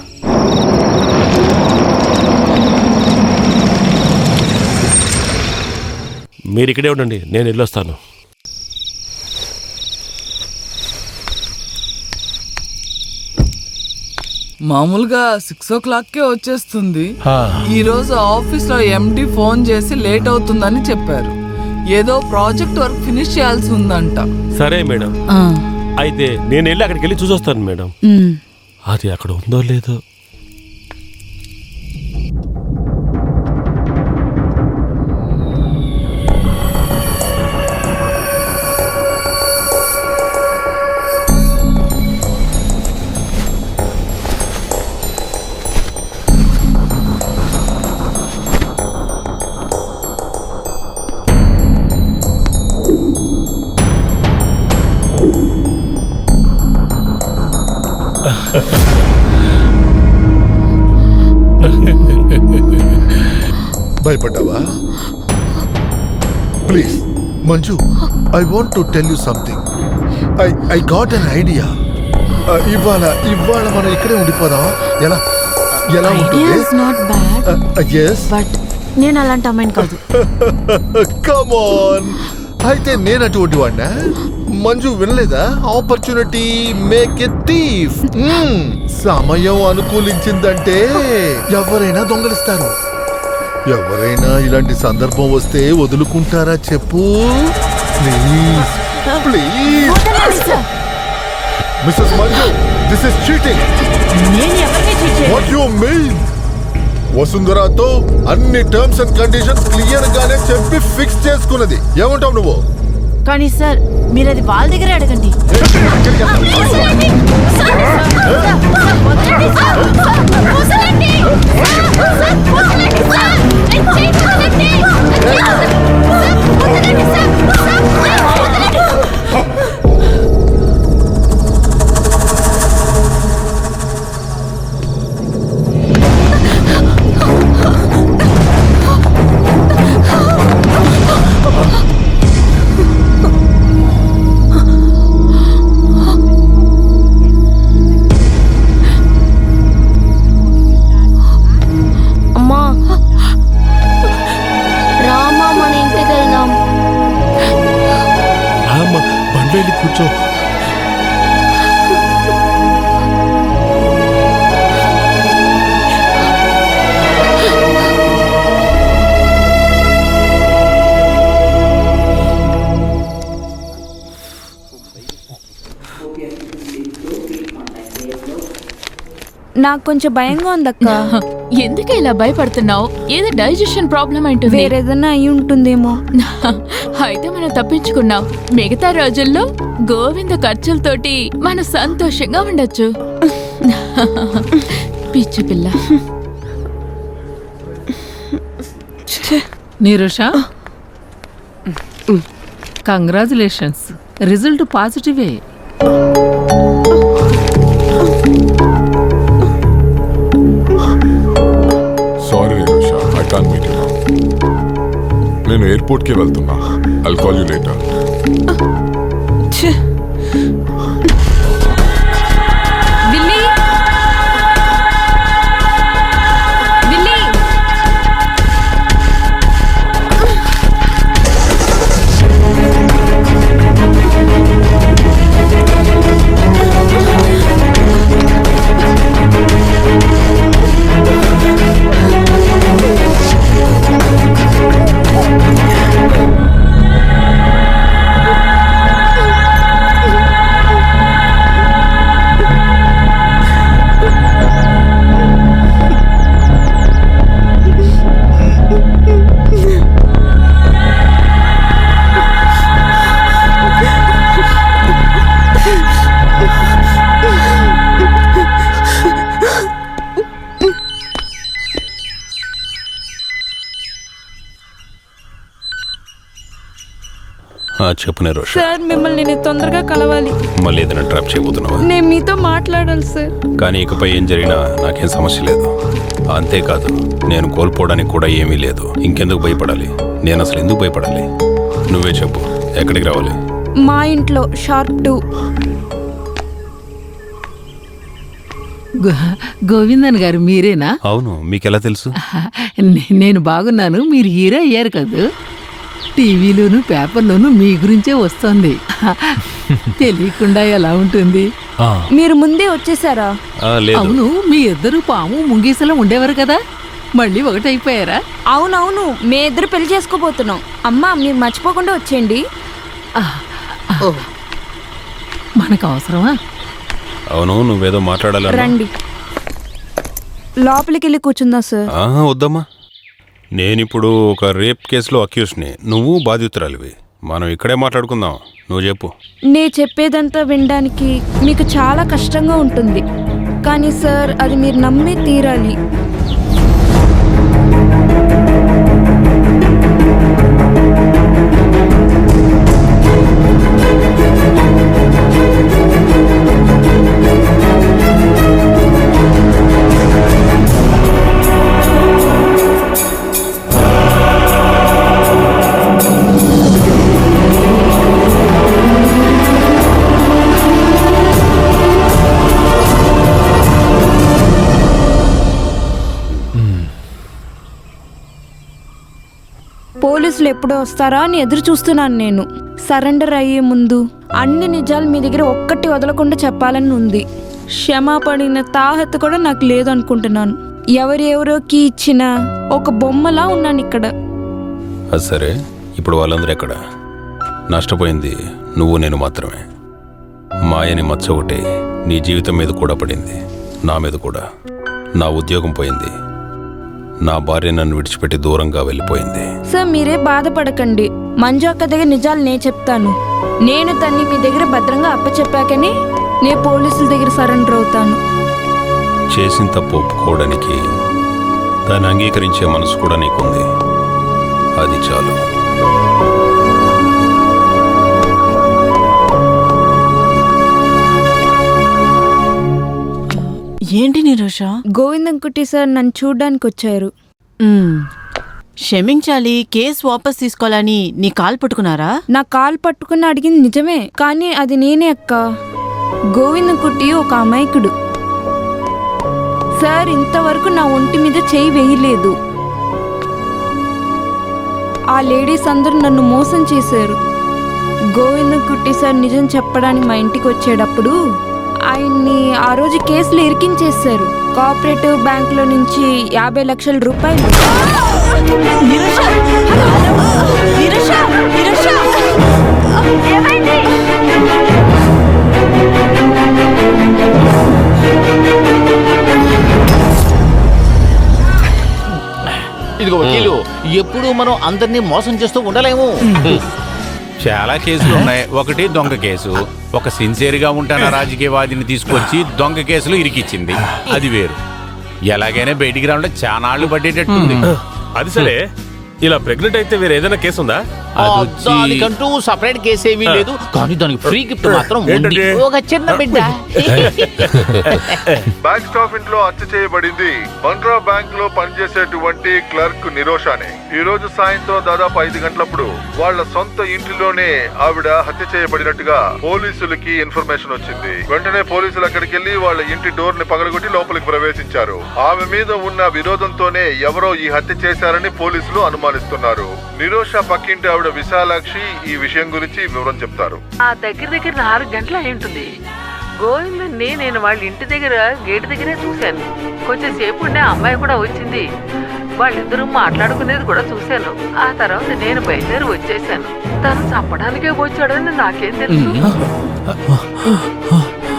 మీరు ఇక్కడే ఉండండి, నేను వెళ్ళొస్తాను. మామూలుగా 6 o'clockకే వచ్చేస్తుంది. ఈ రోజు ఆఫీస్ లో ఎండి ఫోన్ చేసి లేట్ అవుతుందని చెప్పారు. ఏదో ప్రాజెక్ట్ వర్క్ ఫినిష్ చేయాల్సి ఉందంట. సరే మేడం, అయితే నేను వెళ్ళి అక్కడికి వెళ్ళి చూసొస్తాను మేడం. అది అక్కడ ఉందో లేదో. భయపడ్డావా? Please Manju, I want to tell you something. I got an idea. ఇవాళ మనం ఇక్కడే ఉండిపోదామా? ఎలా ఉంటుంది? నేను అలాంటి అమ్మాయిని కాదు. Come on. అయితే నేను అటువంటి వాడినా? మంజు వినలేదా? Opportunity make a thief. సమయం అనుకూలించిందంటే ఎవరైనా దొంగలిస్తారు. ఎవరైనా ఇలాంటి సందర్భం వస్తే వదులుకుంటారా చెప్పు? Please please Mrs Manju, this is cheating. What you mean? వసుంధరాతో అన్ని టర్మ్స్ అండ్ కండిషన్స్ క్లియర్ గానే చెప్పి ఫిక్స్ చేసుకున్నది. ఏమంటావు నువ్వు? కానీ సార్, మీరు అది వాళ్ళ దగ్గరే అడగండి. కూర్చో. నాకు కొంచెం భయంగా ఉందక్క. ఎందుకు ఇలా భయపడుతున్నావు? ఏదో డైజెషన్ ప్రాబ్లం అంటుంది. వేరేదన్నా అయి ఉంటుందేమో. అయితే మనం తప్పించుకున్నాం. మిగతా రోజుల్లో గోవింద ఖర్చులతోటి మనం సంతోషంగా ఉండొచ్చు. పిచ్చి పిల్ల. నీరుష, కంగ్రాచులేషన్స్, రిజల్ట్ పాజిటివే. Sorry Nirusha, I can't meet you now. నేను ఎయిర్పోర్ట్కి వెళ్తున్నా. I'll call you later. చెప్పు నిరోష. సార్ మిమ్మల్ని నేను తొందరగా కలవాలి. మళ్ళీ ఏదైనా ట్రాప్ చేయబోతున్నావా? నేను మీతో మాట్లాడాలి సార్. కానీ ఇకపై ఏం జరిగినా నాకేం సమస్య లేదు. అంతేకాదు నేను కోల్పోవడానికి కూడా ఏమీ లేదు. ఇంకెందుకు భయపడాలి? నేను అసలు ఎందుకు భయపడాలి? నువ్వే చెప్పు, ఎక్కడికి రావాలి? మా ఇంట్లో షార్ప్ 2. గోవిందన్ గారు మీరేనా? అవును, మీకెలా తెలుసు? నేను బాగున్నాను. మీరు హీరో అయ్యారు కదా. టీవీలోను పేపర్లోను మీ గురించే వస్తుంది. తెలియకుండా ఎలా ఉంటుంది? మీరు ముందే వచ్చేసారా? అవును, మీ ఇద్దరు పాము ముంగీసలో ఉండేవారు కదా, మళ్ళీ ఒకటైపోయారా? అవునవును, మీ ఇద్దరు పెళ్లి చేసుకోబోతున్నాం. అమ్మా మీరు మర్చిపోకుండా వచ్చేయండి. మనకు అవసరమా? అవును, నువ్వేదో మాట్లాడాలి. రండి లోపలికి వెళ్ళి కూర్చుందా సార్? వద్దమ్మా, నేనిప్పుడు ఒక రేప్ కేసులో అక్యూస్ని, నువ్వు బాధితురాలివి. మనం ఇక్కడే మాట్లాడుకుందాం. నువ్వు చెప్పు. నే చెప్పేదంతా వినడానికి మీకు చాలా కష్టంగా ఉంటుంది, కానీ సార్ అది మీరు నమ్మి తీరాలి. పోలీసులు ఎప్పుడు వస్తారా అని ఎదురు చూస్తున్నాను. నేను సరెండర్ అయ్యే ముందు అన్ని నిజాలు మీ దగ్గర ఒక్కటి వదలకుండా చెప్పాలని ఉంది. క్షమాపడిన తాహత కూడా నాకు లేదు అనుకుంటున్నాను. ఎవరెవరోకి ఇచ్చిన ఒక బొమ్మలా ఉన్నాను ఇక్కడ. అది సరే, ఇప్పుడు వాళ్ళందరూ ఎక్కడ? నష్టపోయింది నువ్వు నేను మాత్రమే. మాయని మచ్చ ఒకటి నీ జీవితం మీద కూడా పడింది, నా మీద కూడా. నా ఉద్యోగం పోయింది, నా భార్య నన్ను విడిచిపెట్టి దూరంగా వెళ్ళిపోయింది. సార్ మీరే బాధపడకండి, మంజు అక్క దగ్గర నిజాలు నేను చెప్తాను. నేను తన్ని మీ దగ్గర భద్రంగా అప్పచెప్పాకని నేను పోలీసుల దగ్గర సరెండర్ అవుతాను. చేసిన తప్పు ఒప్పుకోవడానికి దాన్ని అంగీకరించే మనసు కూడా నీకుంది, అది చాలు. ఏంటి నిరోష? గోవిందం కుట్టి సార్ నన్ను చూడ్డానికి వచ్చారు. క్షమించాలి, కేసు వాపస్ తీసుకోవాలని నీ కాలు పట్టుకున్నారా? నా కాలు పట్టుకుని అడిగింది నిజమే, కానీ అది నేనే అక్క. గోవిందం కుట్టి ఒక అమాయకుడు సార్. ఇంతవరకు నా ఒంటి మీద చేయి వేయలేదు. ఆ లేడీస్ అందరూ నన్ను మోసం చేశారు. గోవిందం కుట్టి సార్ నిజం చెప్పడానికి మా ఇంటికి వచ్చేటప్పుడు ఆయన్ని ఆ రోజు కేసులో ఇరికించేశారు. కోఆపరేటివ్ బ్యాంకులో నుంచి 50 లక్షల రూపాయలు. ఇదిగో వకీలు, ఎప్పుడు మనం అందరినీ మోసం చేస్తూ ఉండలేము. చాలా కేసులు ఉన్నాయి. ఒకటి దొంగ కేసు. ఒక సిన్సియర్గా ఉంటాన రాజకీయవాదిని తీసుకొచ్చి దొంగ కేసులో ఇరికిచ్చింది, అది వేరు. ఎలాగైనా బయటికి రావడం చాలా నాళ్లు పట్టేటట్టుంది. అది సరే, ఇలా ప్రెగ్నెంట్ అయితే వేరే ఏదైనా కేసు ఉందా? దానికంటూ సపరేట్ కేసు ఏమీ లేదు, కానీ దానికి ఫ్రీ గిఫ్ట్ మాత్రం ఉంది. ఒక చిన్న బిడ్డ. బ్యాంక్ స్టాఫ్ ఇంట్లో హత్య చేయబడింది బండ్రా బ్యాంక్ లో పనిచేసేటువంటి క్లర్క్ నిరోషానే. ఈ రోజు సాయంత్రం దాదాపు 5 గంటలప్పుడు వాళ్ళ సొంత ఇంటిలోనే ఆవిడ హత్య చేయబడినట్టుగా పోలీసులకి ఇన్ఫర్మేషన్ వచ్చింది. వెంటనే పోలీసులు అక్కడికి వెళ్లి వాళ్ళ ఇంటి డోర్ ని పగలగొట్టి లోపలికి ప్రవేశించారు. ఆమె మీద ఉన్న విరోధంతోనే ఎవరో ఈ హత్య చేశారని పోలీసులు అనుమానిస్తున్నారు. నిరోష పక్కింటి ఆవిడ విశాలాక్షి ఈ విషయం గురించి వివరం చెప్తారు. ఆ దగ్గర 4 గంటలు అయి ఉంటుంది. గోవిందని నేను వాళ్ళ ఇంటి దగ్గర గేటు దగ్గరే చూశాను. కొంచెం సేపు ఉండే అమ్మాయి కూడా వచ్చింది. వాళ్ళిద్దరూ మాట్లాడుకునేది కూడా చూశాను. ఆ తర్వాత నేను బయలుదేరి వచ్చేసాను. తను చంపడానికే వచ్చాడని నాకేం తెలుసు.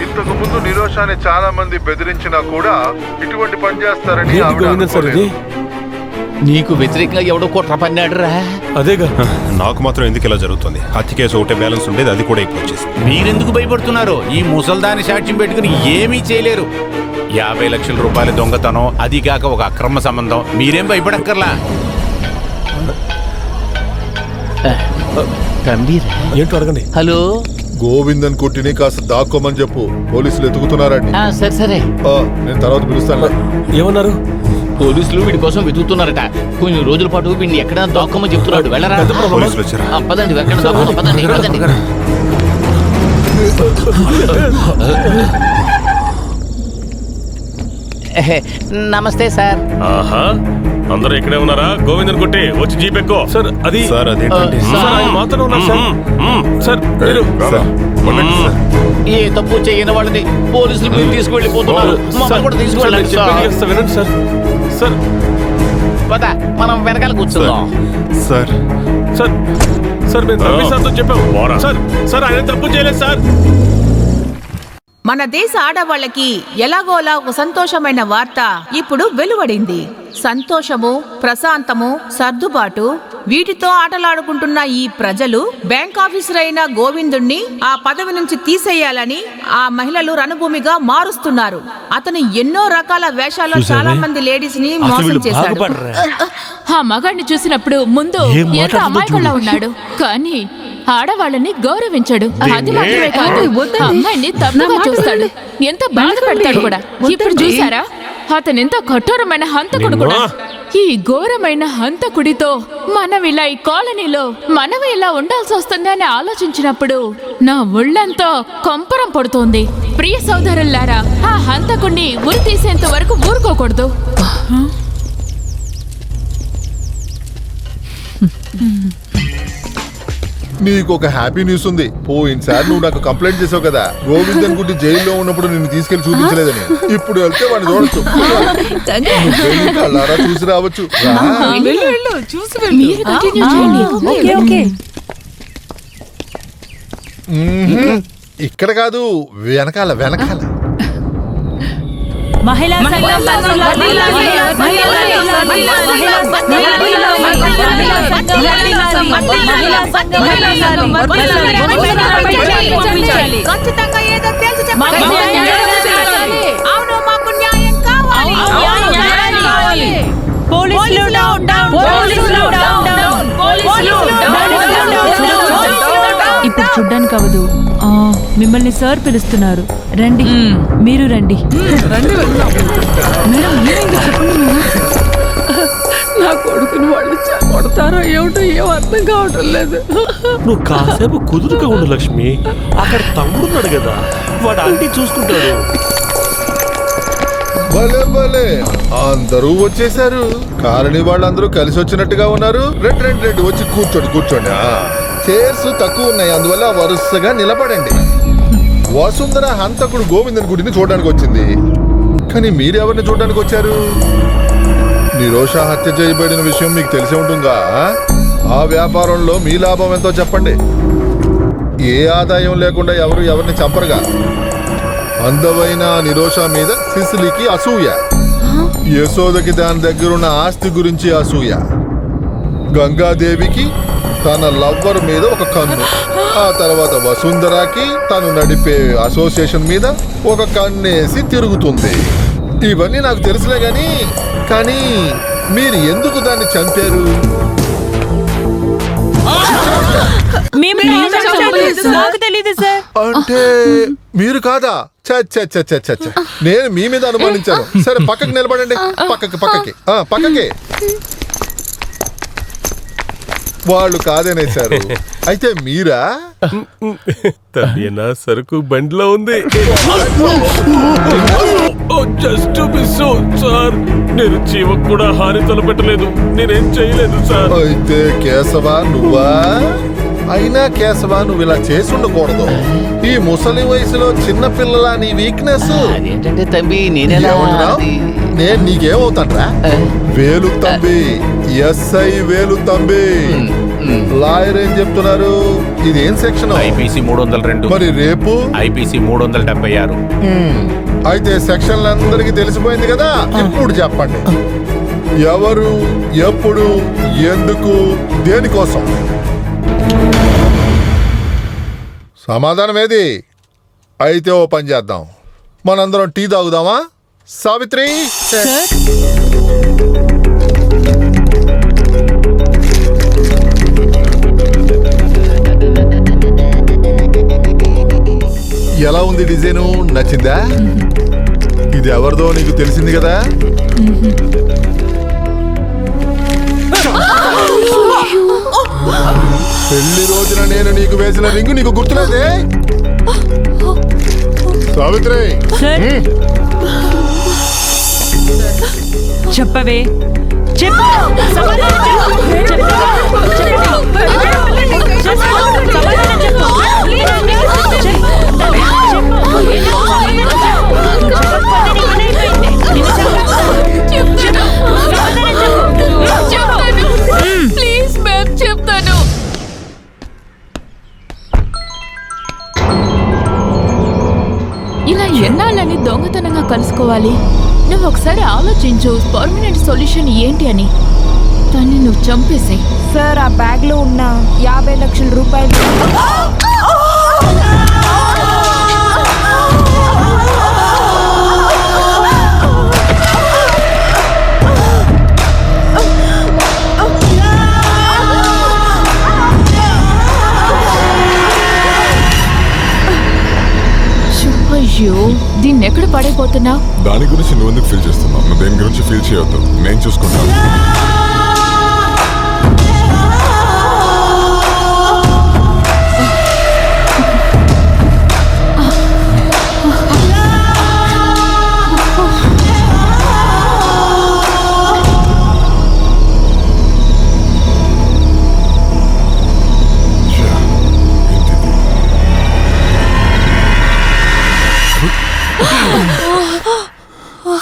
ఇంతకు ముందు నిరోషాన్ని చాలా మంది బెదిరించినా కూడా ఇటువంటి పని చేస్తారని ఆవిడ అనుకోలేదు. నీకు వ్యతిరేకంగా ఎవడో కుట్ర పన్నాడురా? అదేగా, నాకు మాత్రం ఎందుకు ఇలా జరుగుతుంది? హత్య కేసు ఒకటే బ్యాలెన్స్ ఉండేది, అది కూడా ఇప్పుడు వచ్చేసింది. మీరెందుకు భయపడుతున్నారు? ఈ ముసల్దాని సాక్ష్యం పెట్టుకుని ఏమీ చేయలేరు. 50 లక్షల రూపాయల దొంగతనం, అది కాక ఒక అక్రమ సంబంధం. మీరేం భయపడక్కర్లా. తంబీరా ఏంటో అడగండి. హలో, గోవిందన్ కుట్టిని కాస్త దాక్కోమని చెప్పు, పోలీసులు ఎతుకుతున్నారండి. సరే సరే, నేను తర్వాత పిలుస్తాను. ఏమన్నారు? పోలీసులు వీడి కోసం వెతుకుతున్నారట. కొన్ని రోజుల పాటు వీడిని ఎక్కడైనా దాక్కోమని చెప్తున్నాడు. వెళ్ళరా. పదండి, ఎక్కడ దాక్కోమని పదండి, పదండి. నమస్తే సార్. ఆహా, అందరూ ఇక్కడే ఉన్నారా? గోవిందన్ కొట్టి వచ్చి జీప్ ఎక్కువ. సార్ అది సార్ అదేంటండి సార్, ఆయన మాత్రం ఉన్నారు సార్. సార్ మీరు ఏ తప్పు చేయని వాళ్ళని పోలీసులు మీరు తీసుకువెళ్ళిపోతున్నారు. మమ్మల్ని కూడా తీసుకువెళ్ళండి సార్. వినండి సార్. సార్ పద, మనం వెనకాల కూర్చుందాం. సార్ సార్ సార్ మేము తప్పి సార్తో చెప్పాము సార్. సార్ ఆయన తప్పు చేయలేదు సార్. మన దేశ ఆడవాళ్ళకి ఎలాగోలా ఒక సంతోషమైన వార్త ఇప్పుడు వెలువడింది. సంతోషము, ప్రశాంతము, సర్దుబాటు వీటితో ఆటలాడుకుంటున్న ఈ ప్రజలు బ్యాంక్ ఆఫీసర్ అయిన గోవిందుణ్ణి ఆ పదవి నుంచి తీసేయాలని ఆ మహిళలు రణభూమిగా మారుస్తున్నారు. అతను ఎన్నో రకాల వేషాల్లో చాలా మంది లేడీస్ ని మోసం చేశాడు. ఆ మగాడిని చూసినప్పుడు ముందు ఎంత అమాయకులా ఉన్నాడు, కానీ ఆడవాళ్ళని గౌరవించాడు. అది మాత్రమే కాదు, అమ్మాయిని తప్పుగా చూస్తాడు, ఎంత బాధ పెడతాడు కూడా. ఇప్పుడు చూసారా, అతను ఎంత కఠోరమైన హంతకుడు కూడా. ఈ ఘోరమైన హంతకుడితో మనం ఇలా ఈ కాలనీలో మనం ఇలా ఉండాల్సి వస్తుందని ఆలోచించినప్పుడు నా ఒళ్ళంతా కంపరం పడుతోంది. ప్రియ సోదరులారా, ఆ హంతకుడిని ఉరి తీసేంత వరకు ఊరుకోకూడదు. నీకు ఒక హ్యాపీ న్యూస్ ఉంది. పోయినసారి నువ్వు నాకు కంప్లైంట్ చేసావు కదా, గోవిందన్ గుట్టి జైల్లో ఉన్నప్పుడు నిన్ను తీసుకెళ్లి చూపించలేదని. ఇప్పుడు వెళ్తే వాడిని చూడొచ్చు. కళ్ళారా చూసి రావచ్చు. ఇక్కడ కాదు, వెనకాల వెనకాల. మహిళా ఖచ్చితంగా ఏదో తేల్చి చెప్పండి. అవును, మాకు న్యాయం కావాలి. ఇప్పుడు చూడ్డానికి అవదు, మిమ్మల్ని సార్ పిలుస్తున్నారు. రండి, మీరు రండి. నా కొడుకుని వాళ్ళు కొడతారో ఏమిటో ఏం అర్థం కావటం లేదు. నువ్వు కాసేపు కుదురుగా ఉండు లక్ష్మి. అక్కడ తమ్ముడున్నాడు కదా, వాడు అన్ని చూసుకుంటాడు. భలే భలే, అందరూ వచ్చేసారు. కాలనీ వాళ్ళందరూ కలిసి వచ్చినట్టుగా ఉన్నారు. రెండు వచ్చి కూర్చోండి. చైర్స్ తక్కువ ఉన్నాయి, అందువల్ల వరుసగా నిలబడండి. వసుంధర హంతకుడు గోవిందన్ గుడిని చూడడానికి వచ్చింది, కానీ మీరెవరిని చూడడానికి వచ్చారు? నిరోష హత్య చేయబడిన విషయం మీకు తెలిసి ఉంటుందా? ఆ వ్యాపారంలో మీ లాభం ఎంతో చెప్పండి. ఏ ఆదాయం లేకుండా ఎవరిని చంపరుగా. అందమైన నిరోష మీద సిసిలికి అసూయ, యశోదకి దాని దగ్గరున్న ఆస్తి గురించి అసూయ, గంగాదేవికి తన లవ్వర్ మీద ఒక కన్ను, ఆ తర్వాత వసుంధరాకి తను నడిపే అసోసియేషన్ మీద ఒక కన్నేసి తిరుగుతుంది. ఇవన్నీ నాకు తెలుసులే కానీ మీరు ఎందుకు దాన్ని చంపారు? అంటే మీరు కాదా? నేను మీ మీద అనుమానించాను. సరే, పక్కకి నిలబడండి. పక్కకి. వాళ్ళు కాదనేశారు. అయితే మీరా? తన సరుకు బండిలో ఉంది. Just miss sir. నేను చీమకు కూడా హాని తలపెట్టలేదు, నేనేం చేయలేదు సార్. అయితే కేశవా నువ్వా? అయినా కేశవా, నువ్వు ఇలా చేసి ఉండకూడదు. ఈ ముసలి వయసులో చిన్న పిల్లల నీ వీక్నెస్ అదేంటంటే తంబి, నేనేలా నేను నీకేమవుతాడ్రా? వేలు తంబి, ఎస్ఐ వేలు తంబి. లాయర్ ఏం చెప్తున్నారు? ఇదేం సెక్షన్? ఐపీసీ 302. మరి రేపు ఐపీసీ 376. అయితే సెక్షన్లందరికీ తెలిసిపోయింది కదా. ఇప్పుడు చెప్పండి, ఎవరు, ఎప్పుడు, ఎందుకు, దేనికోసం? సమాధానం ఏది? అయితే ఓ పని చేద్దాం, మనందరం టీ తాగుదామా? సావిత్రి, డిజైను నచ్చిందా? ఇది ఎవరిదో నీకు తెలిసింది కదా? పెళ్లి రోజున నేను నీకు వేసిన రింగు నీకు గుర్తులేదే? సావిత్రి, చెప్పవే, చెప్పు. సమాధానం చెప్పు. సమాధానం చెప్పు. ప్లీజ్ మ్యామ్, చెప్తాను. ఇలా ఎన్నాళ్ళని దొంగతనంగా కలుసుకోవాలి? నువ్వు ఒకసారి ఆలోచించు, పర్మనెంట్ సొల్యూషన్ ఏంటి అని. దాన్ని నువ్వు చంపేసే. సార్, ఆ బ్యాగ్ లో ఉన్న 50 లక్షల రూపాయలు అయ్యో, దీన్ని ఎక్కడ పడైపోతున్నావు? దాని గురించి నువ్వు ఎందుకు ఫీల్ చేస్తున్నావు? నువ్వు దేని గురించి ఫీల్ చేయొద్దు, నేను చూసుకుంటాను.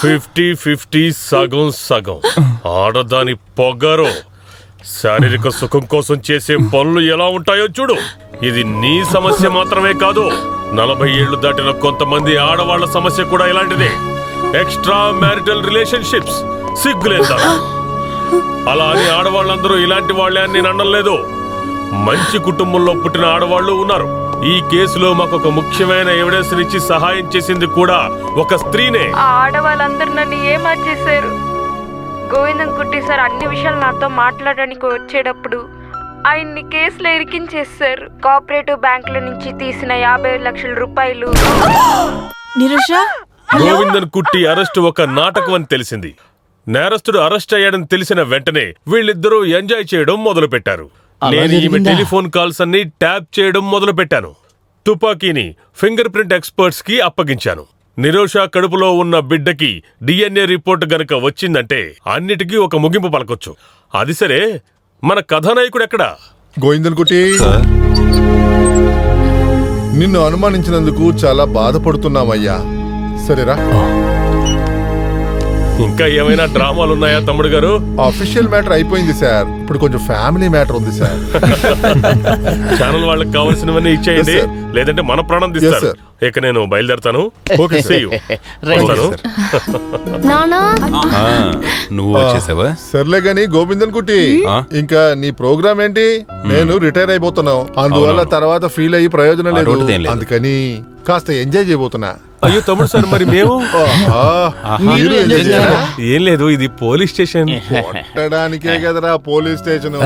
ఫిఫ్టీ 50 సగం సగం. ఆడదాని పొగరు శారీరక సుఖం కోసం చేసే పనులు ఎలా ఉంటాయో చూడు. ఇది నీ సమస్య మాత్రమే కాదు, 40 ఏళ్లు దాటిన కొంతమంది ఆడవాళ్ల సమస్య కూడా ఇలాంటిదే. Extra marital relationships. సిగ్గులేదా? అలా అని ఆడవాళ్ళందరూ ఇలాంటి వాళ్ళే అని నేను అనలేదు. మంచి కుటుంబంలో పుట్టిన ఆడవాళ్లు ఉన్నారు. ఈ కేసులో మాకు ఒక ముఖ్యమైన ఎవిడెన్స్ ఇచ్చి సహాయం చేసింది కూడా ఒక స్త్రీనే. ఆ ఆడవాళ్ళందరూ నన్ను ఏమార్చేశారు. గోవిందం కుట్టి సార్ అన్ని విషయాలు నాతో మాట్లాడడానికి వచ్చేటప్పుడు ఆయన్ని కేసులో ఇరికించేశారు. కోఆపరేటివ్ బ్యాంకుల నుంచి తీసిన 50 లక్షల రూపాయలు. గోవిందన్ కుట్టి అరెస్ట్ ఒక నాటకం అని తెలిసింది. నేరస్తుడు అరెస్ట్ అయ్యాడని తెలిసిన వెంటనే వీళ్ళిద్దరూ ఎంజాయ్ చేయడం మొదలు పెట్టారు. నేను ఈమె టెలిఫోన్ కాల్స్ అన్ని ట్యాప్ చేయడం మొదలు పెట్టాను. తుపాకీని ఫింగర్ ప్రింట్ ఎక్స్పర్ట్స్ కి అప్పగించాను. నిరోష కడుపులో ఉన్న బిడ్డకి DNA రిపోర్ట్ గనక వచ్చిందంటే అన్నిటికీ ఒక ముగింపు పలకొచ్చు. అది సరే, మన కథానాయకుడు ఎక్కడా? గోవిందన్ కుట్టి, నిన్ను అనుమానించినందుకు చాలా బాధపడుతున్నామయ్యా. సరేరా, ఇంకా ఏమైనా డ్రామాలు ఉన్నాయా తమ్ముడు గారు? అఫీషియల్ మ్యాటర్ అయిపోయింది సార్, ఇప్పుడు కొంచెం ఫ్యామిలీ మ్యాటర్ ఉంది సార్. ఛానల్ వాళ్ళకి కావాల్సినవన్నీ ఇచ్చేయండి, లేదంటే మన ప్రాణం తీస్తారు. ఇక నేను బయలుదేరతాను. నువ్వు వచ్చేసావా? సర్లే గాని గోవిందన్ కుట్టి, ఇంకా నీ ప్రోగ్రామ్ ఏంటి? నేను రిటైర్ అయిపోతున్నావు, అందువల్ల తర్వాత ఫీల్ అయ్యి ప్రయోజనం లేదు. అందుకని కాస్త ఎంజాయ్ చేయబోతున్నా. అయ్యో తమ్ముడు సార్, మరి మేము ఏం లేదు, ఇది పోలీస్ స్టేషన్. కొట్టడానికే కదరా పోలీస్ స్టేషన్.